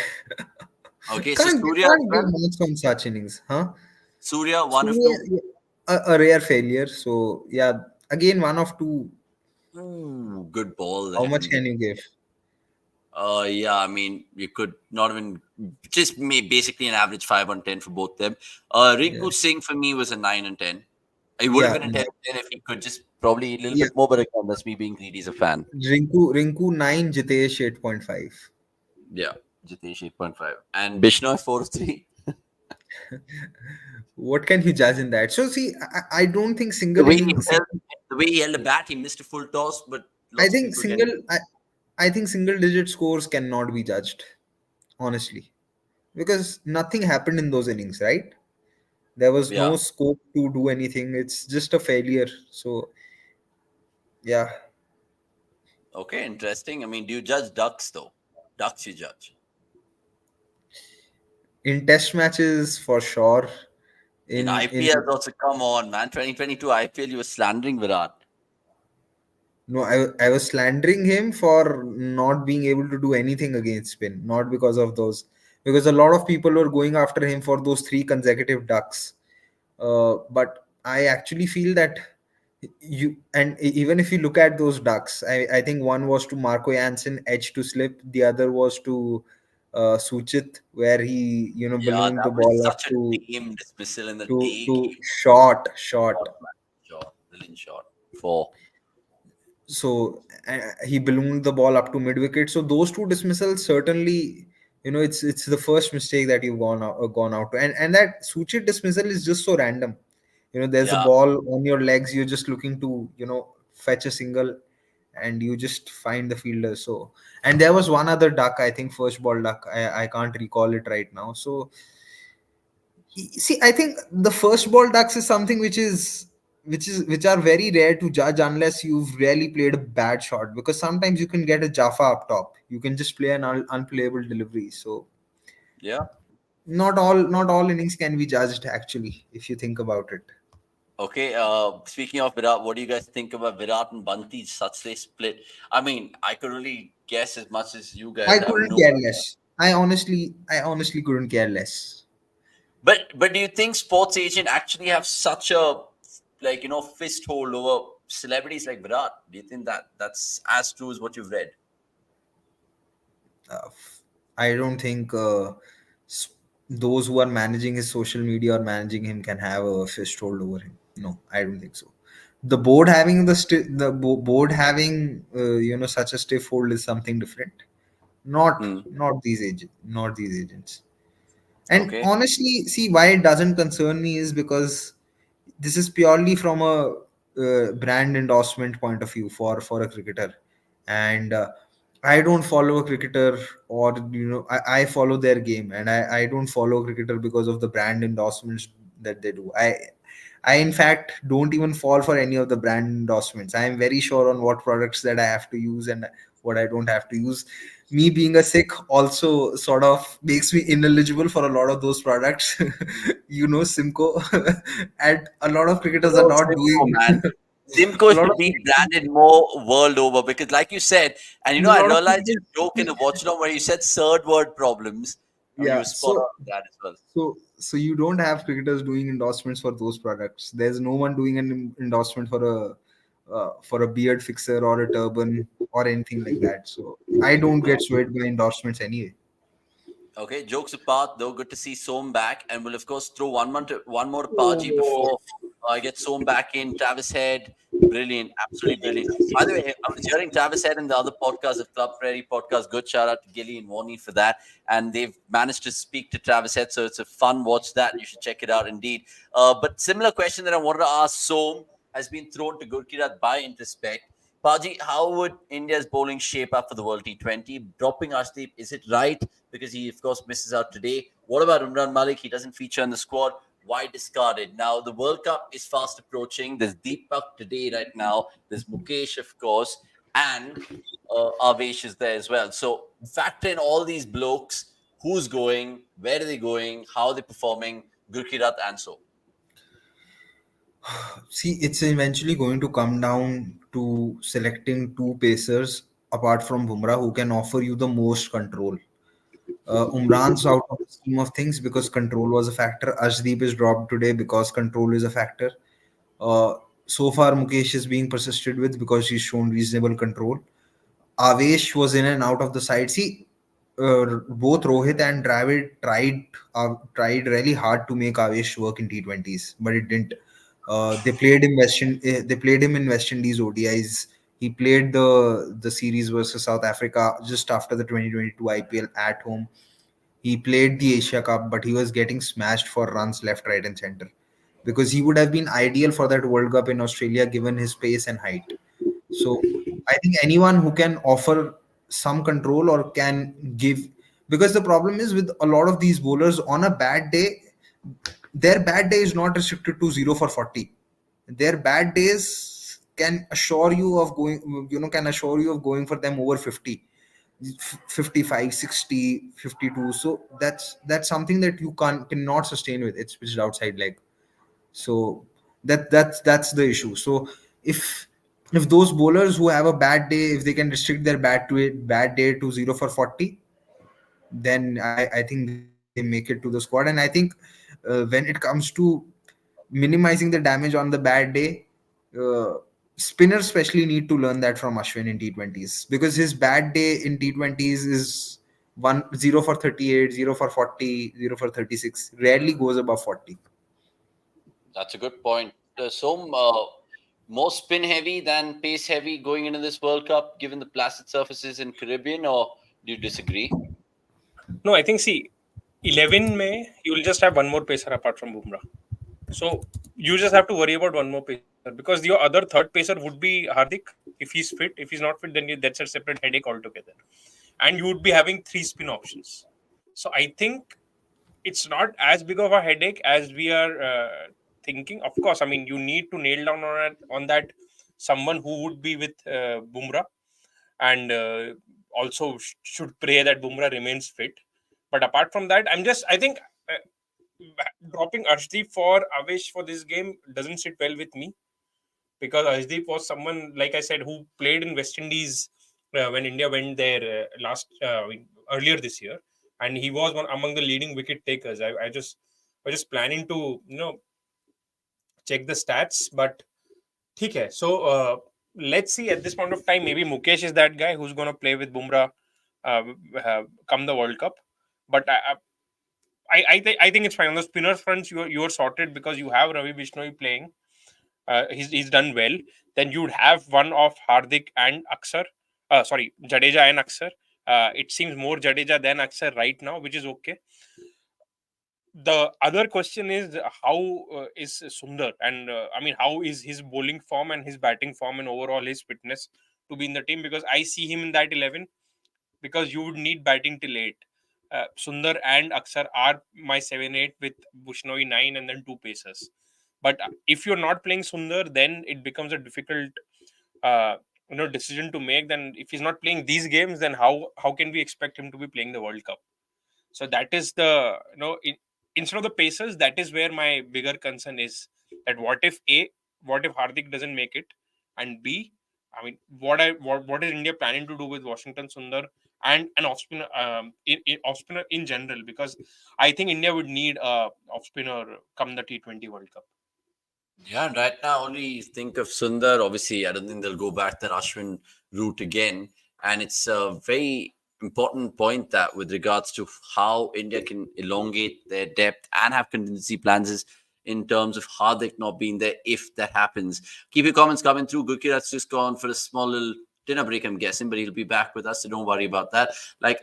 Okay, so can't Surya as can't give well? marks on such innings, huh? Surya So 1 of 2? a rare failure. So yeah, again 1 of 2. Ooh, good ball How there much from can Jitesh. you give? Yeah, I mean, you could not even just basically an average 5 on 10 for both them. Yeah, Rinku Singh for me was a 9 and 10. It would have yeah, been a 10 and 10 if he could just probably a little yeah. bit more, but again, that's me being greedy as a fan. Rinku 9, Jitesh 8.5. Yeah, Jitesh 8.5. And Bishnoi 4 of 3. What can you judge in that? So see, I don't think The single way he innings. held, the way he held the bat, he missed a full toss, but I lots of think people get it. I think single digit scores cannot be judged, honestly, because nothing happened in those innings, right? There was Yeah. no scope to do anything. It's just a failure. So yeah, Okay, interesting. I mean, do you judge ducks though? Ducks you judge. in test matches for sure. In In IPL also, come on, man. 2022 IPL, you were slandering Virat. No, I was slandering him for not being able to do anything against spin, not because of those. Because a lot of people were going after him for those 3 consecutive ducks. But I actually feel that even if you look at those ducks, I think one was to Marco Jansen, edge to slip. The other was to Suchit, where he Yeah, ballooned the that was ball up such a tame dismissal in the day to game. short. Shot, man. Shot, brilliant shot. 4. So he ballooned the ball up to mid wicket. So those 2 dismissals certainly, it's the first mistake that you've gone out to, and that Suchit dismissal is just so random. There's a Yeah, ball on your legs, you're just looking to fetch a single, and you just find the fielder. So, and there was one other duck, I think first ball duck. I can't recall it right now. So see, I think the first ball ducks is something which are very rare to judge unless you've really played a bad shot, because sometimes you can get a Jaffa up top, you can just play an unplayable delivery. So yeah. not all innings can be judged, actually, if you think about it. Okay, speaking of Virat, what do you guys think about Virat and Bunty's such a split? I mean, I could really guess as much as you I guys. I have couldn't no care idea. less. I honestly couldn't care less. But do you think sports agent actually have such a fist hold over celebrities like Virat? Do you think that that's as true as what you've read? uh, I don't think s- those who are managing his social media or managing him can have a fist hold over him. No, I don't think so. The board having board having such a stiff hold is something different. Not Hmm. not these agents. And Okay. honestly, see why it doesn't concern me is because this is purely from a brand endorsement point of view for a cricketer, and I don't follow a cricketer, or I follow their game, and I don't follow a cricketer because of the brand endorsements that they do. I in fact don't even fall for any of the brand endorsements. I am very sure on what products that I have to use and what I don't have to use. Me being a Sikh also sort of makes me ineligible for a lot of those products. Simco, and a lot of cricketers are Oh, not Simcoe, doing. man. A Simcoe lot should of be cricketers, branded more world over because, like you said, and a I lot of realized cricketers, your joke in the Watchalong where you said third word problems. I mean, you yeah. were spot on with that as well. So you don't have cricketers doing endorsements for those products. There's no one doing an endorsement for a beard fixer or a turban or anything like that. So I don't get swayed by endorsements anyway. Okay, jokes apart, though, good to see Som back, and we'll of course throw one more to Paji Oh. before I get Som back in. Travis Head, brilliant, absolutely brilliant. By the way, I was hearing Travis Head in the other podcast, the Club Prairie podcast. Good shout out to Gilly and Warney for that, and they've managed to speak to Travis Head, so it's a fun watch. That you should check it out indeed. But similar question that I wanted to ask Som has been thrown to Gurkirat by Introspect. Paji, how would India's bowling shape up for the World T20? Dropping Arshdeep, is it right? Because he, of course, misses out today. What about Imran Malik? He doesn't feature in the squad. Why discarded? Now, the World Cup is fast approaching. There's Deepak today, right now. There's Mukesh, of course, and Avesh is there as well. So, factor in all these blokes who's going, where are they going, how are they performing, Gurkirat and so. See, it's eventually going to come down to selecting two pacers apart from Bumrah who can offer you the most control. Umran's out of the scheme of things because control was a factor. Ashdeep is dropped today because control is a factor. Uh, so far, Mukesh is being persisted with because he's shown reasonable control. Avesh was in and out of the side. See, both Rohit and Dravid tried really hard to make Avesh work in T20s, but it didn't. They played him in West Indies ODIs. He played the series versus South Africa just after the 2022 IPL at home. He played the Asia Cup, but he was getting smashed for runs left, right, and center because he would have been ideal for that World Cup in Australia given his pace and height. So I think anyone who can offer some control or can give, because the problem is with a lot of these bowlers on a bad day, their bad day is not restricted to 0 for 40. Their bad days can assure you of going for them over 50, 55, 60, 52. So that's something that you cannot sustain with. It's pitched outside leg. So that's the issue. So if if those bowlers who have a bad day, if they can restrict their bad day to 0 for 40, then I think they make it to the squad. And I think when it comes to minimizing the damage on the bad day, uh, spinners especially need to learn that from Ashwin in T20s, because his bad day in T20s is 0 for 38, 0 for 40, 0 for 36, rarely goes above 40. That's a good point. So, more spin heavy than pace heavy going into this World Cup, given the placid surfaces in Caribbean, or do you disagree? No, I think, see, 11 May, you will just have one more pacer apart from Bumrah. So you just have to worry about one more pacer because your other third pacer would be Hardik if he's fit. If he's not fit, then that's a separate headache altogether. And you would be having three spin options. So I think it's not as big of a headache as we are thinking. Of course, I mean, you need to nail down on that someone who would be with Bumrah, and also should pray that Bumrah remains fit. But apart from that, I think dropping Arshdeep for Avesh for this game doesn't sit well with me, because Arshdeep was someone, like I said, who played in West Indies when India went there earlier this year, and he was one among the leading wicket takers. I just was just planning to check the stats, but okay. So let's see. At this point of time, maybe Mukesh is that guy who's going to play with Bumrah come the World Cup. But I think it's fine on the spinner fronts. You're sorted because you have Ravi Bishnoi playing. he's done well. Then you'd have one of Hardik and Aksar. Jadeja and Aksar. It seems more Jadeja than Aksar right now, which is okay. The other question is how is Sundar, and I mean, how is his bowling form and his batting form and overall his fitness to be in the team? Because I see him in that 11, because you would need batting till 8. Sundar and Aksar are my 7-8 with Bushnoi 9 and then 2 pacers. But if you're not playing Sundar, then it becomes a difficult uh, decision to make. Then if he's not playing these games, then how can we expect him to be playing the World Cup? So that is the instead of the pacers, that is where my bigger concern is, that what if Hardik doesn't make it, and B, I mean, what is India planning to do with Washington Sundar and an off spinner, off spinner in general? Because I think India would need a off spinner come the T20 World Cup. Yeah, right now only think of Sundar. Obviously, I don't think they'll go back that Ashwin route again. And it's a very important point that with regards to how India can elongate their depth and have contingency plans is in terms of Hardik not being there if that happens. Keep your comments coming through. Gurkirat's just gone for a small little dinner break, I'm guessing, but he'll be back with us, so don't worry about that. Like,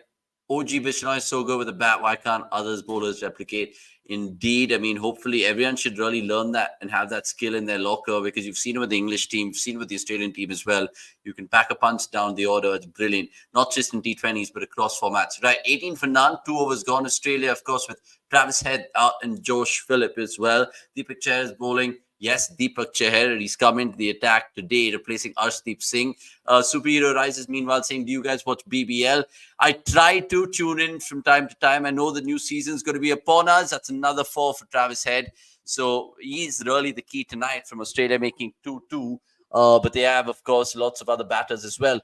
OG Bishnoi is so good with the bat. Why can't others bowlers replicate? Indeed, I mean, hopefully everyone should really learn that and have that skill in their locker, because you've seen it with the English team, you've seen it with the Australian team as well. You can pack a punch down the order. It's brilliant. Not just in T20s, but across formats. Right, 18 for none. 2 overs gone. Australia, of course, with Travis Head out and Josh Phillip as well. Deepak Chahar is bowling. Yes, Deepak Chahar, he's come into the attack today, replacing Arshdeep Singh. Superhero Rises, meanwhile, saying, do you guys watch BBL? I try to tune in from time to time. I know the new season's going to be upon us. That's another 4 for Travis Head. So he's really the key tonight from Australia, making 2-2. But they have, of course, lots of other batters as well.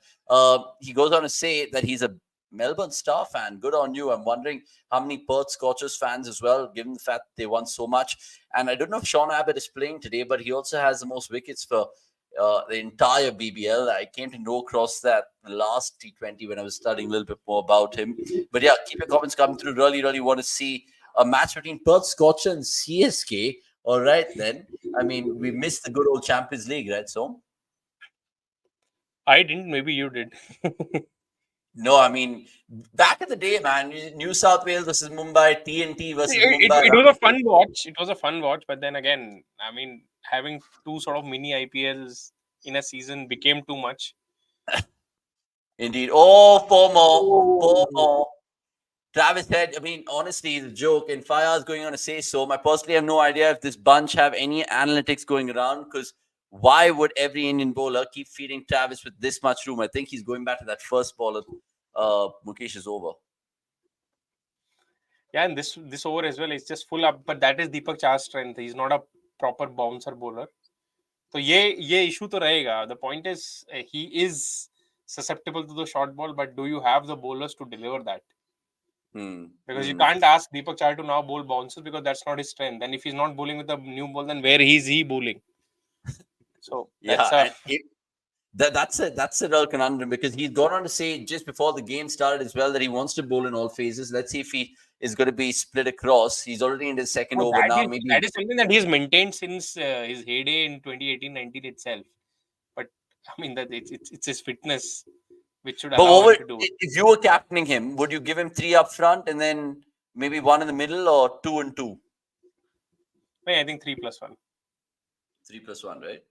He goes on to say that he's a Melbourne Star fan. Good on you. I'm wondering how many Perth Scorchers fans as well, given the fact they won so much. And I don't know if Sean Abbott is playing today, but he also has the most wickets for the entire BBL. I came to know across that last T20 when I was studying a little bit more about him. But yeah, keep your comments coming through. Really, really want to see a match between Perth Scorcher and CSK. All right, then. I mean, we missed the good old Champions League, right? So I didn't. Maybe you did. no, I mean, back in the day, man, New South Wales versus Mumbai, TNT versus It Mumbai. was a fun watch. It was a fun watch, but then again, I mean, having 2 sort of mini IPLs in a season became too much. Indeed. Oh, 4 more. 4 more. Travis Head, I mean, honestly, it's a joke. And Fayaz going on to say so. I personally have no idea if this bunch have any analytics going around, because why would every Indian bowler keep feeding Travis with this much room? I think he's going back to that first ball of Mukesh is over. Yeah, and this over as well is just full up. But that is Deepak Chahar's strength. He's not a proper bouncer bowler. So ये issue तो रहेगा. The point is he is susceptible to the short ball, but do you have the bowlers to deliver that? Because you can't ask Deepak Chahar to now bowl bounces, because that's not his strength. And if he's not bowling with a new ball, then where is he bowling? So that's a real conundrum, because he's gone on to say just before the game started as well that he wants to bowl in all phases. Let's see if he is going to be split across. He's already in his second over now. Maybe that is something that he's maintained since his heyday in 2018-19 itself. But I mean that it's his fitness which should allow him to do it. If you were captaining him, would you give him 3 up front and then maybe 1 in the middle, or 2 and 2? I think 3+1. 3+1, right?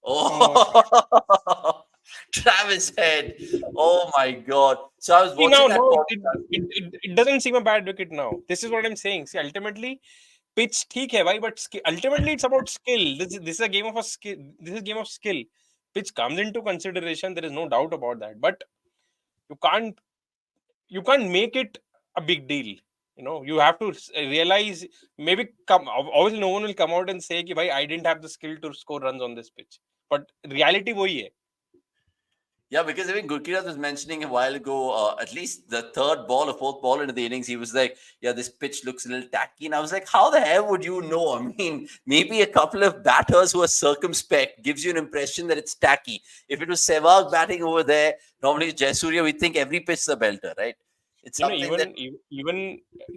Oh, Travis Head. Oh my God. So I was watching it doesn't seem a bad wicket now. This is what I'm saying. See, ultimately, pitch theek hai bhai, but ultimately it's about skill. This is a game of a skill. This is a game of skill. Pitch comes into consideration. There is no doubt about that. But you can't make it a big deal. You have to realize, maybe obviously no one will come out and say ki bhai, I didn't have the skill to score runs on this pitch. But reality wohi hai. Yeah, because I mean, Gurkirat was mentioning a while ago, at least the 3rd ball or 4th ball into the innings, he was like, yeah, this pitch looks a little tacky. And I was like, how the hell would you know? I mean, maybe a couple of batters who are circumspect gives you an impression that it's tacky. If it was Sehwag batting over there, normally Jaiswal, we think every pitch is a belter, right? It's You know, something that even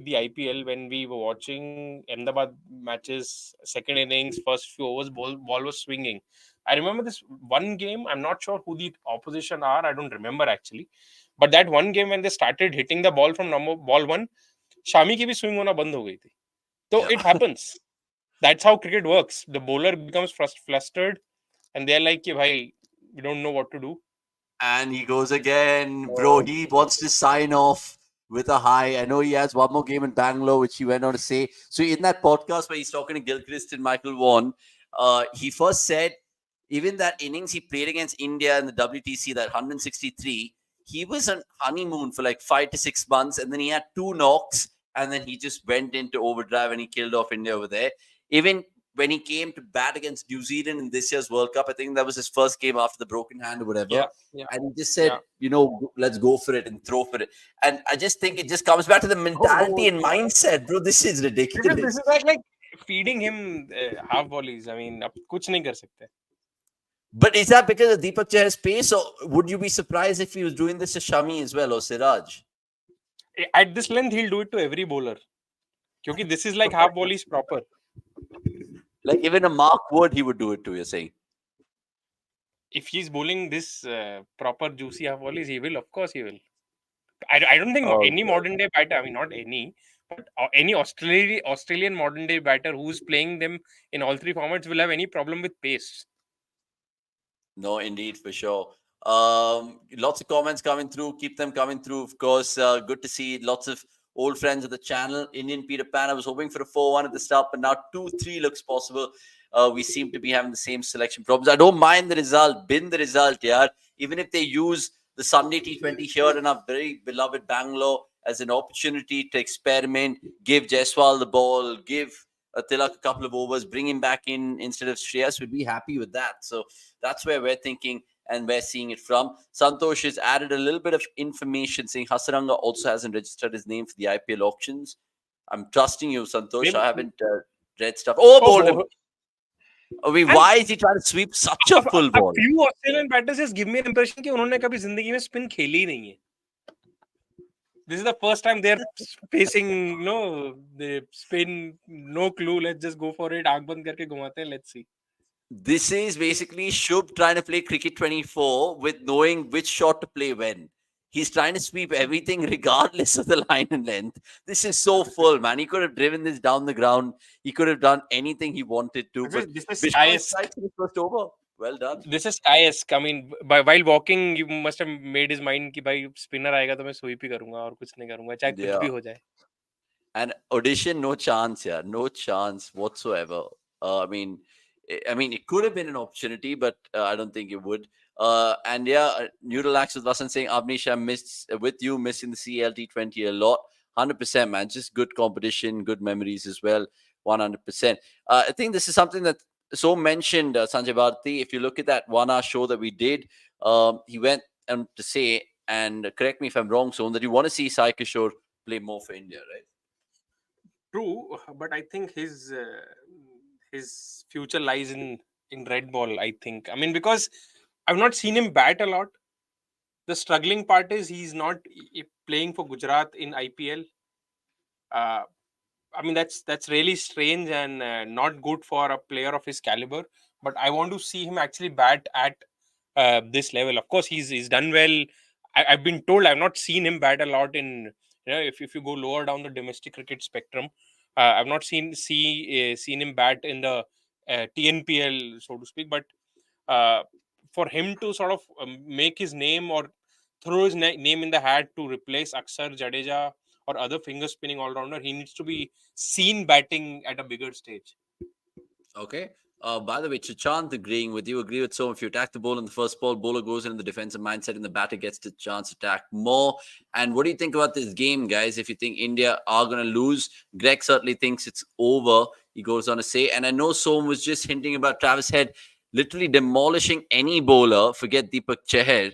the IPL, when we were watching Ahmedabad matches, second innings, first few overs, ball was swinging. I remember this one game. I'm not sure who the opposition are. I don't remember actually, but that one game when they started hitting the ball from number ball one, Shami की भी swing होना बंद हो गई थी. So yeah. it happens. That's how cricket works. The bowler becomes flustered, and they're like, "Ki bhai, we don't know what to do." And he goes again, bro. Oh, He wants to sign off with a high. I know he has one more game in Bangalore, which he went on to say. So in that podcast where he's talking to Gilchrist and Michael Vaughan, he first said even that innings he played against India in the WTC, that 163, he was on honeymoon for like 5 to 6 months, and then he had two knocks, and then he just went into overdrive and he killed off India over there. Even when he came to bat against New Zealand in this year's World Cup, I think that was his first game after the broken hand or whatever. yeah, yeah, And he just yeah. said, let's go for it and throw for it. And I just think it just comes back to the mentality Oh, and mindset, bro. This is this ridiculous. is like feeding him half volleys. I mean, अब कुछ नहीं कर सकते. But is that because of Deepak Chahar's pace, or would you be surprised if he was doing this to Shami as well or Siraj? At this length, he'll do it to every bowler. Because this is like half volleys proper. Like even a Mark Wood, he would do it to, you're saying? If he's bowling this proper juicy half volleys, he will. Of course, he will. I don't think any modern day batter. I mean, not any, but any Australian modern day batter who's playing them in all three formats will have any problem with pace. No, indeed, for sure. Lots of comments coming through. Keep them coming through, of course. Good to see lots of old friends of the channel. Indian Peter Pan. I was hoping for a 4-1 at the start, but now 2-3 looks possible. We seem to be having the same selection problems. I don't mind the result. Bin the result, yeah. Even if they use the Sunday T20 here in our very beloved Bangalore as an opportunity to experiment, give Jaiswal the ball, give Tilak a couple of overs, bring him back in instead of Shreyas, we'd be happy with that. So that's where we're thinking and we're seeing it from. Santosh has added a little bit of information saying Hasaranga also hasn't registered his name for the IPL auctions. I'm trusting you, Santosh. I haven't read stuff. Oh, bowled him. I mean, why is he trying to sweep such a full ball? A few Australian batters just give me an impression कि उन्होंने कभी जिंदगी में spin खेली ही नहीं है. This is the first time they're facing the spin, no clue. Let's just go for it. आँख बंद करके घुमाते हैं. Let's see. This is basically Shubh trying to play Cricket 24 with knowing which shot to play when. He's trying to sweep everything regardless of the line and length. This is so full, man. He could have driven this down the ground. He could have done anything he wanted to. This is Vishnu strikes in the first over. Well done. This is sky-esque. I mean, while walking, you must have made his mind कि भाई spinner आएगा तो मैं sweep ही करूँगा और कुछ नहीं करूँगा, चाहे कुछ भी हो जाए. And audition, no chance, yeah, no chance whatsoever. I mean, it could have been an opportunity, but I don't think it would. And yeah, Neuralax with Vasan saying, Avnish, I missed with you missing the CLT20 a lot. 100%, man. Just good competition, good memories as well. 100%. I think this is something that so mentioned Sanjay Bharati. If you look at that 1 hour show that we did, he went on to say, and correct me if I'm wrong, Son, that you want to see Sai Kishore play more for India, right? True, but I think his future lies in red ball. I think. I mean, because I've not seen him bat a lot. The struggling part is he's not playing for Gujarat in IPL. I mean, that's really strange and not good for a player of his caliber. But I want to see him actually bat at this level. Of course, he's done well. I've been told. I've not seen him bat a lot in. If you go lower down the domestic cricket spectrum, I've not seen him bat in the TNPL, so to speak. But for him to sort of make his name or throw his name in the hat to replace Aksar, Jadeja, or other finger spinning all rounder, he needs to be seen batting at a bigger stage. Okay. By the way, Chachant agreeing with you. Agree with Som. If you attack the ball in the first ball, bowler goes in the defensive mindset and the batter gets the chance to attack more. And what do you think about this game, guys? If you think India are going to lose, Greg certainly thinks it's over. He goes on to say, and I know Som was just hinting about Travis Head literally demolishing any bowler. Forget Deepak Chahar.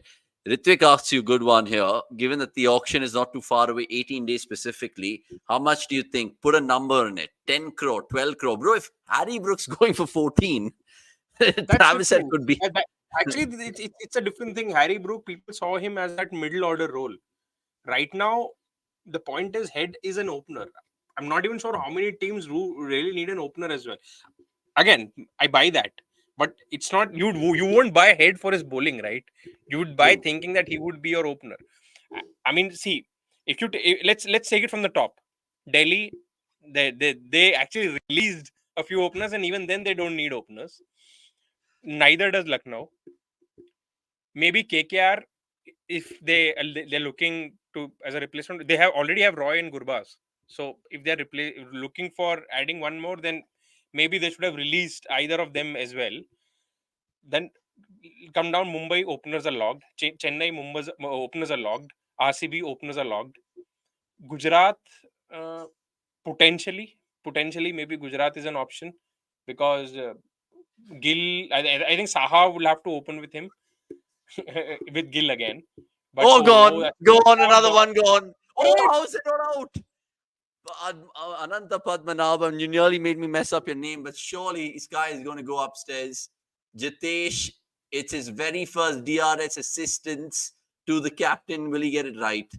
Ritwik asks you a good one here. Given that the auction is not too far away, 18 days specifically, how much do you think? Put a number on it. 10 crore, 12 crore. Bro, if Harry Brooks going for 14, Travis Head could be... Actually, it's a different thing. Harry Brook, people saw him as that middle order role. Right now, the point is, Head is an opener. I'm not even sure how many teams really need an opener as well. Again, I buy that, but it's not you won't buy Head for his bowling, right? You would buy thinking that he would be your opener. I mean, see, if you let's take it from the top. Delhi, they actually released a few openers, and even then they don't need openers. Neither does Lucknow. Maybe KKR, if they're looking to as a replacement, they already have Roy and Gurbaz. So if they're looking for adding one more, then maybe they should have released either of them as well. Then come down. Mumbai openers are logged. Chennai Mumbai's openers are logged. RCB openers are logged. Gujarat, uh, potentially maybe Gujarat is an option because Gill. I think Saha will have to open with him with Gill again. But Gone. Gone. Saha Another one gone. Oh, Correct. how is it not out? Ananta Padmanabham, you nearly made me mess up your name, but surely this guy is going to go upstairs. Jitesh, it's his very first DRS assistance to the captain. Will he get it right?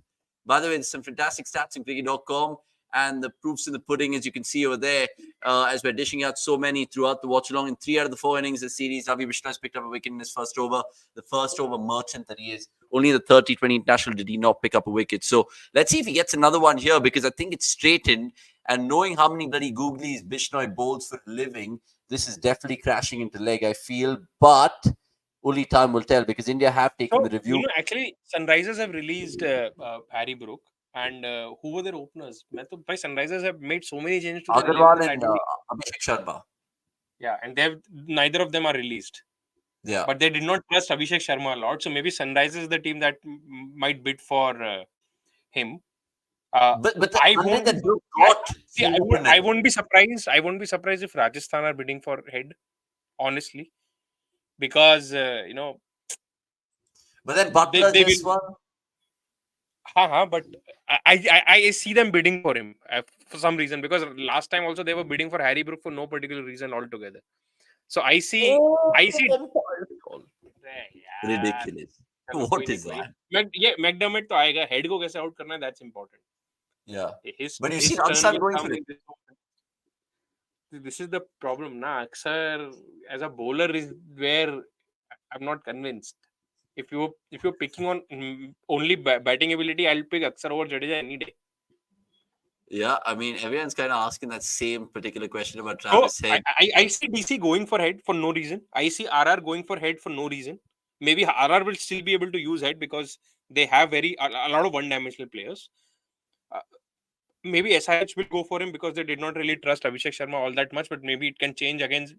By the way, there's some fantastic stats in cricket.com, and the proofs in the pudding, as you can see over there, as we're dishing out so many throughout the watch-along. In 3 out of the 4 innings of the series, Ravi Vishnu has picked up a wicket in his first over. The first over merchant that he is. Only the third T20 International did he not pick up a wicket. So let's see if he gets another one here, because I think it's straightened. And knowing how many bloody googlies Bishnoi bowls for a living, this is definitely crashing into leg, I feel. But only time will tell, because India have taken the review. Actually, Sunrisers have released Harry Brook. And who were their openers? Sunrisers have made so many changes to their Agarwal 11 and Abhishek Sharma. Yeah, and neither of them are released. Yeah. But they did not trust Abhishek Sharma a lot. So maybe Sunrisers is the team that might bid for him. But the I hundred won't, that Brook got. I won't be surprised. I won't be surprised if Rajasthan are bidding for Head, honestly, because But then Butler they just will. won. But I see them bidding for him for some reason, because last time also they were bidding for Harry Brook for no particular reason altogether. So I see. Ridiculous. What is that? McDermott तो आएगा. Head को कैसे out करना है, that's important. Yeah. But you see Aksar going for it. This is the problem, na. Aksar as a bowler is where I'm not convinced. If you're picking on only batting ability, I'll pick Aksar over Jadeja any day. Yeah, I mean, everyone's kind of asking that same particular question about Travis Head. I see DC going for Head for no reason. I see RR going for Head for no reason. Maybe RR will still be able to use Head because they have a lot of one-dimensional players. Maybe SRH will go for him because they did not really trust Abhishek Sharma all that much, but maybe it can change against.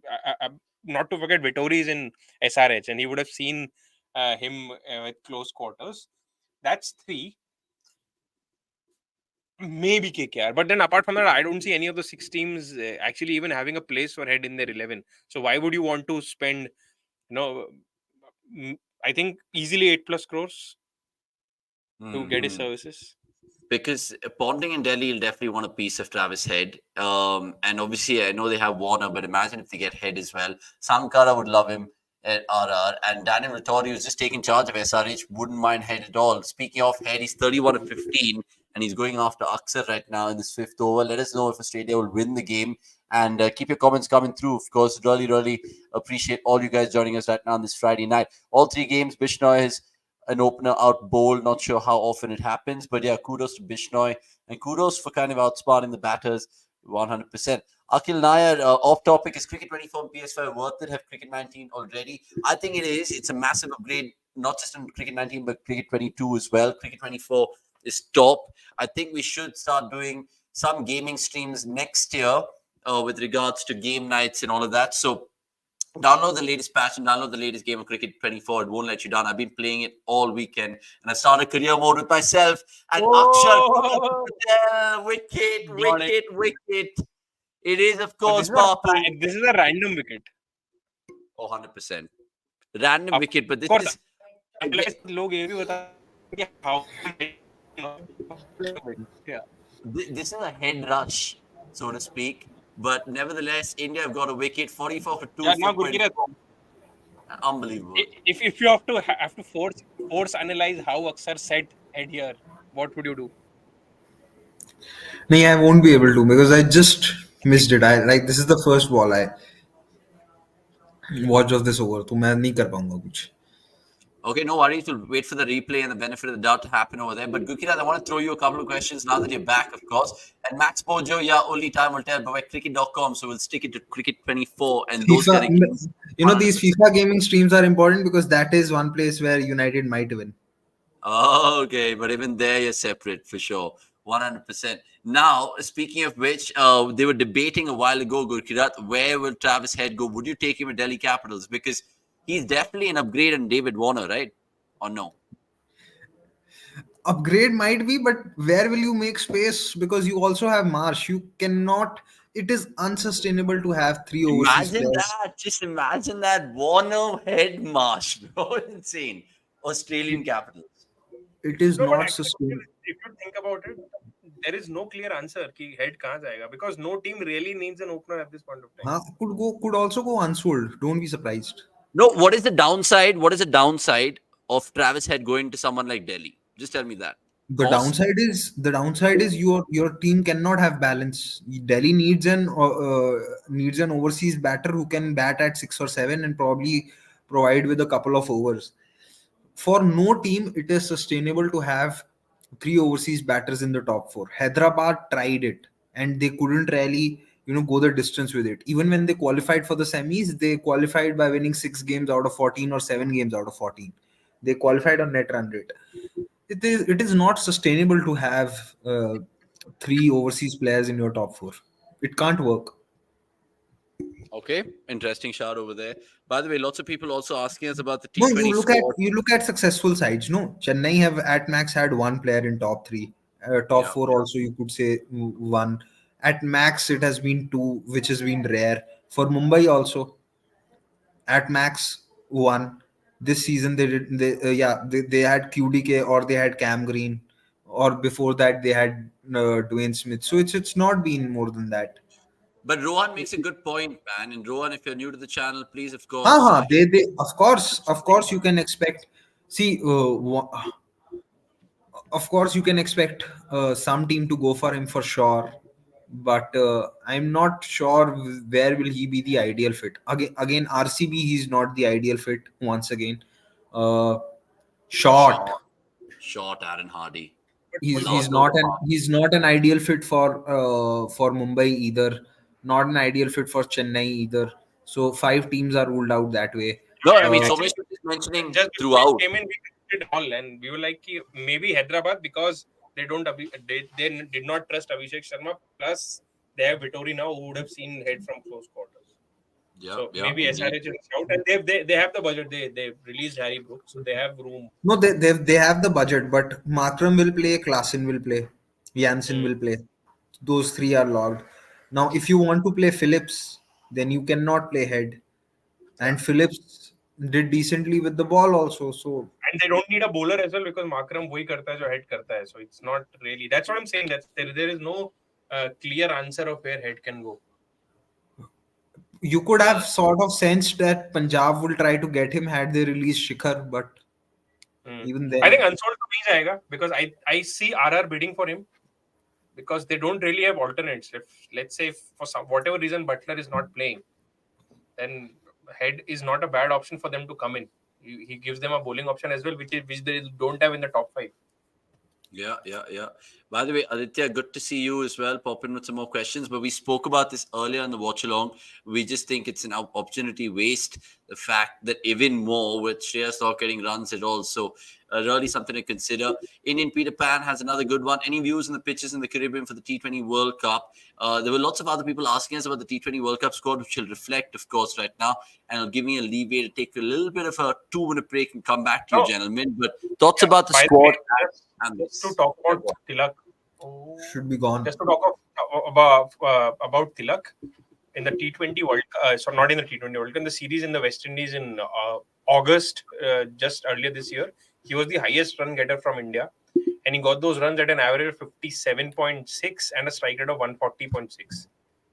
Not to forget, Vittori is in SRH, and he would have seen him with close quarters. That's 3. Maybe KKR, but then apart from that, I don't see any of the 6 teams actually even having a place for Head in their 11. So why would you want to spend, I think easily 8+ crores to get his services? Because Ponting in Delhi will definitely want a piece of Travis Head. And obviously, I know they have Warner, but imagine if they get Head as well. Sankara would love him at RR. And Daniel Vittori, who's just taking charge of SRH, wouldn't mind Head at all. Speaking of Head, he's 31 of 15, and he's going after Aksar right now in this 5th over. Let us know if Australia will win the game. And keep your comments coming through. Of course, really, really appreciate all you guys joining us right now on this Friday night. All 3 games, Bishnoi is an opener out bowl. Not sure how often it happens, but yeah, kudos to Bishnoi and kudos for kind of outsmarting the batters 100%. Akhil Nair, off topic, is Cricket 24 and PS5 worth it? Have Cricket 19 already? I think it is. It's a massive upgrade, not just on Cricket 19, but Cricket 22 as well. Cricket 24 is top. I think we should start doing some gaming streams next year with regards to game nights and all of that. So download the latest patch and download the latest game of Cricket 24. It won't let you down. I've been playing it all weekend, and I started career mode with myself. And Akshar Patel, wicket. It is, of course, Papu. This is a random wicket. Oh, 100%. Random wicket, but this is... This is a head rush, so to speak. But nevertheless, India have got a wicket, 44 for 2. Unbelievable. If you have to force analyze how Aksar set Head here, what would you do? No, I won't be able to because I just missed it. I like this is the first ball I watched of this over, तो मैं नहीं कर पाऊंगा कुछ. Okay, no worries. We'll wait for the replay and the benefit of the doubt to happen over there. But Gurkirat, I want to throw you a couple of questions now that you're back, of course. And Max Bojo, yeah, only time will tell. But we're cricket.com, so we'll stick it to cricket 24 and those FIFA, kind of games. these FIFA gaming streams are important because that is one place where United might win. Okay, but even there, you're separate for sure. 100%. Now, speaking of which, they were debating a while ago, Gurkirat, where will Travis Head go? Would you take him at Delhi Capitals? Because he's definitely an upgrade on David Warner, right? Or no? Upgrade might be, but where will you make space? Because you also have Marsh. You cannot. It is unsustainable to have three overseas Imagine players. that. Just imagine that. Warner Head Marsh, bro. Insane. Australian Capitals. It is No, but not actually, sustainable. if you think about it, there is no clear answer कि head कहाँ जाएगा because no team really needs an opener at this point of time. Huh? Could also go unsold. Don't be surprised. No, what is the downside? What is the downside of Travis Head going to someone like Delhi? Just tell me that. Cost? The downside is your team cannot have balance. Delhi needs an overseas batter who can bat at 6 or 7 and probably provide with a couple of overs. For no team, it is sustainable to have three overseas batters in the top four. Hyderabad tried it and they couldn't really, go the distance with it. Even when they qualified for the semis, they qualified by winning 6 games out of 14 or 7 games out of 14. They qualified on net run rate. It is not sustainable to have three overseas players in your top four. It can't work. Okay, interesting shout over there. By the way, lots of people also asking us about the No, T20 squad. you look at successful sides. No, Chennai have at max had one player in top three, top Yeah. four also you could say one. At max it has been two, which has been rare. For Mumbai also at max one. This season they had QDK or they had Cam Green, or before that they had Dwayne Smith. So it's not been more than that. But Rohan makes a good point, man. And Rohan, if you're new to the channel, please, of course, Uh-huh. hit They of course you can expect. See, of course you can expect some team to go for him for sure, but I'm not sure where will he be the ideal fit. Again, RCB he's not the ideal fit once again. uh, Short. short, short Aaron Hardy. But He's also, he's Lost not over an mark. he's not an ideal fit for Mumbai either. Not an ideal fit for Chennai either. So five teams are ruled out that way. No, I mean, Uh, Somesh actually, was just mentioning just before throughout. he came in, we did all, and we were like, कि maybe Hyderabad because they don't they did not trust Abhishek Sharma. Plus, they have Vittori now, who would have seen head from close quarters. Yeah, So yeah, maybe indeed. SRH is out, and they have the budget. They released Harry Brooks, so they have room. No, they have the budget, but Markram will play, Klassen will play, Janssen will play. Those three are logged. Now, if you want to play Phillips, then you cannot play head. Yeah. And Phillips did decently with the ball also. So And they don't need a bowler as well because Markram वही करता है जो head करता है. So it's not really. That's what I'm saying. There is no clear answer of where head can go. you could Yeah. have sort of sensed that Punjab will try to get him had they released Shikhar, but even I think then, unsold to me जाएगा because I see RR bidding for him because they don't really have alternates. If let's say for some whatever reason Butler is not playing, then head is not a bad option for them to come in. He gives them a bowling option as well, which they don't have in the top five. Yeah, yeah, yeah. By the way, Aditya, good to see you as well. Pop in with some more questions. But we spoke about this earlier in the watch along. We just think it's an opportunity waste. The fact that even more with Shreyas not getting runs at all. So, really something to consider. Indian Peter Pan has another good one. Any views on the pitches in the Caribbean for the T20 World Cup? There were lots of other people asking us about the T20 World Cup squad, which will reflect, of course, right now. And it'll give me a leeway to take a little bit of a 2-minute break and come back to you, Oh, gentlemen. But thoughts yeah. about the By the way, squad and just to this? talk Yeah, about go on. Tilak. should be gone. Just to talk about Tilak in the T20 World Cup, so not in the T20 World Cup, in the series in the West Indies in August, just earlier this year, he was the highest run getter from India, and he got those runs at an average of 57.6 and a strike rate of 140.6.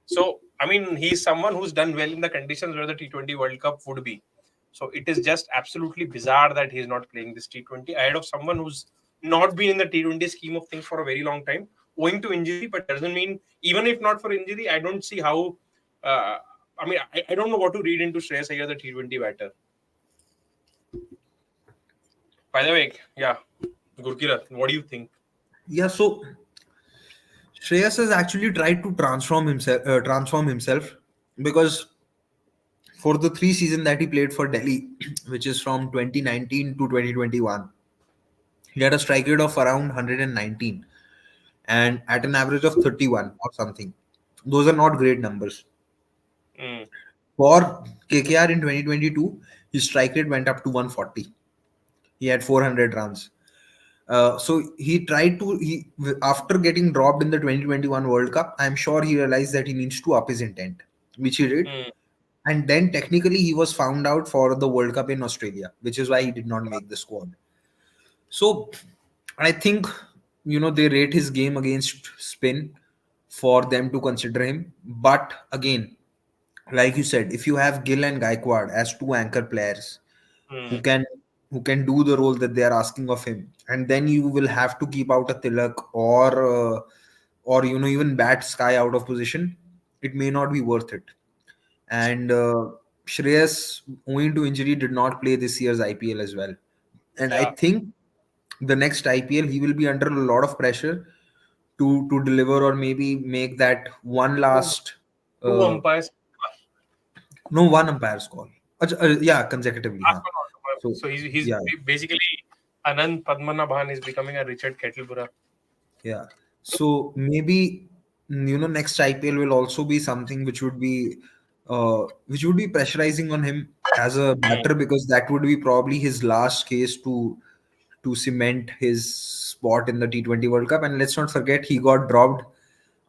So, I mean, he's someone who's done well in the conditions where the T20 World Cup would be. So, it is just absolutely bizarre that he's not playing this T20 ahead of someone who's not been in the T20 scheme of things for a very long time, owing to injury, but doesn't mean, even if not for injury, I don't see how. I don't know what to read into Shreyas Iyer, the T20 batter. By the way, yeah, Gurkirat, what do you think? Yeah, so Shreyas has actually tried to transform himself because for the 3 seasons that he played for Delhi, which is from 2019 to 2021, he had a strike rate of around 119 and at an average of 31 or something. Those are not great numbers. Mm, For KKR in 2022, his strike rate went up to 140. He had 400 runs. So he tried to he after getting dropped in the 2021 World Cup, I'm sure he realized that he needs to up his intent, which he did. mm, And then technically he was found out for the World Cup in Australia, which is why he did not make the squad. So I think they rate his game against spin for them to consider him. But again, like you said, if you have Gill and Gaikwad as two anchor players who mm. can who can do the role that they are asking of him, and then you will have to keep out a Tilak or even bat Sky out of position, it may not be worth it. And Shreyas, owing to injury, did not play this year's IPL as well. And I Yeah, think the next IPL he will be under a lot of pressure to deliver or maybe make that one two, last two uh, umpires. no one umpire's call. Yeah, consecutively. Huh. So So he's yeah, basically Anand Padmanabhan is becoming a Richard Kettleborough. yeah. So maybe next IPL will also be something which would be pressurizing on him as a Mm. batter because that would be probably his last case to cement his spot in the T20 World Cup. And let's not forget he got dropped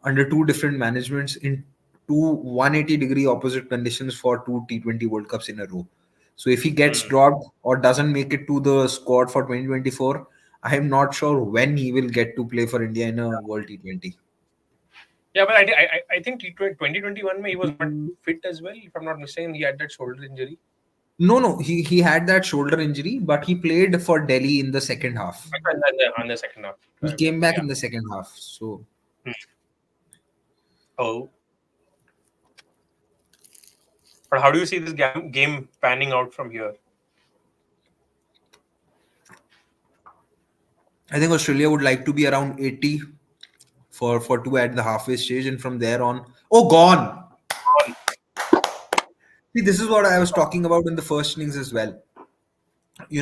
under two different managements in two 180-degree opposite conditions for two T20 World Cups in a row. So if he gets Mm. dropped or doesn't make it to the squad for 2024, I am not sure when he will get to play for India in a World T20. Yeah, but I think T20 2021 he was not fit as well. If I'm not mistaken, he had that shoulder injury. No, no, he had that shoulder injury, but he played for Delhi in the second half. On the second half. He came back Yeah. in the second half. So Hmm. Oh, but how do you see this game panning out from here? I think Australia would like to be around 80 for two at the halfway stage, and from there on, oh, gone. See, this is what I was talking about in the first innings as well.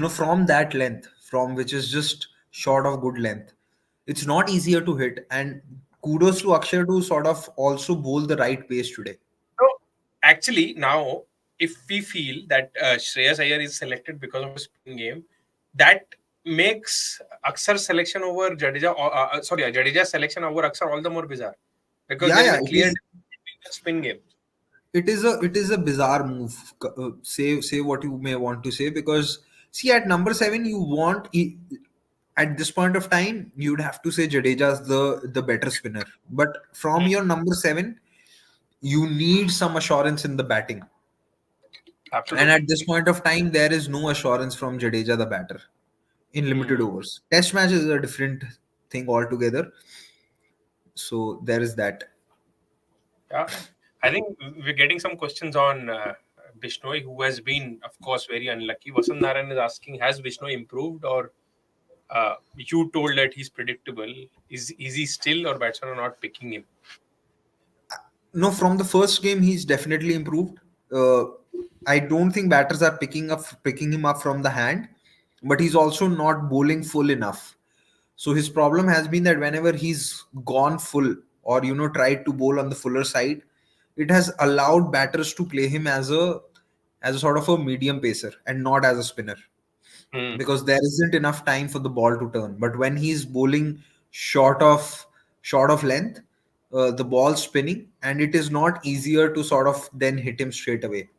From that length, from which is just short of good length, it's not easier to hit. And kudos to Akshay to sort of also bowl the right pace today. So actually, now if we feel that Shreyas Iyer is selected because of his spin game, that makes Aksar's selection over Jadeja, Jadeja's selection over Aksar all the more bizarre because Yeah, there is yeah, a clear difference between the spin game. it is a bizarre move. Say what you may want to say because see at number 7 at this point of time you'd have to say Jadeja's the better spinner. But from your number 7, you need some assurance in the batting. And Absolutely. at this point of time, there is no assurance from Jadeja, the batter, in limited Hmm. overs. Test match is a different thing altogether. So there is that. Yeah, I think we're getting some questions on Bishnoi, who has been, of course, very unlucky. Vasant Narayan is asking, has Bishnoi improved, or you told that he's predictable? Is he still, or batsmen are not picking him? No, from the first game, he's definitely improved. Uh, I don't think batters are picking him up from the hand, but he's also not bowling full enough. So his problem has been that whenever he's gone full or tried to bowl on the fuller side, it has allowed batters to play him as a sort of a medium pacer and not as a spinner Hmm. because there isn't enough time for the ball to turn. But when he's bowling short of short of length, the ball's spinning and it is not easier to sort of then hit him straight away. Hmm.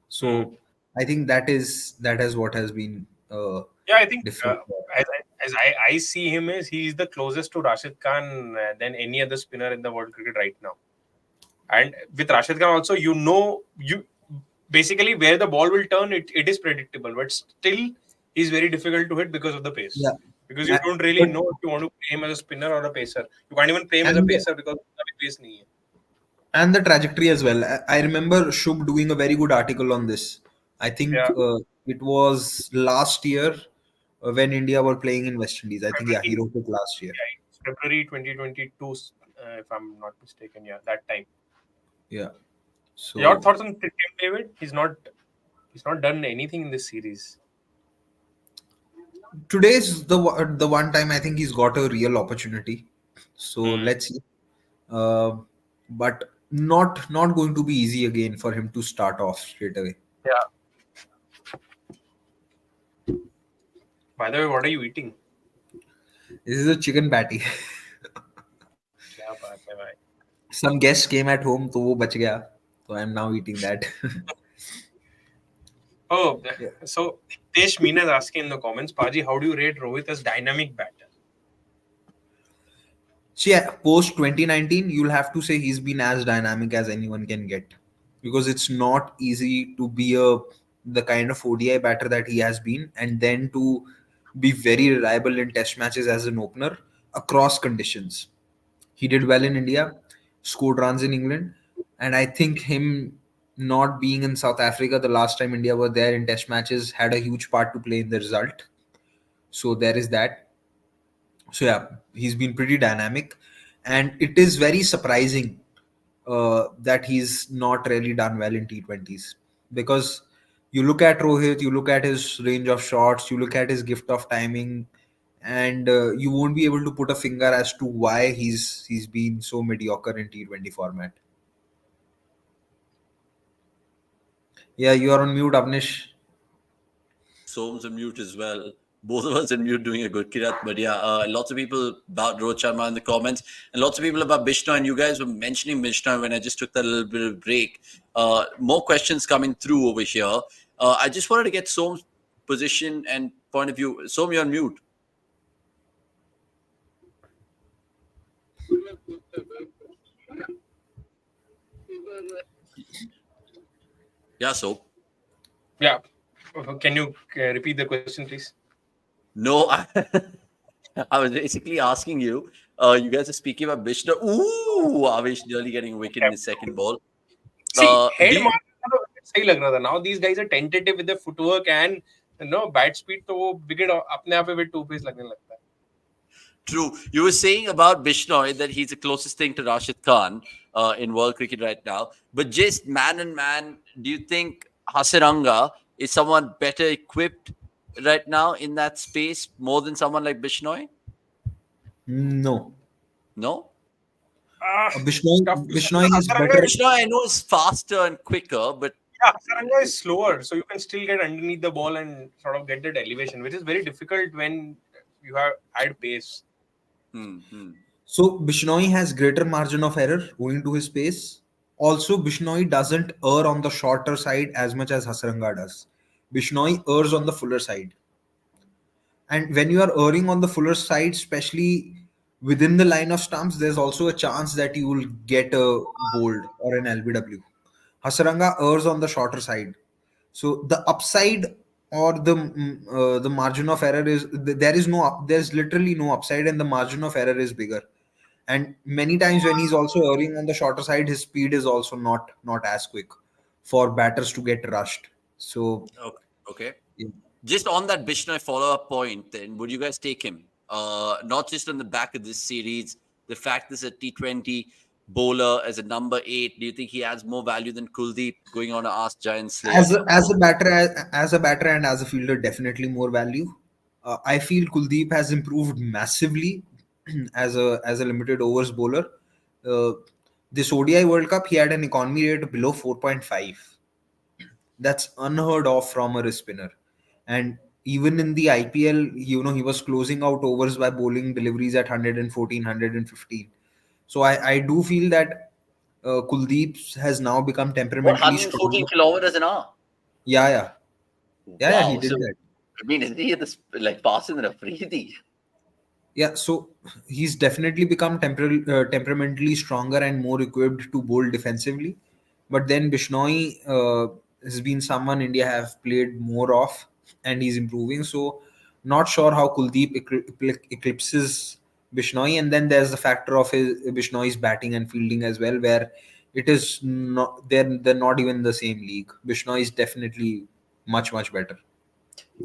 So I think that is what has been Yeah, I think different. as I see him is he's the closest to Rashid Khan than any other spinner in the world cricket right now. And with Rashid Khan also, you basically where the ball will turn, it is predictable, but still he's very difficult to hit because of the pace. Yeah, because you don't really But know if you want to play him as a spinner or a pacer. You can't even play him as a and pacer because उसका भी pace नहीं है. and the trajectory as well. I remember Shub doing a very good article on this. I think Yeah, it was last year when India were playing in West Indies. I think yeah, he February, wrote it last year. yeah, it's February 2022, if I'm not mistaken. Yeah, that time. Yeah. Your So thoughts on Tim David? He's not done anything in this series. today's the one time I think he's got a real opportunity. So Hmm. let's see. Uh, but not going to be easy again for him to start off straight away. Yeah. By the way, what are you eating? This is a chicken patty. क्या बात है भाई? Some guest came at home, तो वो बच गया. So I'm now eating that. Oh, Yeah. so Desh Meena is asking in the comments, Paji, how do you rate Rohit as dynamic batter? So yeah, post 2019, you'll have to say he's been as dynamic as anyone can get, because it's not easy to be the kind of ODI batter that he has been, and then to be very reliable in Test matches as an opener across conditions. He did well in India, scored runs in England, and I think him not being in South Africa the last time India were there in Test matches had a huge part to play in the result. So there is that. So yeah, he's been pretty dynamic, and it is very surprising that he's not really done well in T20s, because you look at Rohit, you look at his range of shots, you look at his gift of timing, and you won't be able to put a finger as to why he's been so mediocre in T20 format. Yeah, you are on mute, Avnish. Soam's on mute as well. Both of us on mute doing a good kirat. But yeah, lots of people about Rohit Sharma in the comments, and lots of people about Bishnoi. And you guys were mentioning Bishnoi when I just took that little bit of break. More questions coming through over here. I just wanted to get Soam's position and point of view. Soam, you're on mute. Yeah, so Yeah. Can you repeat the question, please? no, I was basically asking you. You guys are speaking about Bishnoi. Ooh, Avesh nearly getting a wicket in his second ball. See, Do head you, मारना तो सही लग रहा था. Now these guys are tentative with their footwork and bat speed, तो वो wicket अपने आप पे two pace लगने लगता है. True. You were saying about Bishnoi that he's the closest thing to Rashid Khan in world cricket right now. But just man and man, do you think Hasaranga is someone better equipped right now in that space more than someone like Bishnoi? No, No? Tough. Bishnoi is Hasaranga better. Bishnoi, I know, is faster and quicker, but Yeah, Hasaranga is slower, so you can still get underneath the ball and sort of get that elevation, which is very difficult when you have add pace. So Bishnoi has greater margin of error owing to his pace. Also, Bishnoi doesn't err on the shorter side as much as Hasaranga does. Bishnoi errs on the fuller side. And when you are erring on the fuller side, especially within the line of stumps, there's also a chance that you will get a bold or an LBW. Hasaranga errs on the shorter side. So the upside or the margin of error is there's literally no upside, and the margin of error is bigger. And many times when he's also erring on the shorter side, his speed is also not as quick for batters to get rushed. So okay. yeah. Just on that Bishnoi follow-up point, then, would you guys take him? Not just on the back of this series, the fact this is a T20 bowler as a number 8, do you think he has more value than Kuldeep going on to ask Giant Slayer? As a batter and as a fielder, definitely more value. I feel Kuldeep has improved massively as a limited overs bowler. Uh, this ODI World Cup, he had an economy rate below 4.5. That's unheard of from a wrist spinner. And even in the IPL, he was closing out overs by bowling deliveries at 114, 115. So I do feel that Kuldeep has now become What, temperamentally 114 stronger. kilometers an hour? Yeah, yeah. Yeah, he Wow. did So, that. I mean, is he this like faster than a Freedy? Yeah, so he's definitely become temperamentally stronger and more equipped to bowl defensively. But then Bishnoi has been someone India have played more of, and he's improving. So Not sure how Kuldeep eclipses Bishnoi, and then there's the factor of his Bishnoi's batting and fielding as well, where it is not they're not even the same league. Bishnoi is definitely much better.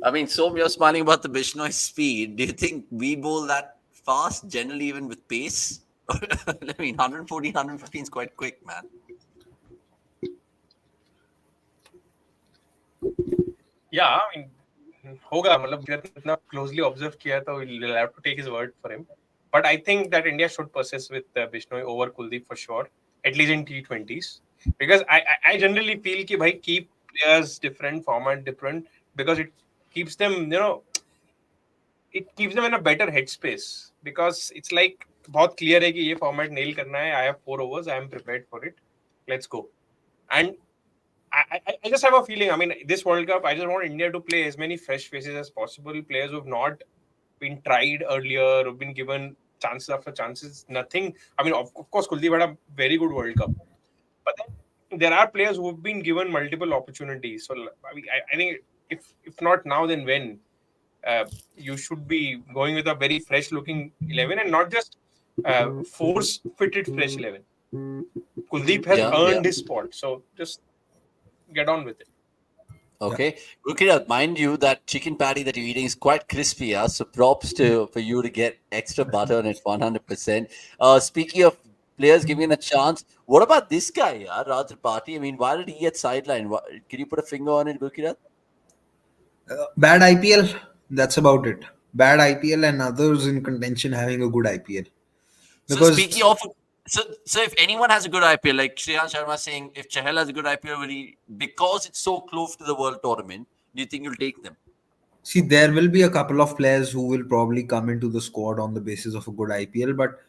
I mean, so you're smiling about the Bishnoi speed. Do you think we bowl that fast, generally, even with pace? I mean, 114, 115 is quite quick, man. Yeah, I mean, होगा मतलब इतना closely observe किया तो we'll have to take his word for him. But I think that India should persist with Bishnoi over Kuldeep for sure, at least in T20s. Because I generally feel कि भाई keep players different, format different, because it keeps them, it keeps them in a better headspace. Because it's like बहुत clear है कि ये format nail करना है. I have 4 overs. I am prepared for it. Let's go. And I just have a feeling. I mean, this World Cup, I just want India to play as many fresh faces as possible. Players who've not been tried earlier, who've been given chances after chances. Nothing. I mean, of course, Kuldeep had a very good World Cup, but then there are players who've been given multiple opportunities. So I mean, I think if not now, then when? You should be going with a very fresh-looking 11 and not just force-fitted fresh 11. Kuldeep has earned his spot, so just get on with it. Okay. Okay, mind you, that chicken patty that you're eating is quite crispy. So props for you to get extra butter on it 100%. Speaking of players giving a chance, what about this guy, Raj Tripathi? I mean, why did he get sidelined? Can you put a finger on it, Gurkirat? Bad IPL. That's about it. Bad IPL and others in contention having a good IPL. So speaking of, so if anyone has a good IPL, like Shreyans Sharma saying, if Chahal has a good IPL, because it's so close to the World Tournament, do you think you'll take them? See, there will be a couple of players who will probably come into the squad on the basis of a good IPL, but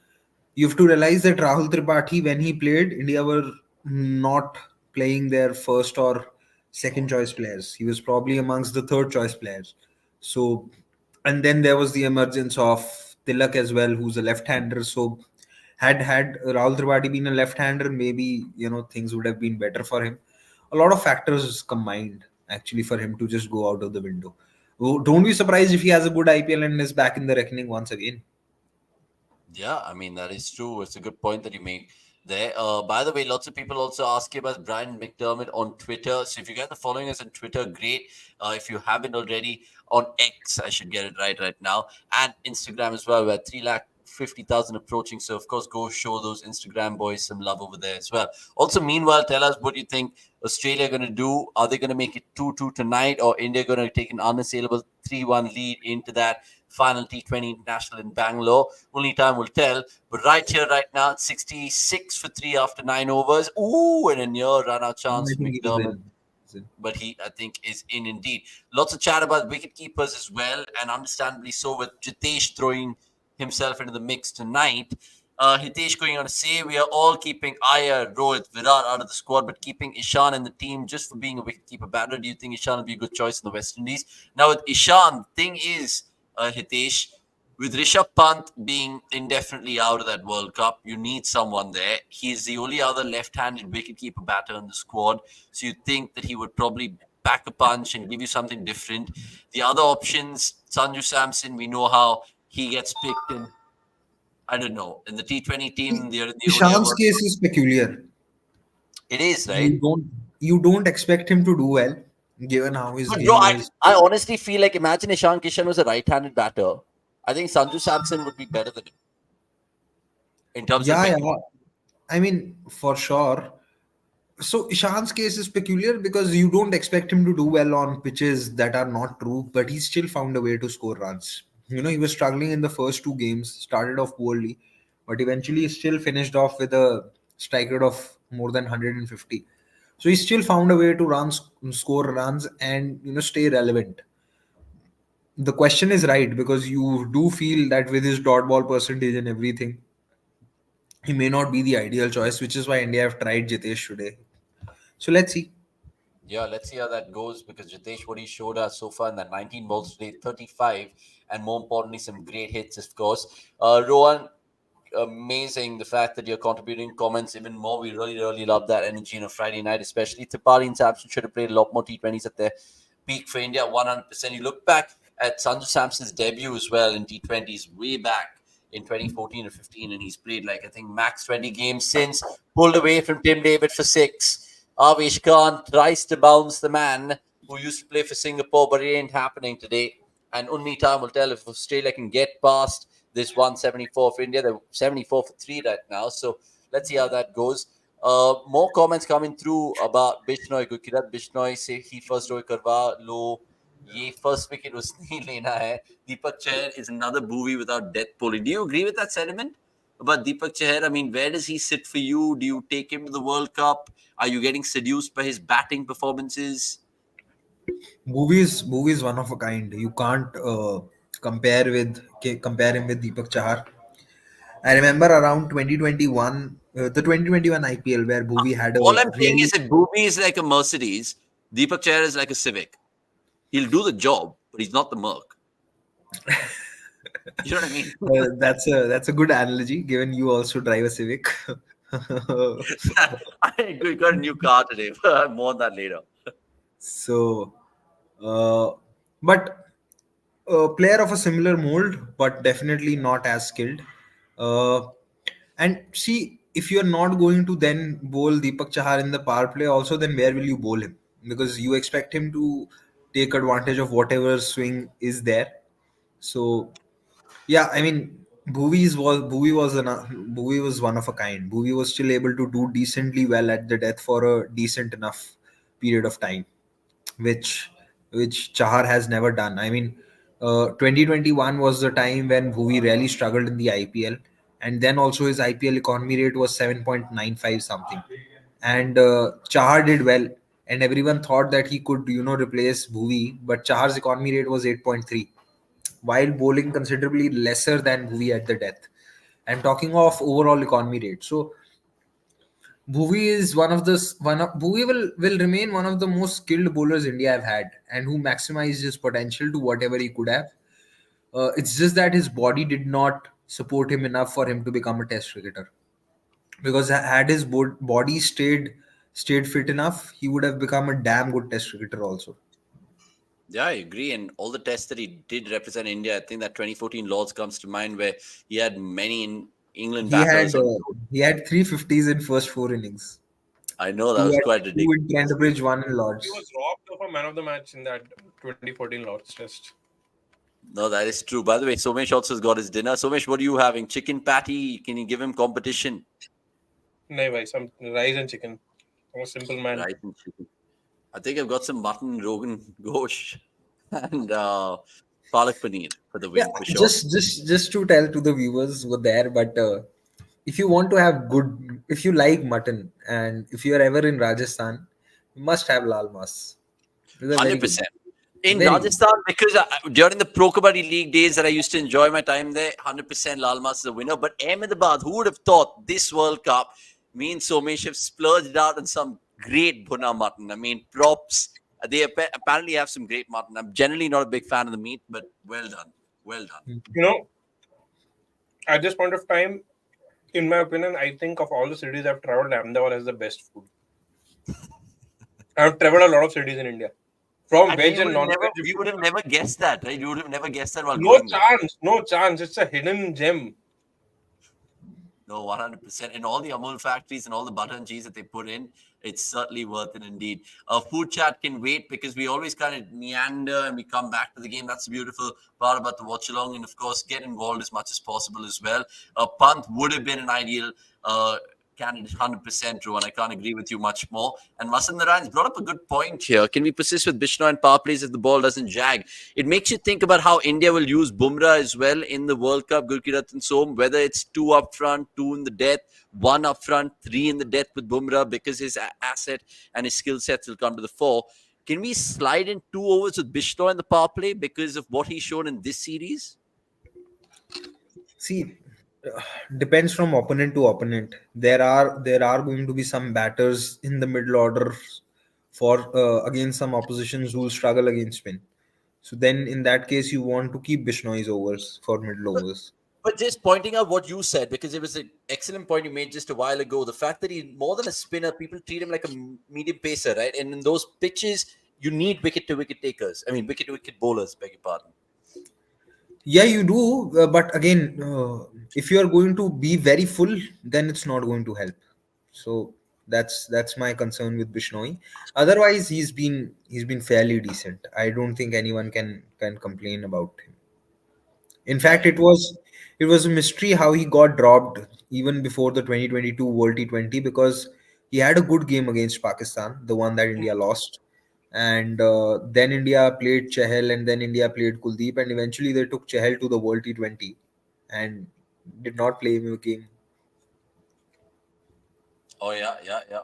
you have to realize that Rahul Tripathi, when he played, India were not playing their first or second choice players. He was probably amongst the third choice players. So, and then there was the emergence of Tilak as well, who's a left-hander. So, had Rahul Tripathi been a left-hander, maybe things would have been better for him. A lot of factors combined actually for him to just go out of the window. Don't be surprised if he has a good IPL and is back in the reckoning once again. Yeah, I mean, that is true. It's a good point that you make there. By the way, lots of people also ask about Brian McDermott on Twitter. So if you guys are following us on Twitter, great. If you haven't already, on X, I should get it right now, and Instagram as well, where 350,000 approaching. So of course, go show those Instagram boys some love over there as well. Also, meanwhile, tell us what you think Australia going to do. Are they going to make it 2-2 tonight, or India going to take an unassailable 3-1 lead into that final T20 International in Bangalore? Only time will tell. But right here, right now, 66 for 3 after 9 overs. Ooh, and a near run-out chance I for think he's McDermott. in. But he, I think, is in indeed. Lots of chat about wicket keepers as well, and understandably so, with Jitesh throwing himself into the mix tonight. Hitesh going on to say, we are all keeping Iyer, Rohit, Virat out of the squad, but keeping Ishan in the team just for being a wicketkeeper batter. Do you think Ishan will be a good choice in the West Indies? Now, with Ishan, thing is, Hitesh, with Rishabh Pant being indefinitely out of that World Cup, you need someone there. He's the only other left-handed wicketkeeper batter in the squad, so you think that he would probably pack a punch and give you something different. The other options, Sanju Samson, we know how he gets picked in. I don't know. In the T20 team, they're in the ODI Ishan's World case Cup. is peculiar. It is, You right? don't expect him to do well, given how his But bro, game is. I honestly feel like, imagine Ishan Kishan was a right-handed batter. I think Sanju Samson would be better than him in terms of Yeah, wicket. yeah. I mean, for sure. So Ishan's case is peculiar because you don't expect him to do well on pitches that are not true, but he still found a way to score runs. He was struggling in the first two games, started off poorly, but eventually still finished off with a strike rate of more than 150. So he still found a way to score runs, and stay relevant. The question is right because you do feel that with his dot ball percentage and everything, he may not be the ideal choice, which is why India have tried Jitesh today. So let's see. Yeah, let's see how that goes, because Jitesh, what he showed us so far in that 19 balls today, 35, and more importantly, some great hits, of course. Rohan, amazing the fact that you're contributing comments even more. We really, really love that energy on a Friday night, especially. Tipari and Samson should have played a lot more T20s at their peak for India, 100%. You look back at Sanju Samson's debut as well in T20s way back in 2014 or 15, and he's played like I think max 20 games since. Pulled away from Tim David for 6. Avesh Khan tries to bounce the man who used to play for Singapore, but it ain't happening today. And only time will tell if Australia can get past this 174 for India. They're 74 for 3 right now. So let's see how that goes. More comments coming through about Bishnoi. Gukirat Bishnoi say he first over karwa lo. Ye first wicket was nahi lena hai. Deepak Chahar is another movie without death bowling. Do you agree with that sentiment about Deepak Chahar? I mean, where does he sit for you? Do you take him to the World Cup? Are you getting seduced by his batting performances? Movies one of a kind. You can't compare him with Deepak Chahar. I remember around 2021, the 2021 IPL where Bhuvi had a All I'm saying is really if Bhumi is like a Mercedes, Deepak Chahar is like a Civic. He'll do the job, but he's not the Merc. You know what I mean? that's a good analogy given you also drive a Civic. I got a new car today. More on that later. So, uh, but a player of a similar mold, but definitely not as skilled. Uh, and see, if you're not going to then bowl Deepak Chahar in the power play, also then where will you bowl him? Because you expect him to take advantage of whatever swing is there. So yeah, I mean, Bhuvi was one of a kind. Bhuvi was still able to do decently well at the death for a decent enough period of time, which Chahar has never done. I mean, 2021 was the time when Bhuvi really struggled in the IPL, and then also his IPL economy rate was 7.95 something, and Chahar did well, and everyone thought that he could replace Bhuvi, but Chahar's economy rate was 8.3 while bowling considerably lesser than Bhuvi at the death. I'm talking of overall economy rate. So Bhuvi is Bhuvi will remain one of the most skilled bowlers India have had, and who maximized his potential to whatever he could have. It's just that his body did not support him enough for him to become a Test cricketer. Because had his body stayed fit enough, he would have become a damn good Test cricketer also. Yeah, I agree. And all the tests that he did represent India, I think that 2014 Lords comes to mind where he had many England He had batters on. uh, he had 350s in first 4 innings. I know that Two was at quite two ridiculous. in Cambridge, one in He Lords. was robbed of a man of the match in that 2014 Lords Test. No, that is true. By the way, Somesh also has got his dinner. Somesh, what are you having? Chicken patty? Can you give him competition? No, bhai, some rice and chicken. I'm a simple man. Rice and chicken. I think I've got some mutton, Rogan, Gosh, and palak paneer for the Yeah, win for sure. just to tell to the viewers who were there, but if you want to have good, if you like mutton, and if you are ever in Rajasthan, you must have lal mas. These are very good, 100%. In very good. Rajasthan, because during the Pro Kabaddi League days that I used to enjoy my time there, 100% Lal Mas is the winner. But Ahmedabad, who would have thought this World Cup, me and Somesh have splurged out on some great bhuna mutton. I mean, props. They apparently have some great mutton. I'm generally not a big fan of the meat, but well done. Well done. You know, at this point of time, in my opinion, I think of all the cities I've traveled, Ahmedabad has the best food. I've traveled a lot of cities in India, from And veg and non-veg. you would have never guessed that, right? You would have never guessed that while No going there. chance, no chance. It's a hidden gem. No, 100%. And all the Amul factories and all the butter and cheese that they put in, it's certainly worth it indeed. Food chat can wait because we always kind of meander and we come back to the game. That's the beautiful part about the watch along. And of course, get involved as much as possible as well. Pant would have been an ideal candidate, 100% true. And I can't agree with you much more. And Masan Narayan's brought up a good point here. Can we persist with Bishnoi and power plays if the ball doesn't jag? It makes you think about how India will use Bumrah as well in the World Cup, Gurkirat and Som, whether it's 2 up front, 2 in the death, 1 up front, 3 in the death with Bumrah because his asset and his skill sets will come to the fore. Can we slide in 2 overs with Bishnoi in the power play because of what he's shown in this series? See, depends from opponent to opponent. There are going to be some batters in the middle order for against some oppositions who will struggle against spin. So then, in that case, you want to keep Bishnoi's overs for middle overs. But just pointing out what you said, because it was an excellent point you made just a while ago. The fact that he's more than a spinner, people treat him like a medium pacer, right? And in those pitches, you need wicket to wicket takers. I mean, wicket to wicket bowlers, beg your pardon. Yeah, you do, but again, if you are going to be very full, then it's not going to help. So that's my concern with Bishnoi. Otherwise, he's been fairly decent. I don't think anyone can complain about him. In I fact, it was a mystery how he got dropped even before the 2022 World T20, because he had a good game against Pakistan, the one that India lost, and then India played Chahal, and then India played Kuldeep, and eventually they took Chahal to the World T20 and did not play him a game. Oh yeah,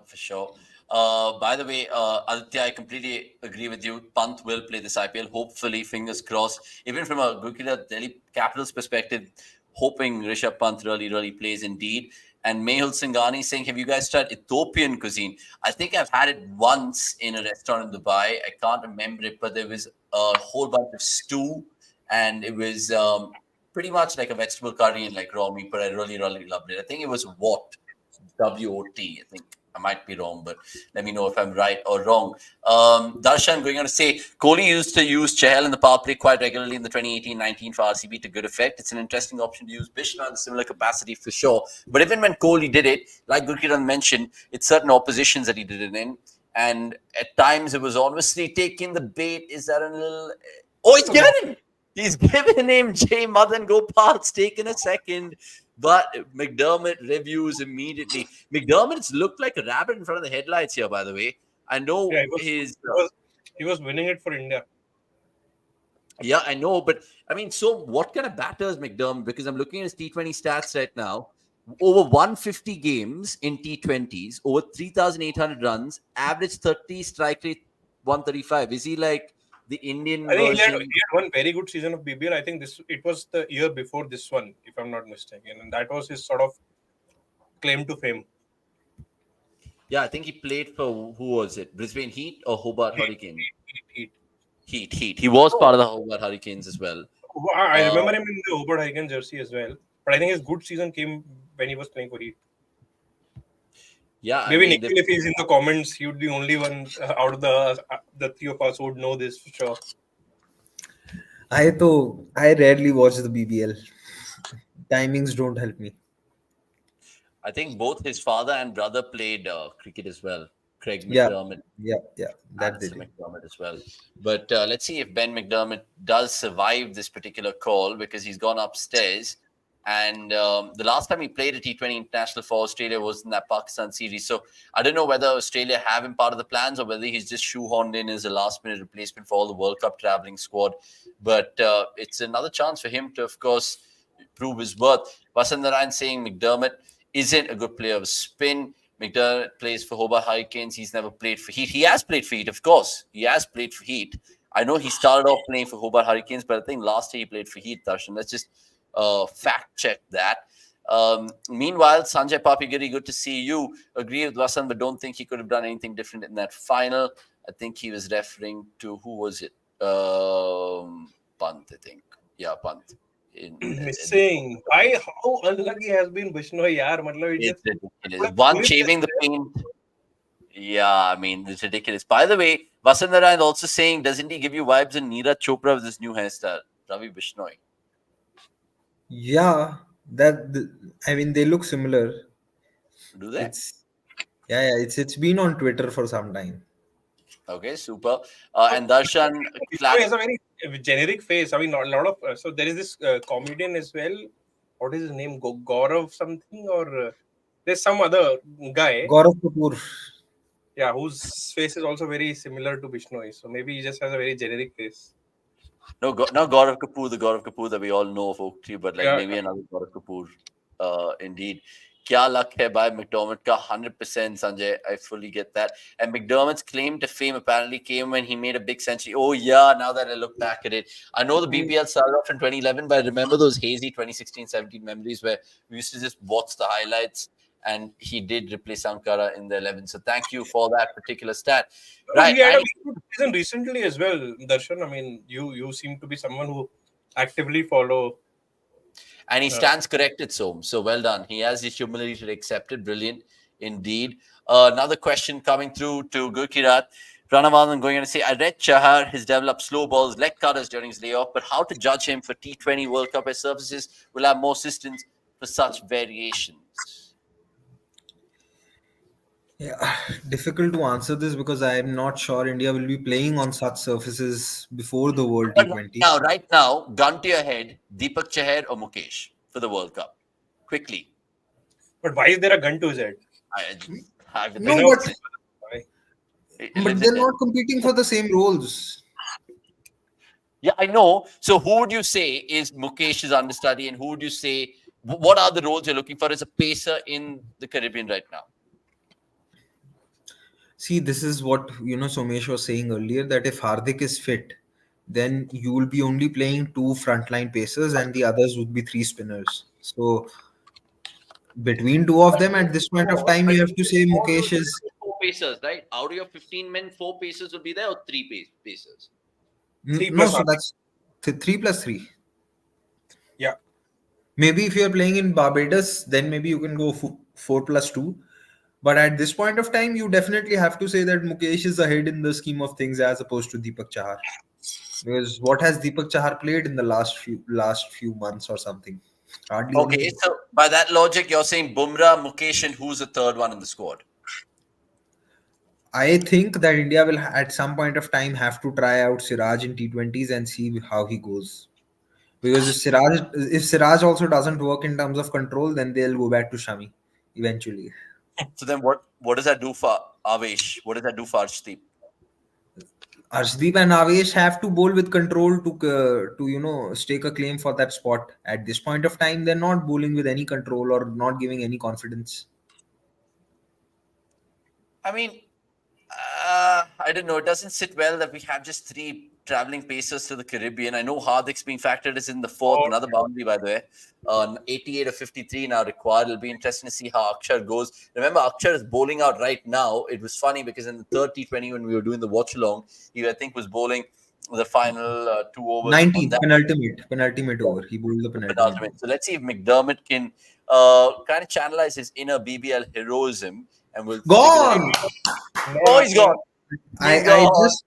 for sure. By the way, Aditya, I completely agree with you. Pant will play this IPL. Hopefully, fingers crossed. Even from a Gurkha Delhi Capitals perspective, hoping Rishabh Pant really plays indeed. And Mehul Singhani saying, "Have you guys tried Ethiopian cuisine? I think I've had it once in a restaurant in Dubai. I can't remember it, but there was a whole bunch of stew, and it was pretty much like a vegetable curry and like raw meat. But I really loved it. I think it was what." WOT. I think I might be wrong, but let me know if I'm right or wrong. Darshan going on to say Kohli used to use Chahal in the power play quite regularly in the 2018-19 for RCB to good effect. It's an interesting option to use Bishna in a similar capacity for sure. But even when Kohli did it, like Gurkiran mentioned, it's certain oppositions that he did it in. And at times it was honestly taking the bait. Is that a little. Oh, he's given him! He's given him Jay Madan Gopal. It's taken a second. But McDermott reviews immediately. McDermott's looked like a rabbit in front of the headlights here, by the way. I know Yeah, his. he was winning it for India. Yeah, I know. But I mean, so what kind of batter is McDermott? Because I'm looking at his T20 stats right now. Over 150 games in T20s, over 3,800 runs, average 30, strike rate 135. Is he like the Indian I think he version? had one very good season of BBL. I think this it was the year before this one, if I'm not mistaken, and that was his sort of claim to fame. Yeah, I think he played for who was it? Brisbane Heat or Hobart Heat, Hurricane? heat. Heat. He was Oh, part of the Hobart Hurricanes as well. I Uh, remember him in the Hobart Hurricane jersey as well. But I think his good season came when he was playing for Heat. yeah, I Maybe mean, Nikhil, if he's in the comments, he would be the only one out of the three of us who would know this for sure. I rarely watch the BBL. Timings don't help me. I think both his father and brother played cricket as well. Craig Yeah, McDermott, yeah, that they Alistair did. McDermott as well. But let's see if Ben McDermott does survive this particular call because he's gone upstairs. And the last time he played a T20 international for Australia was in that Pakistan series. So I don't know whether Australia have him part of the plans or whether he's just shoehorned in as a last minute replacement for all the World Cup traveling squad. But it's another chance for him to, of course, prove his worth. Vasant saying McDermott isn't a good player of spin. McDermott plays for Hobart Hurricanes. He's never played for Heat. He has played for Heat, of course. He has played for Heat. I know he started off playing for Hobart Hurricanes, but I think last year he played for Heat, Darshan. Let's just fact check that. Meanwhile, Sanjay Papigiri, good to see you. Agree with Vasan, but don't think he could have done anything different in that final. I think he was referring to who was it? Pant, I think. Yeah, Pant. Missing. How unlucky has been Bishnoi, yaar. Matlab, It's just ridiculous. One shaving the paint. Yeah, I mean, it's ridiculous. By the way, Vasant is also saying, doesn't he give you vibes in Neeraj Chopra with his new hairstyle? Ravi Bishnoi. Yeah, I mean, they look similar. Do they? It's yeah, it's been on Twitter for some time. Okay, super. And Darshan, Bishnoi flat. has a very generic face. I mean, not a lot of. So there is this comedian as well. What is his name? Gaurav something or there's some other guy. Gaurav Kapoor. Yeah, whose face is also very similar to Bishnoi. So maybe he just has a very generic face. No, not Gaurav Kapoor, the Gaurav Kapoor that we all know of Oak Tree, but like Yeah, maybe another Gaurav Kapoor. Indeed. Kya luck hai by McDermott ka 100% Sanjay. I fully get that. And McDermott's claim to fame apparently came when he made a big century. Oh, yeah, now that I look back at it. I know the BBL started off in 2011, but I remember those hazy 2016-17 memories where we used to just watch the highlights and he did replace Sankara in the 11. So thank you for that particular stat. Right. he had a 90, very good season recently as well, Darshan. I mean, you seem to be someone who actively follow. and he Uh, stands corrected, so well done. He has his humility to accept it. Brilliant indeed. Another question coming through to Gurkirat Pranavan going on to say, I read Chahar has developed slow balls, leg cutters during his layoff, but how to judge him for T20 World Cup as services will have more systems for such variations? Yeah, difficult to answer this because I am not sure India will be playing on such surfaces before the World But T20. right now, gun to your head, Deepak Chahar or Mukesh for the World Cup? Quickly. But why is there a gun to his head? I, I would No, think I know. it's, Why? it but lives in they're there. not competing for the same roles. Yeah, I know. So who would you say is Mukesh's understudy, and who would you say, what are the roles you're looking for as a pacer in the Caribbean right now? See, this is what Somesh was saying earlier, that if Hardik is fit, then you will be only playing two frontline pacers and the others would be three spinners. So between two of them at this point of time, you have to say Mukesh is Four pacers, right? Out of your 15 men, four pacers will be there, or three pacers? Three no. plus So one. that's 3 plus 3. Yeah. Maybe if you're playing in Barbados, then maybe you can go 4 plus 2. But at this point of time, you definitely have to say that Mukesh is ahead in the scheme of things as opposed to Deepak Chahar. Because what has Deepak Chahar played in the last few months or something? Hardly Okay, anything. so by that logic, you're saying Bumrah, Mukesh, and who's the third one in the squad? I think that India will at some point of time have to try out Siraj in T20s and see how he goes. Because if Siraj also doesn't work in terms of control, then they'll go back to Shami eventually. So then what does that do for Avesh? What does that do for Arshdeep? Arshdeep and Avesh have to bowl with control to stake a claim for that spot. At this point of time, they're not bowling with any control or not giving any confidence. I mean, I don't know. It doesn't sit well that we have just three traveling pacers to the Caribbean. I know Hardik's being factored as in the fourth, Or another boundary, by the way. 88 or 53 now required. It'll be interesting to see how Akshar goes. Remember, Akshar is bowling out right now. It was funny because in the third T20, when we were doing the watch along, he, I think, was bowling the final 2 overs on 19th, that penultimate over. He bowled the penultimate over. penultimate. So let's see if McDermott can kind of channelize his inner BBL heroism, and we'll figure it out. Gone. Oh, he's gone. I, He's I gone. just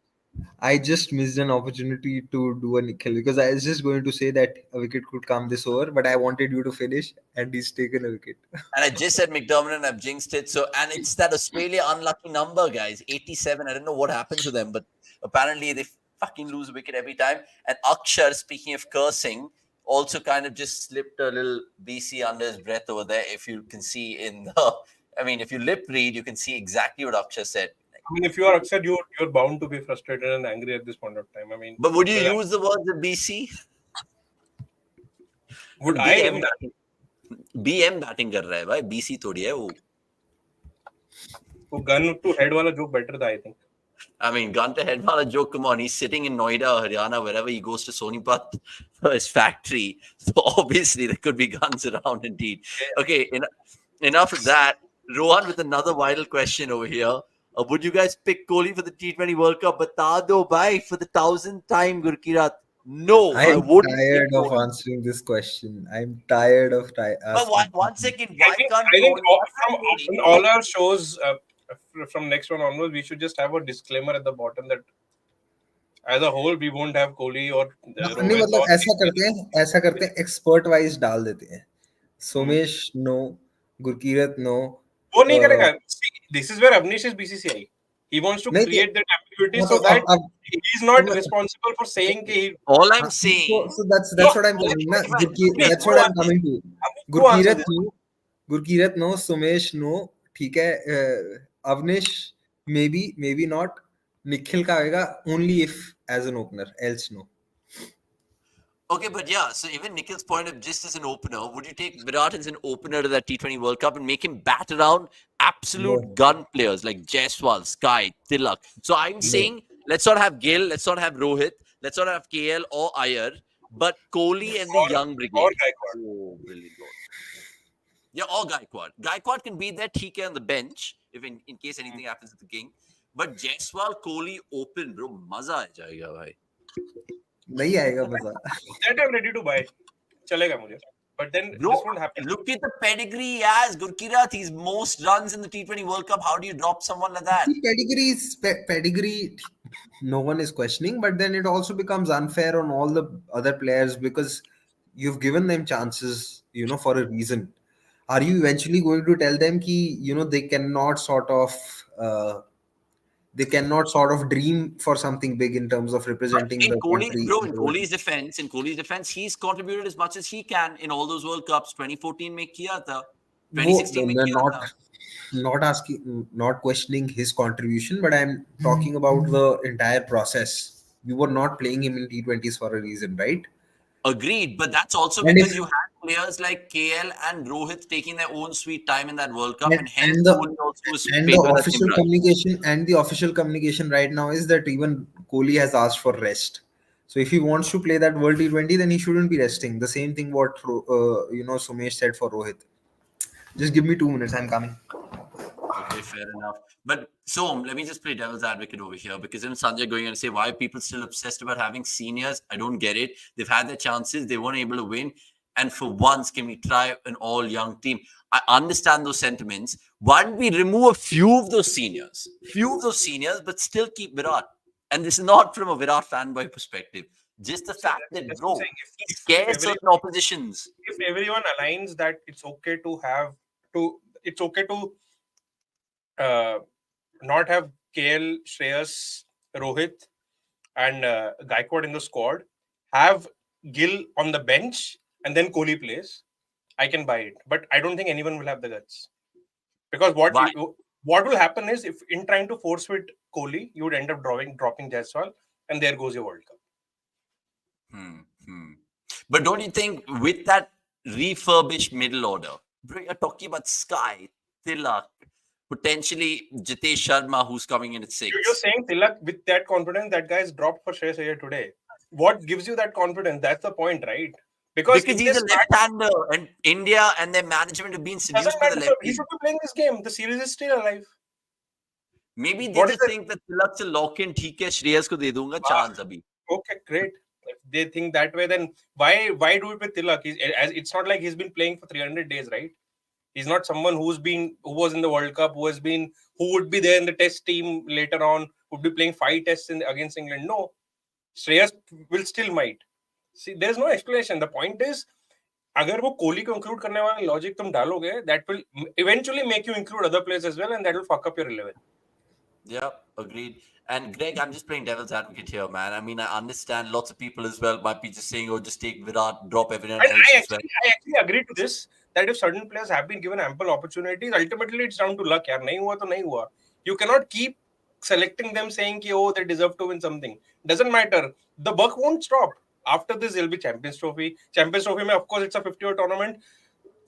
I just missed an opportunity to do a nickel because I was just going to say that a wicket could come this over, but I wanted you to finish, and he's taken a wicket. And I just said McDermott and I've jinxed it. So, and it's that Australia unlucky number, guys. 87. I don't know what happened to them, but apparently they fucking lose a wicket every time. And Akshar, speaking of cursing, also kind of just slipped a little BC under his breath over there. If you can see in the, I mean, if you lip read, you can see exactly what Akshar said. I mean, if you are upset, you're bound to be frustrated and angry at this point of time. I mean, But would you whether- use the word BC? would I BM even? batting, BM batting कर रहा है भाई, BC थोड़ी है वो. तो gun to head वाला joke better था, I think. I mean, gun to head wala joke, come on. He's sitting in Noida, Haryana, wherever he goes to Sonipat for his factory. So obviously there could be guns around indeed. Okay, enough of that. Rohan with another vital question over here. Would you guys pick Kohli for the T20 World Cup? Bata do bhai for the 1000th time, Gurkirat. No, I I'm wouldn't tired pick of Kohli. answering this question. I'm tired of But asking. one second, I why think, can't I think Kohli? from all our shows, from next one onwards, we should just have a disclaimer at the bottom that as a whole, we won't have Kohli or नहीं Rohit मतलब or ऐसा करते हैं expert wise डाल देते हैं. Somesh no, Gurkirat no. वो नहीं करेगा. See, this is where Avnish is BCCI. He wants to नहीं create that ambiguity so मतलब that अब he is not responsible for saying कि he. All I'm so, saying, so that's what I'm coming na. That's what I'm coming to. Who answered Gurkirat no, Somesh no. ठीक है. Avnish maybe not. Nikhil का आएगा only if as an opener, else no. okay, but yeah, so even Nikhil's point of just as an opener, would you take Virat as an opener to that T20 World Cup and make him bat around absolute No. gun players like Jaiswal, Sky, Tilak? So I'm saying let's not have Gill, let's not have Rohit, let's not have KL or Iyer, but Kohli and the young brigade. Or Gaikwad. Oh, brilliant. Yeah, or Gaikwad. Gaikwad can be there, TK on the bench if in case anything happens to the king. But Jaiswal, Kohli open, bro, मजा आ जाएगा भाई. नहीं आएगा मजा. That I'm ready to buy. चलेगा मुझे. But then Bro, this won't happen. look at the pedigree he has. Gurkirat, he's most runs in the T20 World Cup. How do you drop someone like that? See, pedigree, no one is questioning, but then it also becomes unfair on all the other players because you've given them chances, for a reason. Are you eventually going to tell them ki, uh, they cannot sort of dream for something big in terms of But representing in the Kohli, country bro, in in the World Kohli's defense, he's contributed as much as he can in all those World Cups. 2014 में किया था, वो 2016 में मैं किया था. not questioning his contribution, but I'm talking about the entire process. You were not playing him in T20s for a reason, right? Agreed, but that's also And if because you had players like KL and Rohit taking their own sweet time in that World Cup, and, and hence and the Kohli also was and the favored as official Yuvraj. communication right now is that even Kohli has asked for rest. So if he wants to play that World T20, then he shouldn't be resting. The same thing what Sumesh said for Rohit. Just give me 2 minutes. I'm coming. Okay, fair enough. But so let me just play devil's advocate over here because then Sanjay going and say, why are people still obsessed about having seniors? I don't get it. They've had their chances, they weren't able to win. And for once, can we try an all young team? I understand those sentiments. Why don't we remove a few of those seniors? But still keep Virat. And this is not from a Virat fanboy perspective. Just the fact that, That's what I'm bro, saying. he scares certain oppositions. If everyone aligns that it's okay to not have KL, Shreyas, Rohit, and Gaikwad in the squad, have Gill on the bench, and then Kohli plays, I can buy it. But I don't think anyone will have the guts. Because what Why? will happen is, if in trying to force fit Kohli, you would end up dropping Jaiswal, and there goes your World Cup. But don't you think with that refurbished middle order, bro, you're talking about Sky, Tilak, potentially Jitesh Sharma, who's coming in at 6. You're saying Tilak with that confidence, that guy is dropped for Shreyas Iyer today. What gives you that confidence? That's the point, right? Because he's a left-hander, and India and their management have been seduced by the lefty. He should be playing this game. The series is still alive. Maybe they just think that Tilak's a lock-in. ठीक है, Shreyas को दे दूंगा chance अभी. Okay, great. If they think that way, then why do it with Tilak? It's not like he's been playing for 300 days, right? He's not someone who was in the World Cup, who would be there in the Test team later on, would be playing 5 tests against England. No, Shreyas will still might. See, there's no explanation. The point is, अगर वो कोहली को include करने वाला logic तुम डालोगे, that will eventually make you include other players as well, and that will fuck up your 11. Yeah, agreed. And Greg, I'm just playing devil's advocate here, man. I mean, I understand lots of people as well might be just saying, "Oh, just take Virat, drop everyone else." I actually agree to this, that if certain players have been given ample opportunities, ultimately it's down to luck. यार नहीं हुआ तो नहीं हुआ. You cannot keep selecting them saying कि oh, they deserve to win something. Doesn't matter. The buck won't stop. After this, there'll be Champions Trophy. Champions Trophy, of course, it's a 50-over tournament.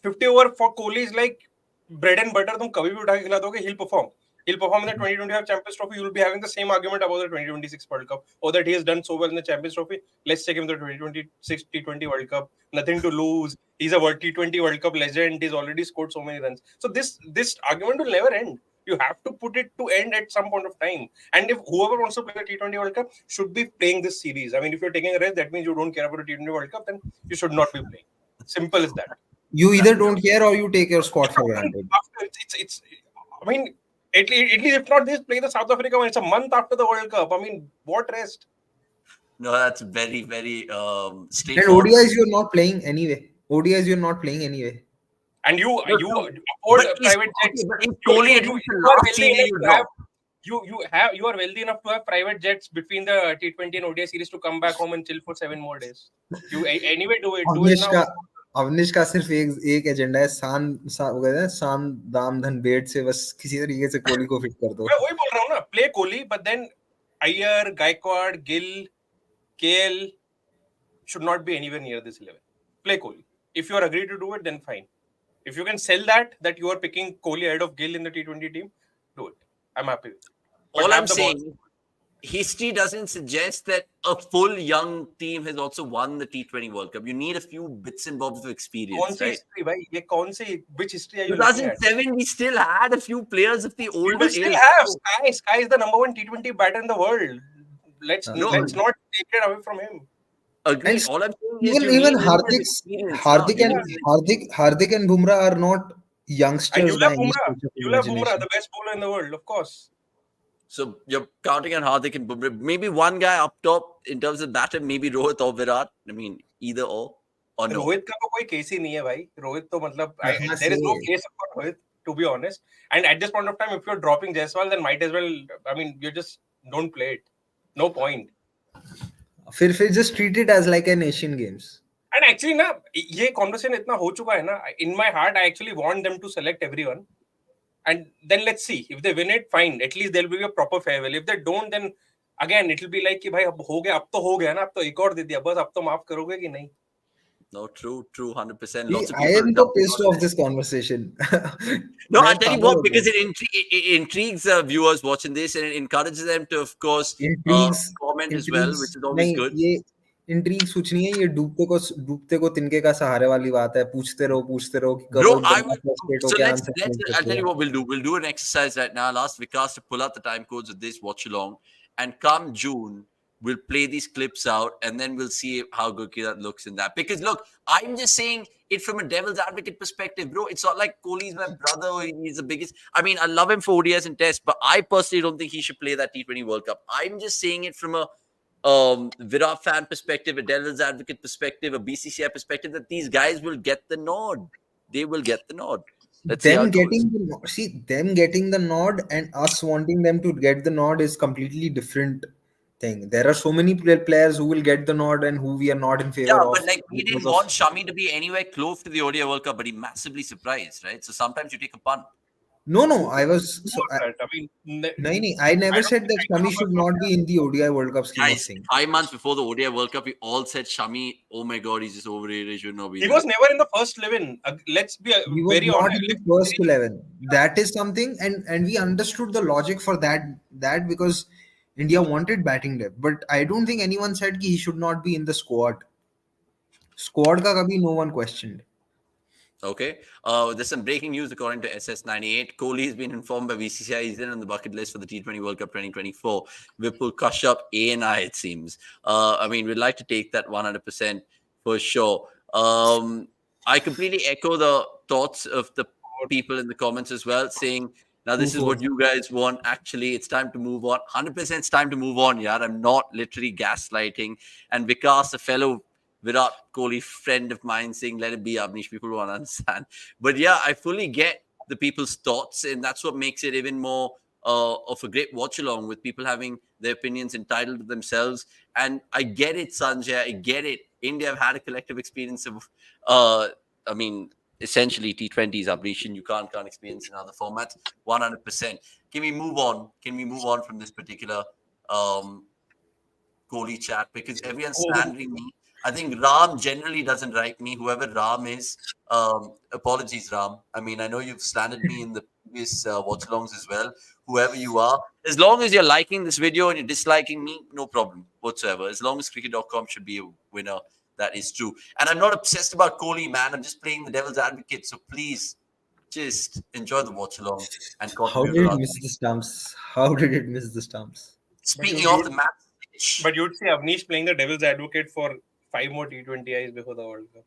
50 over for Kohli is like bread and butter. तुम कभी भी उठा के खिला दोगे, he'll perform. He'll perform in the 2025 Champions Trophy. You'll be having the same argument about the 2026 World Cup. Oh, that he has done so well in the Champions Trophy. Let's take him to the 2026 T20 World Cup. Nothing to lose. He's a T20 World Cup legend. He's already scored so many runs. So this argument will never end. You have to put it to end at some point of time. And if whoever wants to play the T20 World Cup should be playing this series. I mean, if you're taking a rest, that means you don't care about the T20 World Cup, then you should not be playing. Simple as that. You either don't care or you take your squad for granted. I mean, at least if not this, play the South Africa one. It's a month after the World Cup. I mean, what rest? No, that's very, very And straightforward. ODIs you're not playing anyway. And you afford private jets. You are wealthy enough to have private jets between the T20 and ODI series to come back home and chill for 7 more days. You anyway do it now. Awanish का सिर्फ एक agenda है सान दाम धन बेट से बस किसी तरीके से कोहली को फिट कर दो. मैं वही बोल रहा हूँ ना, play Kohli, but then Iyer, Gaikwad, Gill, KL should not be anywhere near this 11. Play Kohli. If you are agreed to do it, then fine. If you can sell that you are picking Kohli ahead of Gill in the T20 team, do it. I'm happy with it. But all I'm saying, history doesn't suggest that a full young team has also won the T20 World Cup. You need a few bits and bobs of experience. Right? Which history are you 2007, we still had a few players of the older age. We still have Sky is the number 1 T20 batter in the world. Let's not take it away from him. Agreed. And All I'm saying is you even need a little bit of experience now. You need to, Hardik and Bumrah are not And you youngsters love by any Bumrah. stretch of You love Bumrah, imagination. the best bowler in the world, of course. so you're counting on Hardik and Bumrah. Maybe one guy up top in terms of batter, maybe Rohit or Virat. I mean, either or no. Rohit का तो कोई case ही नहीं है भाई. रोहित तो मतलब कहाँ there is no से? case for Rohit, to be honest. And at this point of time, if you're dropping Jaiswal, then might as well. I mean, you just don't play it. No point. फिर just treat it as like an Asian Games. And actually ना ये conversation इतना हो चुका है ना. In my heart, I actually want them to select everyone. And then let's see if they win it. Fine, at least there'll be a proper farewell. If they don't, then again it'll be like कि भाई अब हो गया, अब तो हो गया ना, अब तो एक और दे दिया, बस अब तो माफ करोगे कि नहीं? No, true, 100%. See, Lots of I people am so jumping pissed on off this. this conversation. No, मैं I'll tell you पागल what, हो because गया. it intrigues viewers watching this and it encourages them to, of course, Intrigues comment as well, intrigues which is always नहीं, good. ये intrigues कुछ नहीं है, ये डूबते को तिनके का सहारे वाली बात है. पूछते रहो कि Bro, कब I बंदा will. फ्रस्ट्रेट So होके let's answer let's. Change I'll करते tell हैं. you what we'll do. We'll do an exercise right now. I'll ask Vikas to pull out the time codes of this watch along, and come June, we'll play these clips out, and then we'll see how good that looks in that. Because look, I'm just saying it from a devil's advocate perspective, bro. It's not like Kohli's my brother. Or he's the biggest. I mean, I love him for ODIs and Tests, but I personally don't think he should play that T20 World Cup. I'm just saying it from a Virat fan perspective, a devil's advocate perspective, a BCCI perspective, that these guys will get the nod. They will get the nod. Let's see how it goes. Them getting the nod and us wanting them to get the nod is completely different thing. There are so many players who will get the nod and who we are not in Yeah, favor but of like we because didn't of. want Shami to be anywhere close to the ODI World Cup, but he massively surprised, right? So sometimes you take a punt. No, Who I was so was that? I mean, I I never don't said think that either Shami of us should were not be in the ODI World Cup scheme of Guys, things. 5 months before the ODI World Cup, we all said Shami, oh my god, he's just overrated, he should not be He there. was never in the first 11. Let's be He was very not honest. in the first 11. That is something, and we understood the logic for that because India wanted batting depth. But I don't think anyone said कि he should not be in the squad. Squad का कभी no one questioned. Okay. There's some breaking news according to SS98. Kohli has been informed by BCCI he's in on the bucket list for the T20 World Cup 2024. Vipul Kashyap, A&I, it seems. I mean, we'd like to take that 100% for sure. I completely echo the thoughts of the people in the comments as well, saying, now this is what you guys want. Actually, it's time to move on. 100% it's time to move on, yeah. I'm not literally gaslighting. And Vikas, a fellow Virat Kohli friend of mine, saying, let it be, Avnish, people won't understand. But yeah, I fully get the people's thoughts, and that's what makes it even more of a great watch along, with people having their opinions entitled to themselves. And I get it, Sanjay, I get it. India have had a collective experience of, I mean, essentially T20s, Avnish, and you can't experience in other formats. 100%. Can we move on? Can we move on from this particular Kohli chat? Because everyone's slandering me. I think Ram generally doesn't like me. Whoever Ram is, apologies, Ram. I mean, I know you've slandered me in the previous watch-alongs as well. Whoever you are, as long as you're liking this video and you're disliking me, no problem whatsoever. As long as cricket.com should be a winner, that is true. And I'm not obsessed about Kohli, man. I'm just playing the devil's advocate. So please, just enjoy the watch-along and How contribute did to it others. miss the stumps? How did it miss the stumps? Speaking of the match, but you'd see Avnish playing the devil's advocate for 5 more T20Is before the World Cup.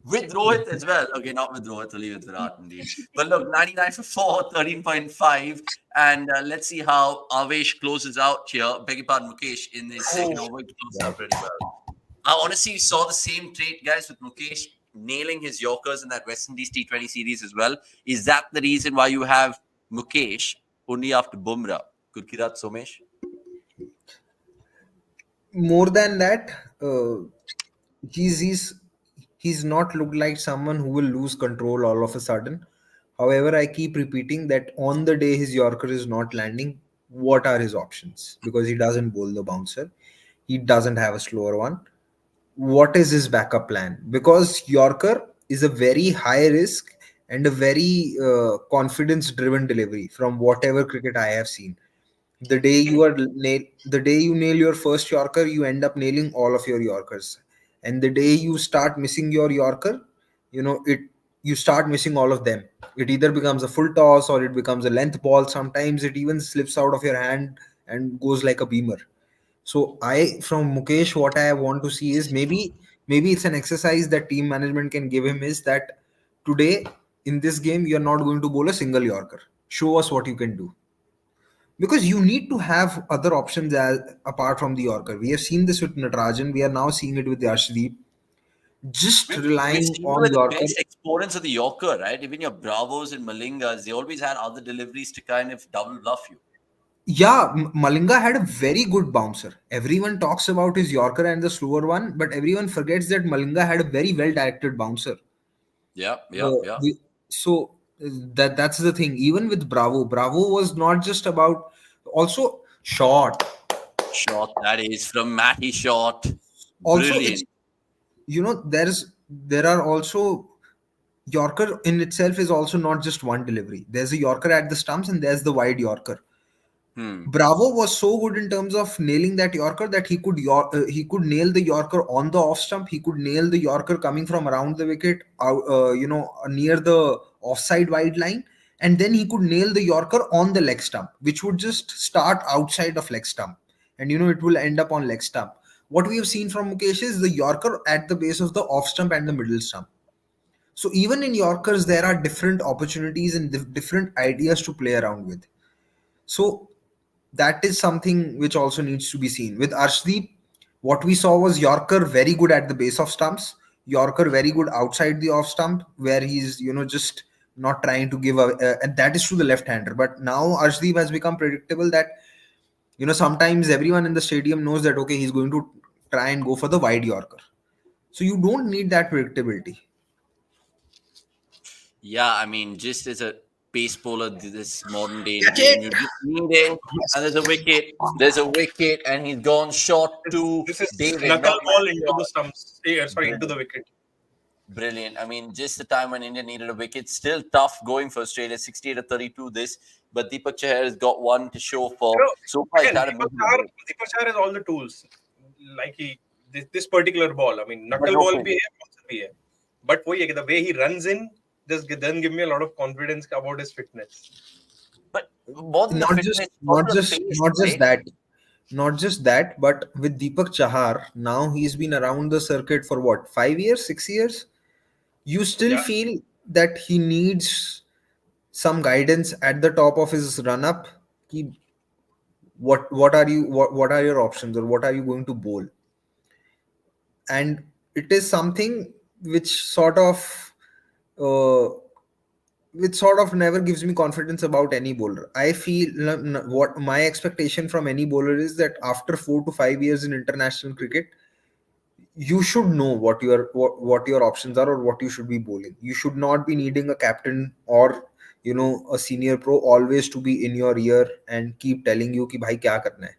With Rohit as well. Okay, not with Rohit, only with Virat indeed. But look, 99 for 4, 13.5. And let's see how Avesh closes out here. Beg your pardon, Mukesh, in the second over. He closed out pretty well. I honestly saw the same trait, guys, with Mukesh nailing his Yorkers in that West Indies T20 series as well. Is that the reason why you have Mukesh only after Bumrah? Gurkirat Somesh? More than that, he's not looked like someone who will lose control all of a sudden. However, I keep repeating that on the day his Yorker is not landing, what are his options? Because he doesn't bowl the bouncer, he doesn't have a slower one. What is his backup plan? Because Yorker is a very high risk and a very confidence driven delivery from whatever cricket I have seen. The day you nail your first Yorker, you end up nailing all of your Yorkers. And the day you start missing your Yorker, you start missing all of them. It either becomes a full toss or it becomes a length ball. Sometimes it even slips out of your hand and goes like a beamer. So from Mukesh, what I want to see is maybe it's an exercise that team management can give him, is that today in this game you're not going to bowl a single Yorker. Show us what you can do, because you need to have other options apart from the Yorker. We have seen this with Natarajan. We are now seeing it with the Arshdeep. Just We've relying seen on with the Yorker. best exponents of the Yorker, right? Even your Bravos and Malingas, they always had other deliveries to kind of double bluff you. Yeah, Malinga had a very good bouncer. Everyone talks about his Yorker and the slower one, but everyone forgets that Malinga had a very well directed bouncer. Yeah, yeah, Uh, yeah. we- so that's the thing. Even with Bravo was not just about, also shot. Shot that is from Matty Shot. Also, it's, Brilliant. there are also, Yorker in itself is also not just one delivery. There's a Yorker at the stumps and there's the wide Yorker. Hmm. Bravo was so good in terms of nailing that Yorker that he could nail the Yorker on the off stump. He could nail the Yorker coming from around the wicket, near the offside wide line, and then he could nail the Yorker on the leg stump, which would just start outside of leg stump, and it will end up on leg stump. What we have seen from Mukesh is the Yorker at the base of the off stump and the middle stump. So even in Yorkers, there are different opportunities and different ideas to play around with. So that is something which also needs to be seen. With Arshdeep, what we saw was Yorker very good at the base of stumps, Yorker very good outside the off stump, where he's just not trying to give and that is to the left hander. But now Arshdeep has become predictable that sometimes everyone in the stadium knows that okay, he's going to try and go for the wide Yorker. So you don't need that predictability. Yeah, I mean, just as a pace bowler, this modern day Catch game, it! you just need it. And there's a wicket. There's a wicket, and he's gone short to This is David, not knuckleball Matty into the Shot. stumps. Sorry, into the Brilliant. wicket. Brilliant. I mean, just the time when India needed a wicket. Still tough going for Australia, 68 to 32 this. But Deepak Chahar has got one to show for. So far, he's Again, had a movement day. Deepak Chahar has all the tools. Like this particular ball. I mean, But no knuckleball bhi finish. hai, bouncer bhi hai. But the way he runs in, just then give me a lot of confidence about his fitness. But more than the Not just fitness, not also the just pace, not just right? that not just that, but with Deepak Chahar, now he's been around the circuit for what, 5 years, 6 years. You still Yeah. feel that he needs some guidance at the top of his run up. What are your options, or what are you going to bowl? And it is something which uh, sort of never gives me confidence about any bowler. I feel what my expectation from any bowler is that after 4 to 5 years in international cricket, you should know what your options are or what you should be bowling. You should not be needing a captain or a senior pro always to be in your ear and keep telling you ki bhai kya karna hai.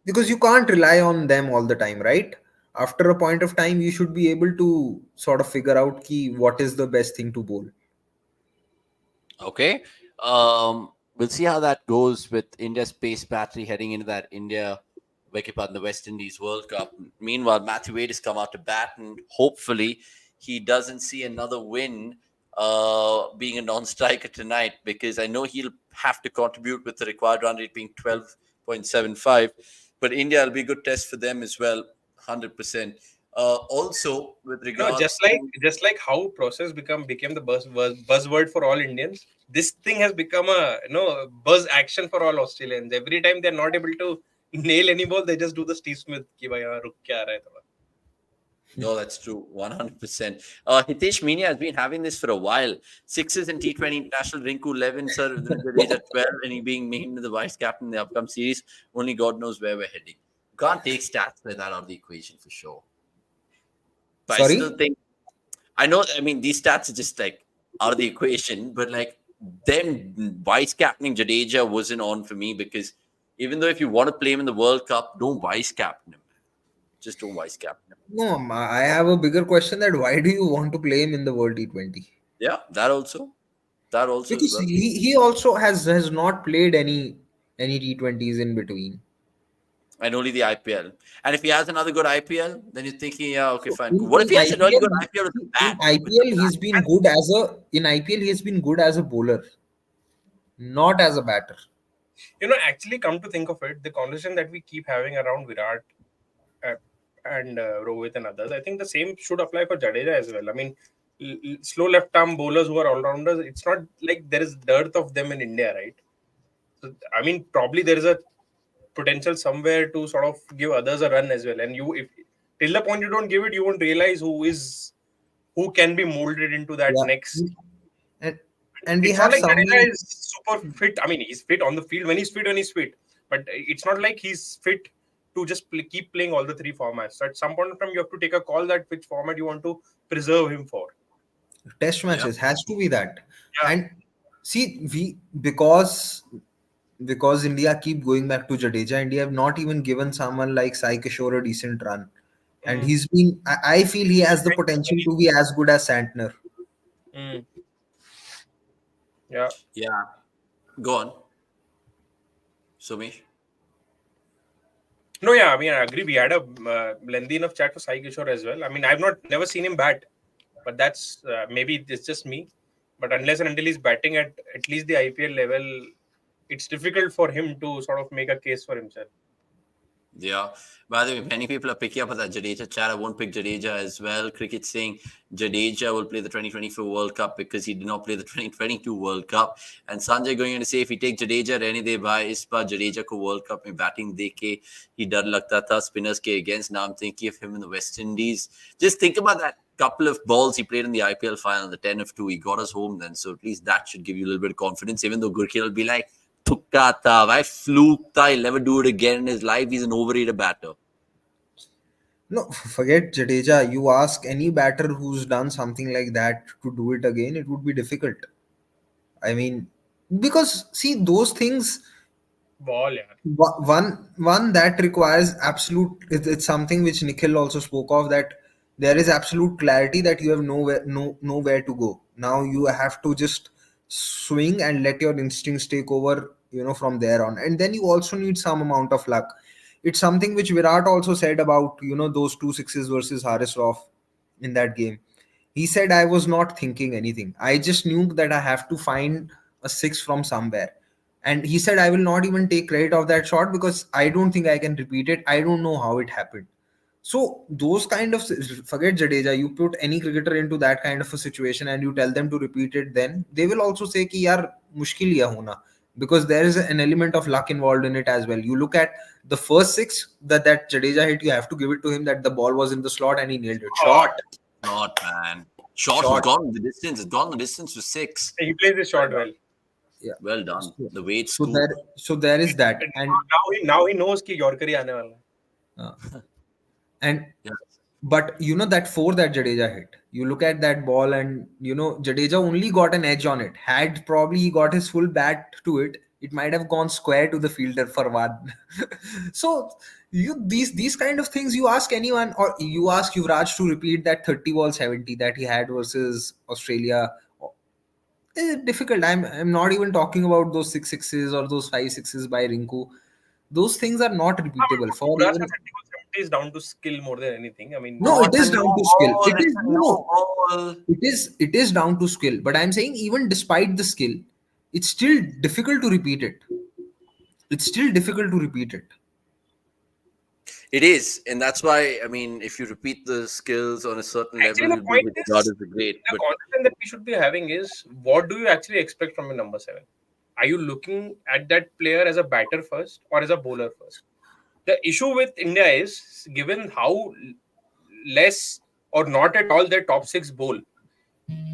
Because you can't rely on them all the time, right? After a point of time, you should be able to sort of figure out what is the best thing to bowl. Okay. We'll see how that goes with India's pace battery heading into that India wicket in the West Indies World Cup. Meanwhile, Matthew Wade has come out to bat, and hopefully he doesn't see another win being a non-striker tonight, because I know he'll have to contribute with the required run rate being 12.75. But India will be a good test for them as well, 100%. Also, with regards to Just like how process became the buzzword for all Indians. This thing has become a buzz action for all Australians. Every time they're not able to nail any ball, they just do the Steve Smith ki bhai yaar ruk kya raha hai thoda. No, that's true. 100%. Hitesh Meenia has been having this for a while. Sixes in T20 International, Rinku 11, sir, the age at 12, and he being named the vice captain in the upcoming series. Only God knows where we're heading. Can't take stats like that out of the equation for sure. But I still Sorry. think, I know, I mean, these stats are just like out of the equation, but like them vice captaining Jadeja wasn't on for me, because even though if you want to play him in the World Cup, don't vice captain him. Just don't vice captain him. No, I have a bigger question, that why do you want to play him in the World T20? Yeah, that also. That also as Because well. he also has not played any T20s in between. And only the IPL. And if he has another good IPL, then you're thinking, yeah, okay, So fine, cool. What if in he has a really IPL, good IPL with the in bat? With the IPL bat? he's been good as a in IPL he has been good as a bowler, not as a batter. Actually, come to think of it, the conversation that we keep having around Virat uh, and Rohit and others, I think the same should apply for Jadeja as well. I mean, slow left arm bowlers who are all rounders, it's not like there is dearth of them in India, right? So, I mean, probably there is a potential somewhere to sort of give others a run as well. And if till the point you don't give it, you won't realize who can be molded into that Yeah. next. And and we It's not have like someone. Jadeja is super fit. I mean, he's fit on the field when he's fit, but it's not like he's fit to just keep playing all the three formats. So at some point in time, you have to take a call that which format you want to preserve him for. Test Yeah. matches has to be that. Yeah. And see, we because India keep going back to Jadeja, India have not even given someone like Sai Kishore a decent run. And Mm. he's been, I feel he has the potential to be as good as Santner. Mm. Yeah. Yeah. Go on, Sumesh. No, yeah, I mean, I agree. We had a lengthy enough chat for Sai Kishore as well. I mean, I've never seen him bat, but that's maybe it's just me. But unless and until he's batting at least the IPL level, it's difficult for him to sort of make a case for himself. Yeah. By the way, many people are picking up on that Jadeja chat. I won't pick Jadeja as well. Cricket saying Jadeja will play the 2024 World Cup because he did not play the 2022 World Cup. And Sanjay going on to say if he take Jadeja रहने दे भाई इस बार Jadeja को World Cup में batting देख के ही डर लगता था spinners के against. Now I'm thinking of him in the West Indies. Just think about that couple of balls he played in the IPL final, the 10 of 2. He got us home then. So at least that should give you a little bit of confidence, even though Gurkhill will be like, तुक्का था भाई fluke था, he'll never do it again in his life, he's an overrated batter. No, forget Jadeja. You ask any batter who's done something like that to do it again, it would be difficult. I mean, because see, those things, Ball, yeah. one that requires absolute, it's something which Nikhil also spoke of, that there is absolute clarity that you have nowhere to go. Now you have to just swing and let your instincts take over, from there on. And then you also need some amount of luck. It's something which Virat also said about, those two sixes versus Haris Rauf in that game. He said, I was not thinking anything. I just knew that I have to find a six from somewhere. And he said, I will not even take credit of that shot because I don't think I can repeat it. I don't know how it happened. So those kind of, forget Jadeja, you put any cricketer into that kind of a situation and you tell them to repeat it, then they will also say ki yaar mushkil hi hai hona, because there is an element of luck involved in it as well. You look at the first six that Jadeja hit, you have to give it to him that the ball was in the slot and he nailed it. Shot, Shot, man. Shot has shot. gone the distance. It's gone the distance to 6. He plays his shot well. Yeah. Well done. So, The weight so scoop. there is that, And and now he knows कि Yorker ही आने वाला है. and Yeah. but that four that Jadeja hit, you look at that ball and Jadeja only got an edge on it. Had probably he got his full bat to it, it might have gone square to the fielder for one. So these kind of things, you ask anyone, or you ask Yuvraj to repeat that 30 ball 70 that he had versus Australia. Difficult. I'm not even talking about those six sixes or those five sixes by Rinku. Those things are not repeatable for Yuvraj even. का 30 is down to skill more than anything. I mean, No, it What a is no down to skill. ball. It It's is a no, no no. ball. It is down to skill. But I'm saying even despite the skill, it's still difficult to repeat it. It's still difficult to repeat it. It is. And that's why, I mean, if you repeat the skills on a certain actually, level, the you'll be point regarded is as a great. the But conversation that we should be having is what do you actually expect from a number 7? Are you looking at that player as a batter first or as a bowler first? The issue with India is given how less or not at all their top 6 bowl,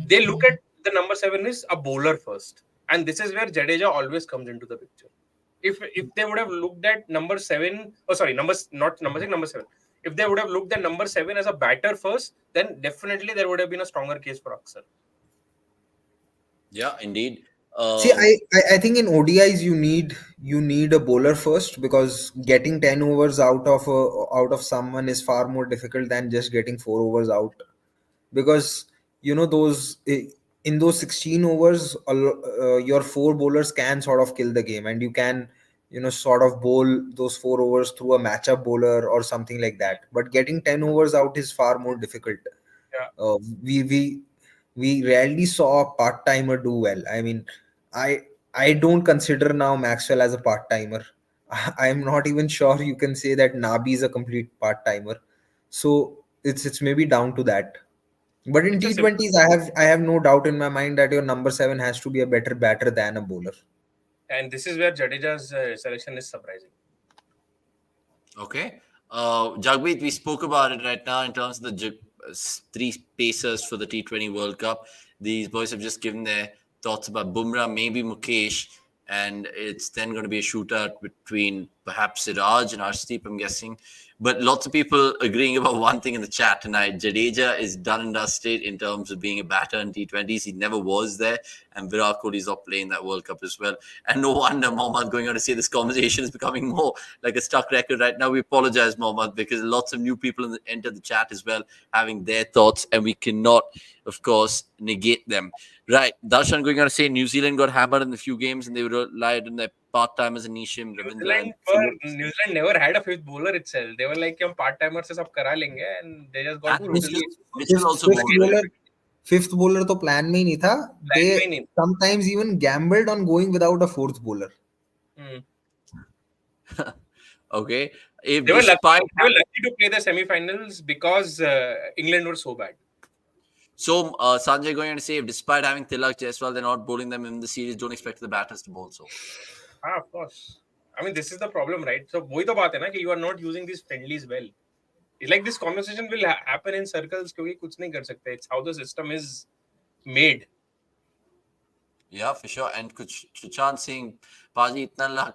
they look at the number 7 is a bowler first. And this is where Jadeja always comes into the picture. If they would have looked at number 7, oh sorry, numbers not number 6, number 7. If they would have looked at number 7 as a batter first, then definitely there would have been a stronger case for Aksar. yeah, indeed. See, I think in ODIs you need a bowler first, because getting 10 overs out of someone is far more difficult than just getting 4 overs out, because those in those 16 overs your four bowlers can sort of kill the game, and you can sort of bowl those 4 overs through a matchup bowler or something like that, but getting 10 overs out is far more difficult. Yeah. We rarely saw a part-timer do well. I mean, I I don't consider now Maxwell as a part timer. I'm not even sure you can say that Nabi is a complete part timer. So it's maybe down to that. But in It's a simple, T20s, I have no doubt in my mind that your number seven has to be a better batter than a bowler. and this is where Jadeja's selection is surprising. Okay. Jagmeet, we spoke about it right now in terms of the three pacers for the T20 World Cup. These boys have just given their thoughts about Bumrah, maybe Mukesh, and it's then going to be a shootout between perhaps Siraj and Arshdeep, I'm guessing. But lots of people agreeing about one thing in the chat tonight. Jadeja is done and dusted in terms of being a batter in T20s. He never was there. And Virat Kohli is not playing that World Cup as well. And no wonder Mohammad going on to say this conversation is becoming more like a stuck record right now. We apologize, Mohammad, because lots of new people enter the chat as well, having their thoughts, and we cannot, of course, negate them. Right. Darshan going on to say New Zealand got hammered in a few games and they relied on their part-timers in Nisham, Ravindra and New Zealand never had a fifth bowler itself. They were like, "हम part timers से सब करा लेंगे," and they just got brutally. Mitchell also Fifth bowled. bowler, fifth bowler तो plan में ही नहीं था. Plan में ही They नहीं. sometimes even gambled on going without a fourth bowler. Okay. If They were despite lucky to play the semi-finals because England were so bad. so Sanjay going on to say, if despite having Tilak Jaiswal, they're not bowling them in the series, don't expect the batters to bowl so. Of course. I mean, this is the problem, right? So, वही तो बात है ना कि you are not using these friendlies well. It's like this conversation will happen in circles क्योंकि कुछ नहीं कर सकते. It's how the system is made. Yeah, for sure. And Sushant Singh, Paji, इतना लाख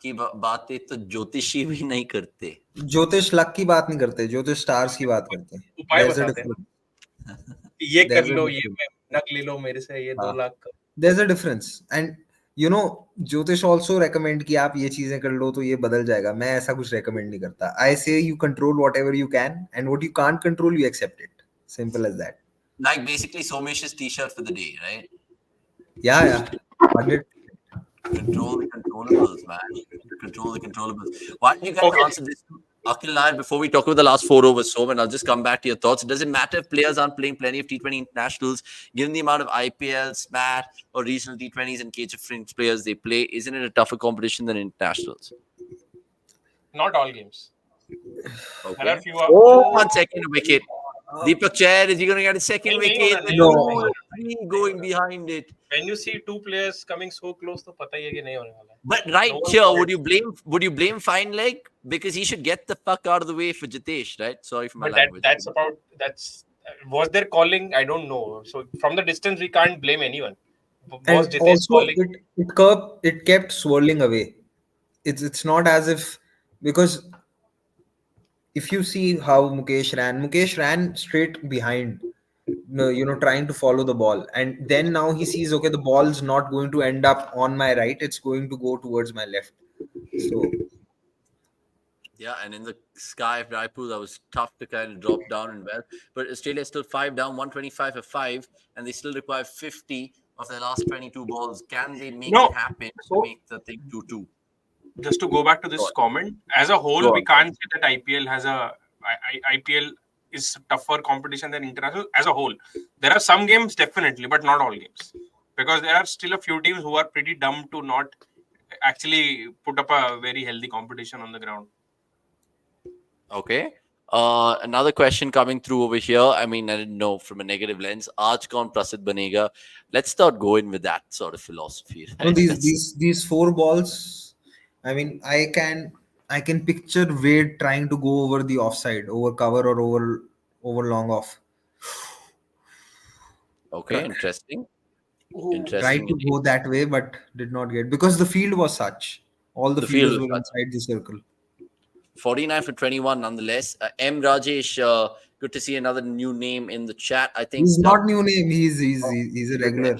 की बातें तो ज्योतिषी भी नहीं करते. ज्योतिष लक की बात नहीं करते, ज्योतिष स्टार्स की बात करते हैं. उपाय There's a बताते हैं. difference. ये कर There's a लो, ये difference. नक ले लो मेरे से, ये 2 लाख का. There's a difference. And you know, ज्योतिष also recommend कि आप ये चीजें कर लो तो ये बदल जाएगा. मैं ऐसा कुछ recommend नहीं करता. I say you control whatever you can, and what you can't control, you accept it. Simple as that. Like basically Somesh's t-shirt for the day, right? Yeah. 100. Control the controllables, man. Control the controllables. Why don't you guys answer this, Akhil Nair, before we talk about the last 4 overs, so, and I'll just come back to your thoughts. Does it matter if players aren't playing plenty of T20 internationals, given the amount of IPLs, SMAT, or regional T20s and cage of fringe players they play? Isn't it a tougher competition than internationals? Not all games. Okay. There are few. One second wicket. Deepak Chahar, is he going to get a second wicket? No. Three going behind it. When you see 2 players coming so close, तो पता ही है कि नहीं होने वाला है. But right here, would you blame fine leg because he should get the fuck out of the way for Jitesh, right? Sorry for my language. Was there calling? I don't know. So from the distance, we can't blame anyone. Was And Jitesh also, calling? it kept swirling away. It's not as if, because if you see how Mukesh ran straight behind, trying to follow the ball, and then now he sees, okay, the ball's not going to end up on my right, it's going to go towards my left. So yeah, and in the sky of Raipur, that was tough to kind of drop down and well. But Australia is still 5 down, 125 for 5, and they still require 50 of their last 22 balls. Can they make it happen to make the thing 2-2? Just to go back to this comment, as a whole, we can't say that IPL is tougher competition than international. As a whole, there are some games definitely, but not all games, because there are still a few teams who are pretty dumb to not actually put up a very healthy competition on the ground. Okay. Another question coming through over here. I mean, I didn't know from a negative lens. Aaj kaun Prasidh banega? Let's start going with that sort of philosophy. Right? no, these 4 balls. I mean, I can picture Wade trying to go over the offside, over cover or over long off. Okay, interesting. Tried to go that way, but did not get, because the field was such. All the fielders were inside the circle. 49 for 21, nonetheless. M. Rajesh, good to see another new name in the chat. I think he's not new name. He's a regular.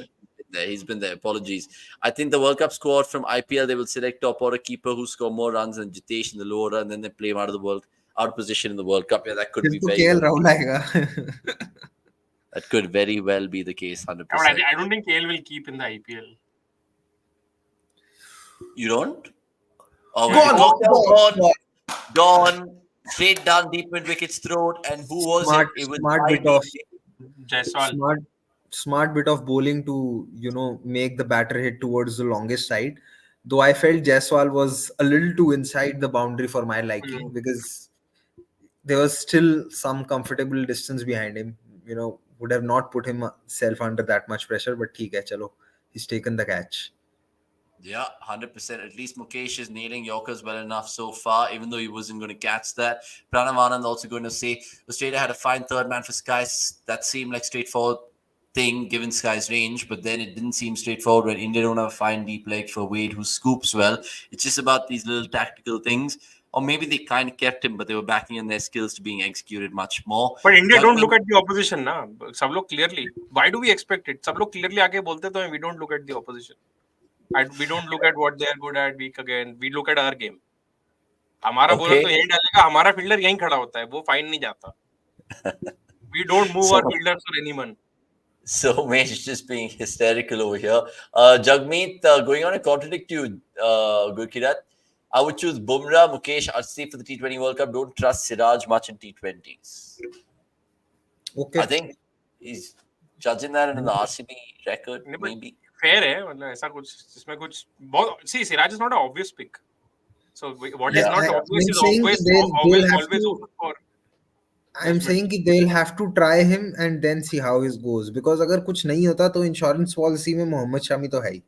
He's been there. Apologies. I think the World Cup squad from IPL, they will select top order keeper who score more runs than Jitesh in the lower run, and then they play him out of position in the World Cup. Yeah, that could be very well. That could very well be the case, 100%. I don't think KL will keep in the IPL. You don't? Oh, gone. Straight down deep mid wicket's throat. And who was it? It was smart bit of Jaiswal. smart bit of bowling to, make the batter hit towards the longest side. Though I felt Jaiswal was a little too inside the boundary for my liking, because there was still some comfortable distance behind him. Would have not put himself under that much pressure. But theek hai, chalo, he's taken the catch. Yeah, 100%. At least Mukesh is nailing Yorkers well enough so far, even though he wasn't going to catch that. Pranav Anand also going to say Australia had a fine third man for Skies. That seemed like straightforward thing given Sky's range, but then it didn't seem straightforward when India don't have a fine deep leg for Wade who scoops well. It's just about these little tactical things. Or maybe they kind of kept him, but they were backing in their skills to being executed much more. But India don't look at the opposition, na. सब लोग clearly. Why do we expect it? सब लोग clearly आके बोलते तो we don't look at the opposition. We don't look at what they are good at week again. We look at our game. हमारा bowler तो यही डालेगा, हमारा फील्डर यहीं खड़ा होता है, वो फाइन नहीं जाता. We don't move our fielders for anyone. So Mesh is just being hysterical over here. Jagmeet, going on to contradict you, Gurkirat. I would choose Bumrah, Mukesh, Arsi for the T20 World Cup. Don't trust Siraj much in T20s. Okay. I think he's judging that in the RCB record, maybe. Fair है, मतलब ऐसा कुछ जिसमें कुछ बहुत. See, Siraj is not an obvious pick. So what is not obvious is always open for. I'm saying कि they'll have to try him and then see how it goes. Because अगर कुछ नहीं होता तो insurance policy में मोहम्मद शमी तो है ही.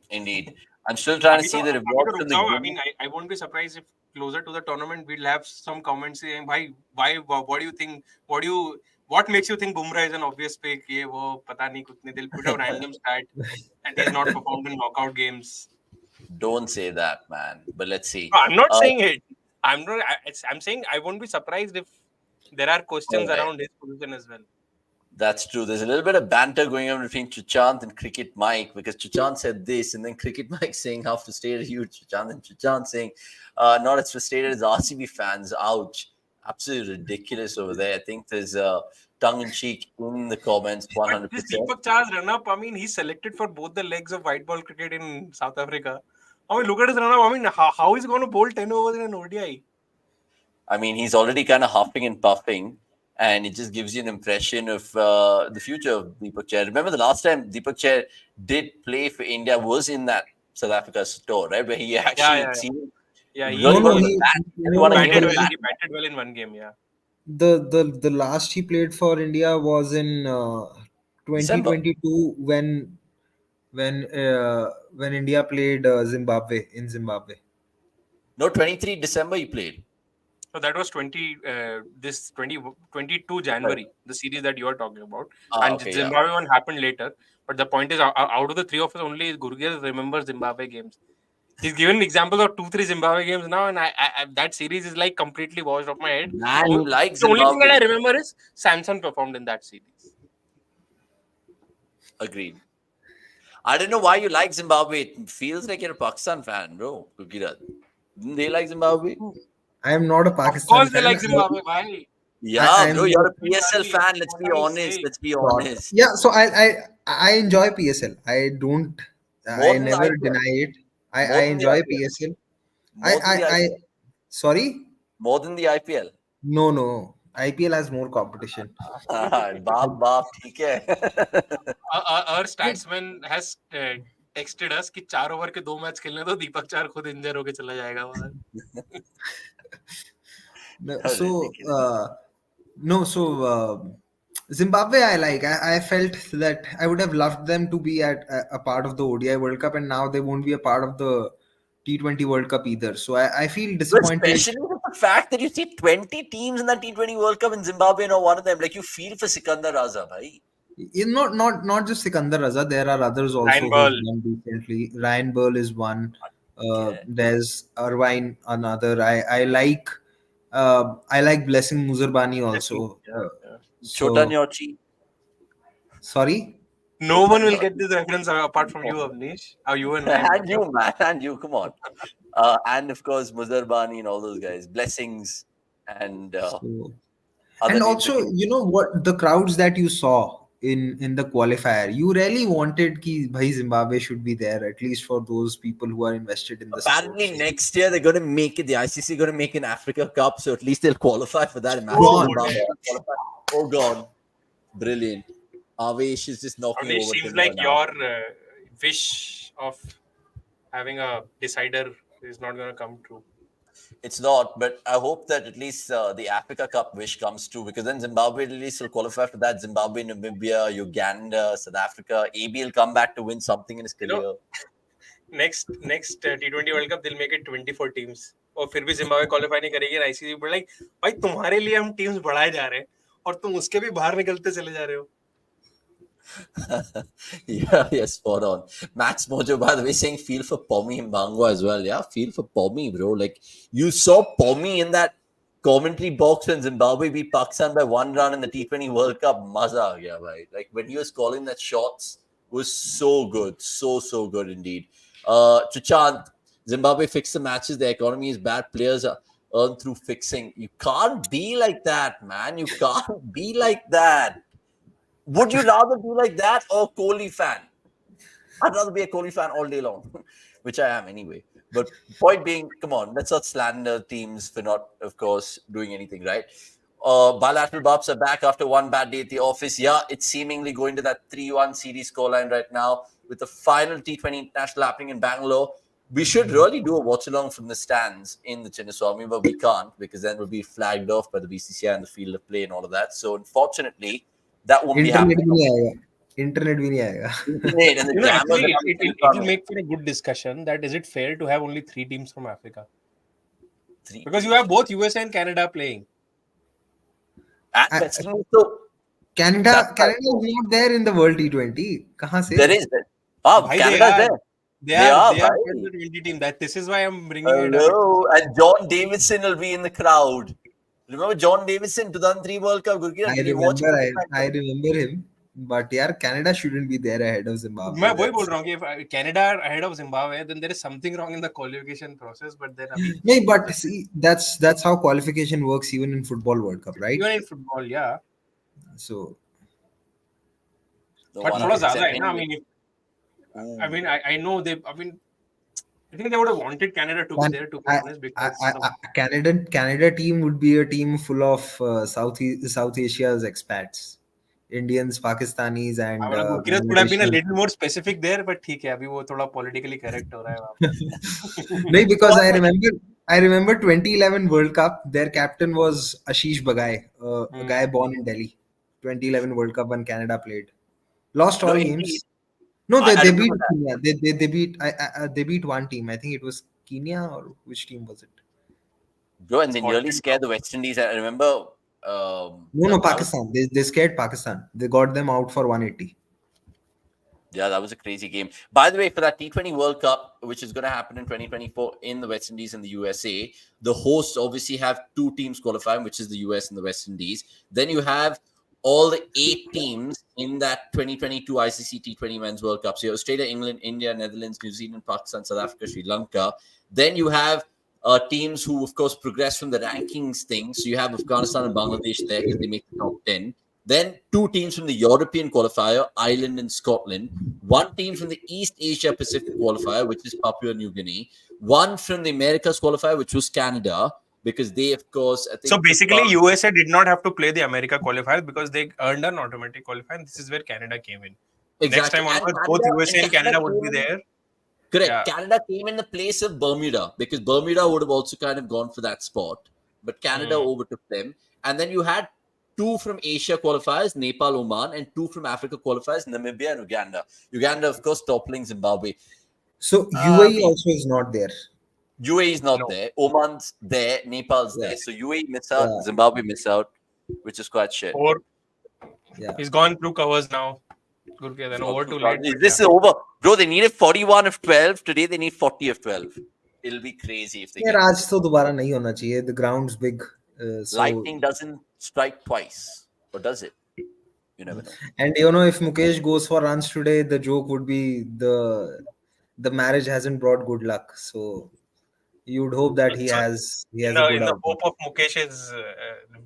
Indeed. I'm still trying to see the reward from the game. I mean, I won't be surprised if closer to the tournament we'll have some comments saying, why, what do you think? What makes you think Bumrah is an obvious pick? ये वो पता नहीं कुछ. They'll put a random stat and he's not performed in knockout games. Don't say that, man. But let's see. No, I'm not saying it. I'm saying I won't be surprised if there are questions around his position as well. That's true. There's a little bit of banter going on between Chuchant and Cricket Mike, because Chuchant said this, and then Cricket Mike saying how frustrated he was, Chuchant, and Chuchant saying not as frustrated as RCB fans. Ouch. Absolutely ridiculous over there. I think there's tongue-in-cheek in the comments, 100%. But this Deepak Chahar's run-up, I mean, he's selected for both the legs of white ball cricket in South Africa. I mean, look at his run-up. I mean, how is he going to bowl 10 overs in an ODI? I mean, he's already kind of huffing and puffing, and it just gives you an impression of the future of Deepak Chahar. Remember the last time Deepak Chahar did play for India was in that South Africa tour, right? Where he actually seemed... Yeah, he batted well in one game, yeah. The last he played for India was in 2022 when India played Zimbabwe in Zimbabwe. No, 23 December he played. So that was 22 January, the series that you are talking about. Zimbabwe one happened later. But the point is, out of the three of us, only Gurgir remembers Zimbabwe games. He's given examples of 2-3 Zimbabwe games now, and I that series is like completely washed off my head. Man, who likes the Zimbabwe. only thing that I remember is Samson performed in that series. Agreed. I don't know why you like Zimbabwe. It feels like you're a Pakistan fan, bro. Didn't they like Zimbabwe? I am not a Pakistan fan. Of course they like Zimbabwe. Why? Yeah, bro, you're a PSL fan. Let's be honest. Yeah, so I enjoy PSL. I never deny it. I enjoy PSL. Sorry? More than the IPL? No. IPL has more competition. Baap, theek hai. Our statsman has texted us कि 4 over के 2 match खेलने दो, दीपक चार खुद इंजर होके चला जाएगा वहां. Zimbabwe I like. I felt that I would have loved them to be at a part of the ODI World Cup, and now they won't be a part of the T20 World Cup either. So I feel disappointed. Especially with the fact that you see 20 teams in the T20 World Cup and Zimbabwe are one of them. Like, you feel for Sikandar Raza, bhai. Not just Sikandar Raza. There are others also who have done recently. Ryan Burl is one. There's Irvine, another. I like Blessing Muzerbani also. Chota Nyochi. Sorry? No one will get this reference apart from you, Avnish. You and you, man. And you, come on. And of course, Muzerbani and all those guys. Blessings. And also, you know what? The crowds that you saw in the qualifier, you really wanted ki bhai Zimbabwe should be there, at least for those people who are invested in the Apparently sport. Next year they're going to make it, the ICC going to make an Africa Cup, so at least they'll qualify for that. God. Oh God. Brilliant. Avesh is just knocking Ramesh, over seems timber like now. your wish of having a decider is not going to come true. It's not, but I hope that at least the Africa Cup wish comes true, because then Zimbabwe at least will qualify for that. Zimbabwe, Namibia, Uganda, South Africa. AB will come back to win something in his You know, career. next T20 World Cup they'll make it 24 teams. और फिर भी Zimbabwe qualify नहीं करेगी और ICC बोल like भाई तुम्हारे लिए हम टीम्स बढ़ाए जा रहे हैं और तुम उसके भी बाहर निकलते चले जा रहे हो. Yeah, spot on. Max Mojo, by the way, saying feel for Pommy Mbango as well. Yeah, feel for Pommy, bro. Like, you saw Pommy in that commentary box when Zimbabwe beat Pakistan by 1 run in the T20 World Cup. Maza aa gaya, bhai. Like, when he was calling that shots was so good. So good indeed. Chachant, Zimbabwe fixed the matches. The economy is bad. Players are earned through fixing. You can't be like that, man. You can't be like that. Would you rather be like that or Kohli fan? I'd rather be a Kohli fan all day long, which I am anyway. But point being, come on, let's not slander teams for not, of course, doing anything, right? Bilateral Bobs are back after one bad day at the office. Yeah, it's seemingly going to that 3-1 series scoreline right now with the final T20 International happening in Bangalore. We should really do a watch along from the stands in the Chinnaswamy, but we can't because then we'll be flagged off by the BCCI and the field of play and all of that. So, unfortunately, that won't be internet happening. भी नहीं आएगा. Internet भी नहीं आएगा. Internet and the You know, jammers actually, and it'll make for a good discussion. That is it fair to have only 3 teams from Africa? three Because you have both USA and Canada playing. and West Indies. So Canada is not there in the World T20. कहाँ से? there is oh, Bhai, Canada's there. They are bhai. in the 20 team. This is why I'm bringing it up. Hello, and John Davidson will be in the crowd. Remember John Davidson, 2003 World Cup? Gurkira, did you watch it? I remember him. But yeah, Canada shouldn't be there ahead of Zimbabwe. मैं वही बोल रहा हूँ कि if Canada are ahead of Zimbabwe, then there is something wrong in the qualification process. But then No, but see, that's how qualification works even in Football World Cup, right? even in football, yeah. So No, But थोड़ा 100%. ज़्यादा है ना. I mean, I know they. I think they would have wanted Canada to be there, to be honest, because Canada team would be a team full of South Asia's expats, Indians, Pakistanis, and Gurkirat would have been a little more specific there, but ठीक है, अभी वो थोड़ा politically correct हो रहा है वहाँ पे. No, because I remember 2011 World Cup. Their captain was Ashish Bagai, a guy born in Delhi. 2011 World Cup when Canada played, lost all games. No, they beat Kenya. They beat one team. I think it was Kenya, or which team was it? Bro, and they nearly scared the West Indies. I remember. No, Pakistan. They scared Pakistan. They got them out for 180. Yeah, that was a crazy game. By the way, for that T20 World Cup, which is going to happen in 2024 in the West Indies and the USA, the hosts obviously have 2 teams qualifying, which is the US and the West Indies. Then you have all the 8 teams in that 2022 ICC T20 Men's World Cup. So you have Australia, England, India, Netherlands, New Zealand, Pakistan, South Africa, Sri Lanka. Then you have teams who, of course, progress from the rankings thing. So you have Afghanistan and Bangladesh there because they make the top 10. Then 2 teams from the European qualifier, Ireland and Scotland. 1 team from the East Asia Pacific qualifier, which is Papua New Guinea. 1 from the Americas qualifier, which was Canada, because they, of course, I think. So basically, USA did not have to play the America qualifier because they earned an automatic qualifier. And this is where Canada came in. Exactly. Next time onwards, both USA and Canada would be there. Correct. Yeah. Canada came in the place of Bermuda because Bermuda would have also kind of gone for that spot, but Canada overtook them. And then you had 2 from Asia qualifiers, Nepal, Oman, and 2 from Africa qualifiers, Namibia and Uganda. Uganda, of course, toppling Zimbabwe. So UAE also is not there. UAE is not there. Oman's there. Nepal's there. So UAE miss out. Zimbabwe miss out, which is quite shit. He's gone through covers now. Good. Then over to late. This is over. Bro, they needed 41 of 12. Today they need 40 of 12. It'll be crazy if they get आज तो दोबारा नहीं होना चाहिए. The ground's big. Lightning doesn't strike twice. Or does it? You never know. And if Mukesh goes for runs today, the joke would be the marriage hasn't brought good luck. So you would hope that he has a good in the hope of Mukesh's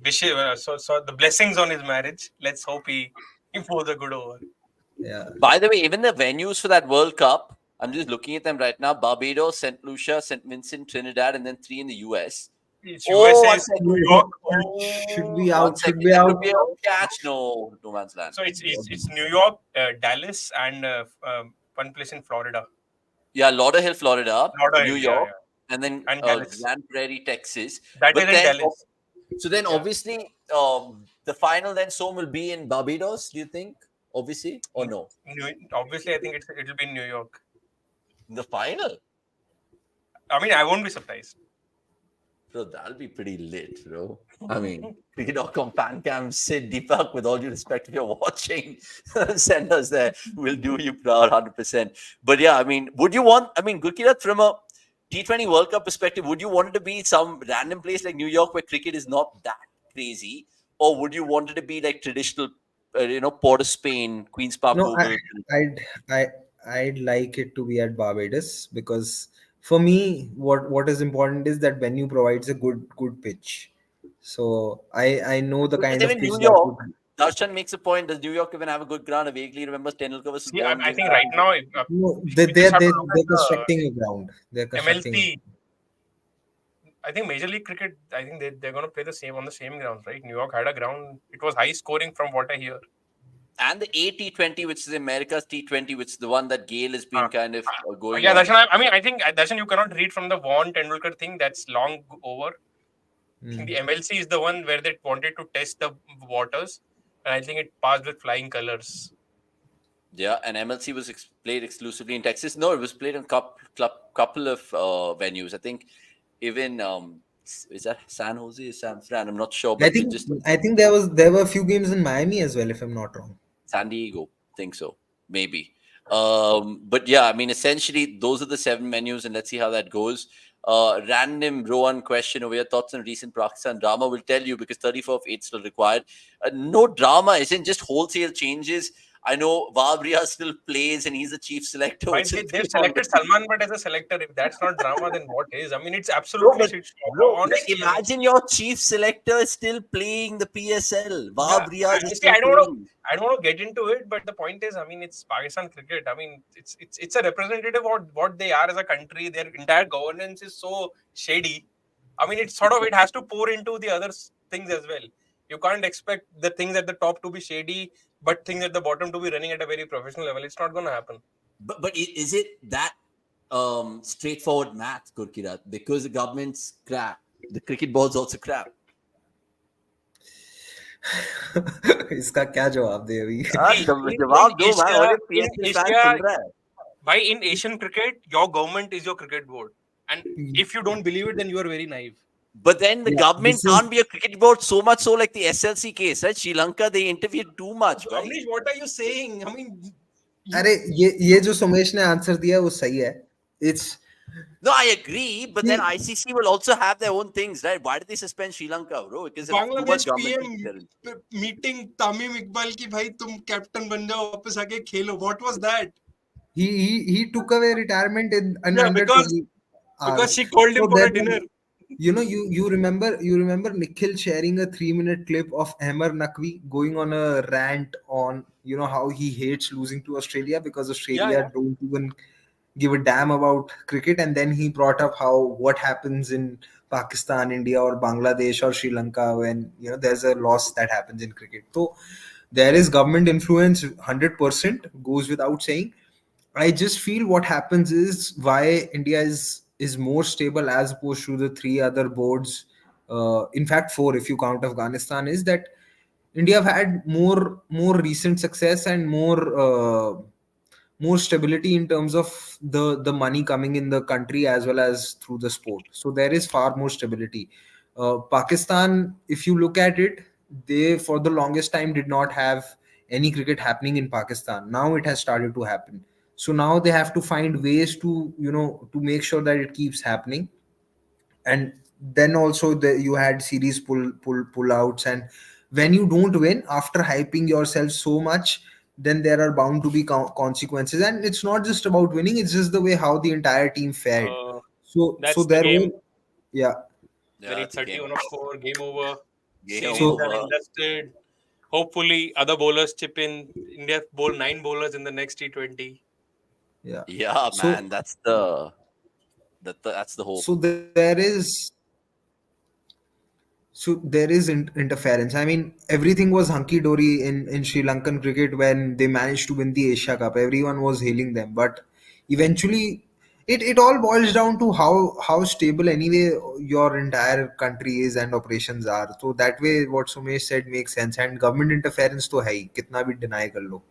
wishes, so the blessings on his marriage. Let's hope he pulls a good over. Yeah. By the way, even the venues for that World Cup, I'm just looking at them right now: Barbados, St. Lucia, St. Vincent, Trinidad, and then 3 in the US. It's Oh, USA, one is second. New No, York. should be One out. Should second. be That out. could be a catch. No, no man's land. So it's New York, Dallas, and one place in Florida. Yeah, Lauderhill, Florida, New Lauderhill, yeah, York, yeah, and then and Dallas. Grand Prairie, Texas. That is But in then, Dallas. so then Yeah. obviously, the final then soon will be in Barbados. Do you think? Obviously, or no? Obviously, I think it'll be in New York. The final, I mean, I won't be surprised. bro, that'll be pretty lit, bro. I mean, cricket.com fan cam, Sid Deepak, with all due respect, if you're watching, send us there. We'll do you proud 100%. But yeah, I mean, would you want, I mean, Gurkirat, from a T20 World Cup perspective, would you want it to be some random place like New York where cricket is not that crazy? Or would you want it to be like traditional, Port of Spain, Queen's Park No, Oval? I'd I I'd like it to be at Barbados because for me, what is important is that venue provides a good pitch. So I know the Because kind of even pitch New that would. York, Darshan makes a point. Does New York even have a good ground? I vaguely remember Tendulkar versus See, Vaughan I being think pretty right good. now No, we just have to look at they're constructing a ground. They're the constructing. MLC. I think Major League Cricket. I think they're going to play the same on the same grounds, right? New York had a ground. It was high scoring from what I hear. And the AT20, which is America's T20, which is the one that Gale has been kind of going Yeah, on. Darshan. I mean, I think Darshan, you cannot read from the Vaughan Tendulkar thing. That's long over. I think the MLC is the one where they wanted to test the waters, and I think it passed with flying colors. Yeah, and MLC was played exclusively in Texas. No, it was played in couple of venues. I think even is that San Jose, San Fran? I'm not sure, I but think just I think there were a few games in Miami as well, if I'm not wrong. San Diego, think so, maybe. But yeah, I mean, essentially, those are the 7 menus, and let's see how that goes. Random Rowan question over your thoughts on recent Pakistan drama. Will tell you because 34 of 8 still required. No drama isn't just wholesale changes. I know Vabria still plays and he's the chief selector, Why which is they've beyond selected Salman Bhatt as a selector? If that's not drama, then what is? I mean, it's bro, absolutely but shit show. bro, like Honestly, I mean, imagine your chief selector is still playing the PSL. yeah. Vab Riaz is See, still playing. I don't want to get into it, but the point is, I mean, it's Pakistan cricket. I mean, it's a representative of what they are as a country. Their entire governance is so shady. I mean, it's sort of it has to pour into the other things as well. You can't expect the things at the top to be shady, but things at the bottom to be running at a very professional level. It's not going to happen. But is it that straightforward math, Gurkirat? Because the government's crap, the cricket board's also crap. इसका क्या जवाब दे अभी? See, in जवाब दो man, Asia, और ये in PSL fan Asia, सुन रहा है. why in Asian cricket, your government is your cricket board, and if you don't believe it, then you are very naive. But then the Yeah, government this is can't be a cricket board so much so like the SLC case, right? Sri Lanka, they interviewed too much, right? Avnish, what are you saying? I mean, अरे ये जो सोमेश ने answer दिया वो सही है. It's No, I agree, but then ICC will also have their own things, right? Why did they suspend Sri Lanka, bro? Because of too much Bangladesh government PM interference. Meeting Tamim Iqbal की भाई तुम कैप्टन बन जाओ वापस आके खेलो what was that he took away retirement in yeah under because 20 because hours. she called him So for that a dinner you remember Nikhil sharing a 3-minute clip of Amar Naqvi going on a rant on how he hates losing to Australia because Australia yeah. don't even give a damn about cricket, and then he brought up how what happens in Pakistan, India, or Bangladesh or Sri Lanka when there's a loss that happens in cricket. So there is government influence 100%, goes without saying. I just feel what happens is why India is more stable as opposed to the 3 other boards. In fact, 4 if you count Afghanistan, is that India have had more recent success and more stability in terms of the money coming in the country as well as through the sport. So there is far more stability. Pakistan, if you look at it, they for the longest time did not have any cricket happening in Pakistan. Now it has started to happen. So now they have to find ways to to make sure that it keeps happening. And then also you had series pull outs, and when you don't win after hyping yourself so much, then there are bound to be consequences. And it's not just about winning, it's just the way how the entire team fared. So that's the there were, game. yeah. When Yeah, it's that's the 30 game. on a score, game over. Game Series So done over. and dusted. Hopefully, other bowlers chip in. India bowl 9 bowlers in the next T20. yeah. Yeah, So man, that's the hope. so there is So there is interference. I mean, everything was hunky dory in Sri Lankan cricket when they managed to win the Asia Cup. Everyone was hailing them, but eventually, it all boils down to how stable anyway your entire country is and operations are. So that way, what Sumesh said makes sense. And government interference to hai, kitna bhi deny kar lo.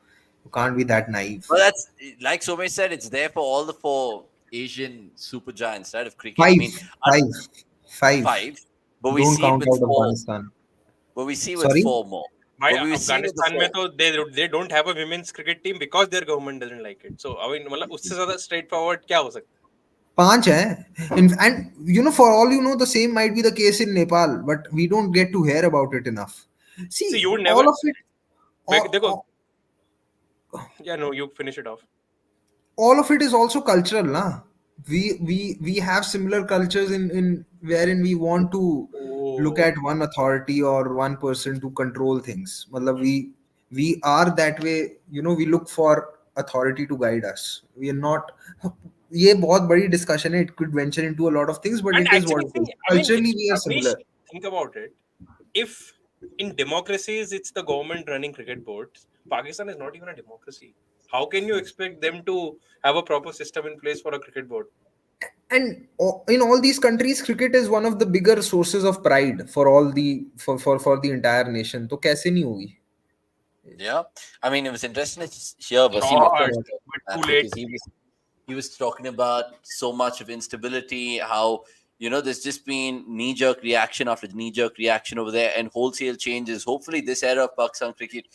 You can't be that naive. Well, that's like Somesh said, it's there for all the four Asian super giants, right, of cricket. I Five, mean, five, five. five, but we Don't see it count with out four. Afghanistan. But we see with Sorry, four more. By But we see with the Afghanistan में four. तो they don't have a women's cricket team because their government doesn't like it. So I mean मतलब उससे ज़्यादा straightforward क्या हो सकता है? Panch hai. And for all you know, the same might be the case in Nepal, but we don't get to hear about it enough. So See, you would never. all of it, देखो, all, yeah, no, you finish it off. all of it is also cultural, na. We have similar cultures in wherein we want to look Oh, at one authority or one person to control things. Matlab we are that way. We look for authority to guide us. We are not. ये बहुत बड़ी discussion है. It could venture into a lot of things, but and it is what actually, it is. see, I mean, Culturally, if we are Avnish, similar. think about it. If in democracies it's the government running cricket boards, Pakistan is not even a democracy. How can you expect them to have a proper system in place for a cricket board? And in all these countries, cricket is one of the bigger sources of pride for all the for the entire nation. तो कैसे नहीं होगी? Yeah, I mean, it was interesting to hear Wasim God, Akram's but that too late. because he was talking about so much of instability, how there's just been knee-jerk reaction after knee-jerk reaction over there, and wholesale changes. Hopefully, this era of Pakistan cricket,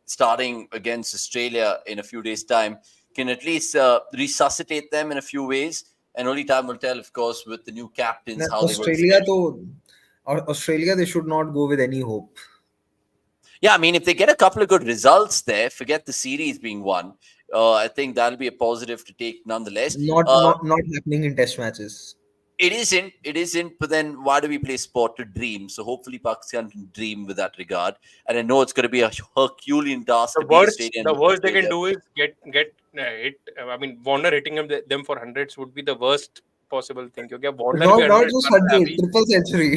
starting against Australia in a few days' time, can at least resuscitate them in a few ways. And only time will tell, of course, with the new captains how they're going to Australia fare. तो Australia they should not go with any hope. Yeah, I mean, if they get a couple of good results there, forget the series being won. I think that'll be a positive to take nonetheless. Not Uh, not not happening in test matches. it isn't. But then, why do we play sport to dream? So hopefully, Pakistan can dream with that regard. And I know it's going to be a Herculean task to beat Australia and The worst they can Australia. do is get hit. I mean, Warner hitting them for hundreds would be the worst possible thing. क्योंकि अब Warner भी Not 100 just मार रहा है 100, अभी. triple century,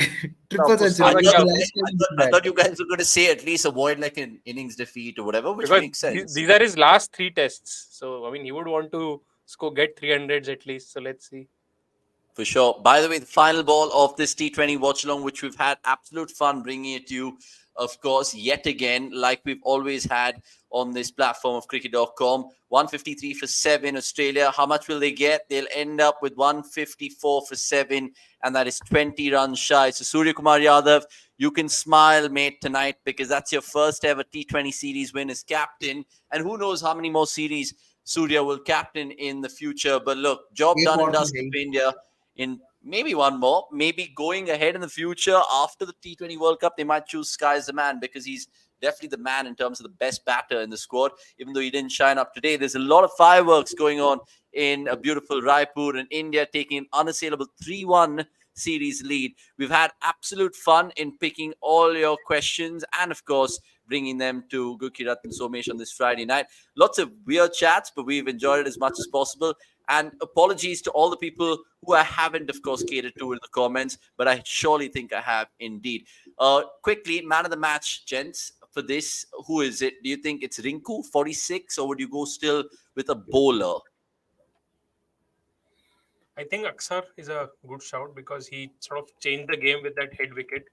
तो triple अब उससे century. I ज्यादा When thought, was क्या the हो last सकता है? time I he thought, did I that? thought you guys were going to say at least avoid like an innings defeat or whatever, which Because makes sense. these are his last 3 tests. So I mean, he would want to get 300s at least. So let's see. For sure. By the way, the final ball of this T20 watch along, which we've had absolute fun bringing it to you, of course, yet again, like we've always had on this platform of cricket.com. 153 for 7, Australia. How much will they get? They'll end up with 154 for 7, and that is 20 runs shy. So, Surya Kumar Yadav, you can smile, mate, tonight because that's your first ever T20 series win as captain. And who knows how many more series Surya will captain in the future. But look, job एक done and और तो dusted है ही. for India in maybe one more, maybe going ahead in the future after the T20 World Cup, they might choose Sky as the man because he's definitely the man in terms of the best batter in the squad, even though he didn't shine up today. There's a lot of fireworks going on in a beautiful Raipur and India taking an unassailable 3-1 series lead. We've had absolute fun in picking all your questions and, of course, bringing them to Gurkirat and Somesh on this Friday night. Lots of weird chats, but we've enjoyed it as much as possible. And apologies to all the people who I haven't, of course, catered to in the comments, but I surely think I have indeed. Quickly, man of the match, gents, for this, who is it? Do you think it's Rinku, 46, or would you go still with a bowler? I think Aksar is a good shout because he sort of changed the game with that head wicket.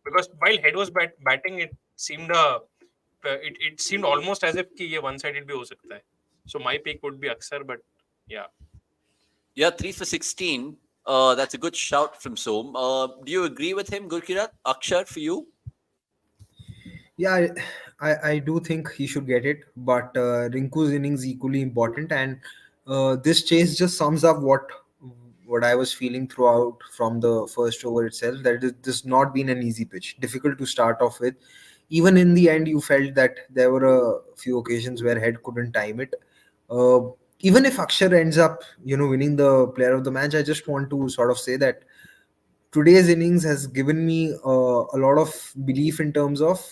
Because while head was batting, it seemed almost as if कि ये one sided भी हो सकता है. So my pick would be Aksar, but yeah. Yeah, 3 for 16. That's a good shout from Som. Do you agree with him, Gurkirat? Akshar, for you? Yeah, I do think he should get it, but Rinku's innings equally important, and this chase just sums up what I was feeling throughout from the first over itself. That this not been an easy pitch, difficult to start off with. Even in the end, you felt that there were a few occasions where Head couldn't time it. Uh, Even if Akshar ends up, winning the Player of the Match, I just want to sort of say that today's innings has given me a lot of belief in terms of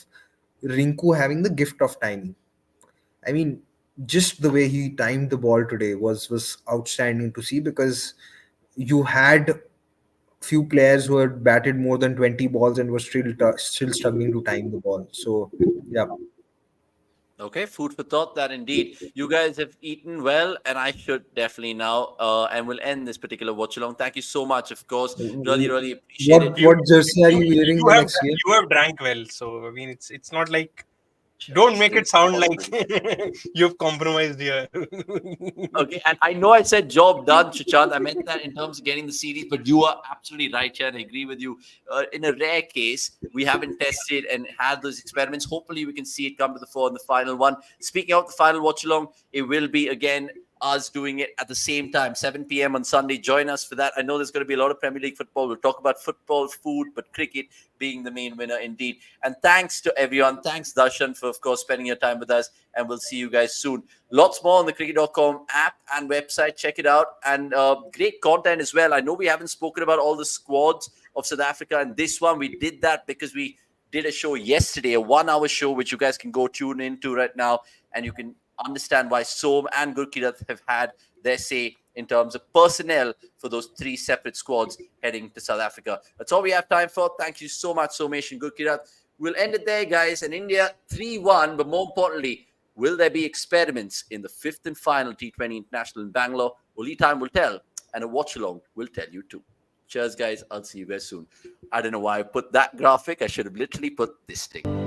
Rinku having the gift of timing. I mean, just the way he timed the ball today was outstanding to see because you had few players who had batted more than 20 balls and were still struggling to time the ball. So yeah. Okay, food for thought. That indeed. You guys have eaten well, and I should definitely now. And we'll end this particular watch along. Thank you so much. Of course, really, really appreciate it. You What jersey are you wearing you the have next year? you have drank well, so I mean it's not like, don't make it sound like you've compromised here. Okay, and I know I said job done, Shashank. I meant that in terms of getting the series, but you are absolutely right here, and I agree with you. In a rare case, we haven't tested and had those experiments. Hopefully, we can see it come to the fore in the final one. Speaking of the final watch along, it will be again us doing it at the same time, 7 p.m. on Sunday. Join us for that. I know there's going to be a lot of Premier League football. We'll talk about football, food, but cricket being the main winner indeed. And thanks to everyone. Thanks, Darshan, for, of course, spending your time with us. And we'll see you guys soon. Lots more on the cricket.com app and website. Check it out. And great content as well. I know we haven't spoken about all the squads of South Africa. And this one, we did that because we did a show yesterday, a 1-hour show, which you guys can go tune into right now. And you can understand why Som and Gurkirat have had their say in terms of personnel for those 3 separate squads heading to South Africa. That's all we have time for. Thank you so much, Somesh and Gurkirat. We'll end it there, guys. And India 3-1, but more importantly, will there be experiments in the 5th and final T20 International in Bangalore? Only time will tell, and a watch-along will tell you too. Cheers, guys. I'll see you guys soon. I don't know why I put that graphic. I should have literally put this thing.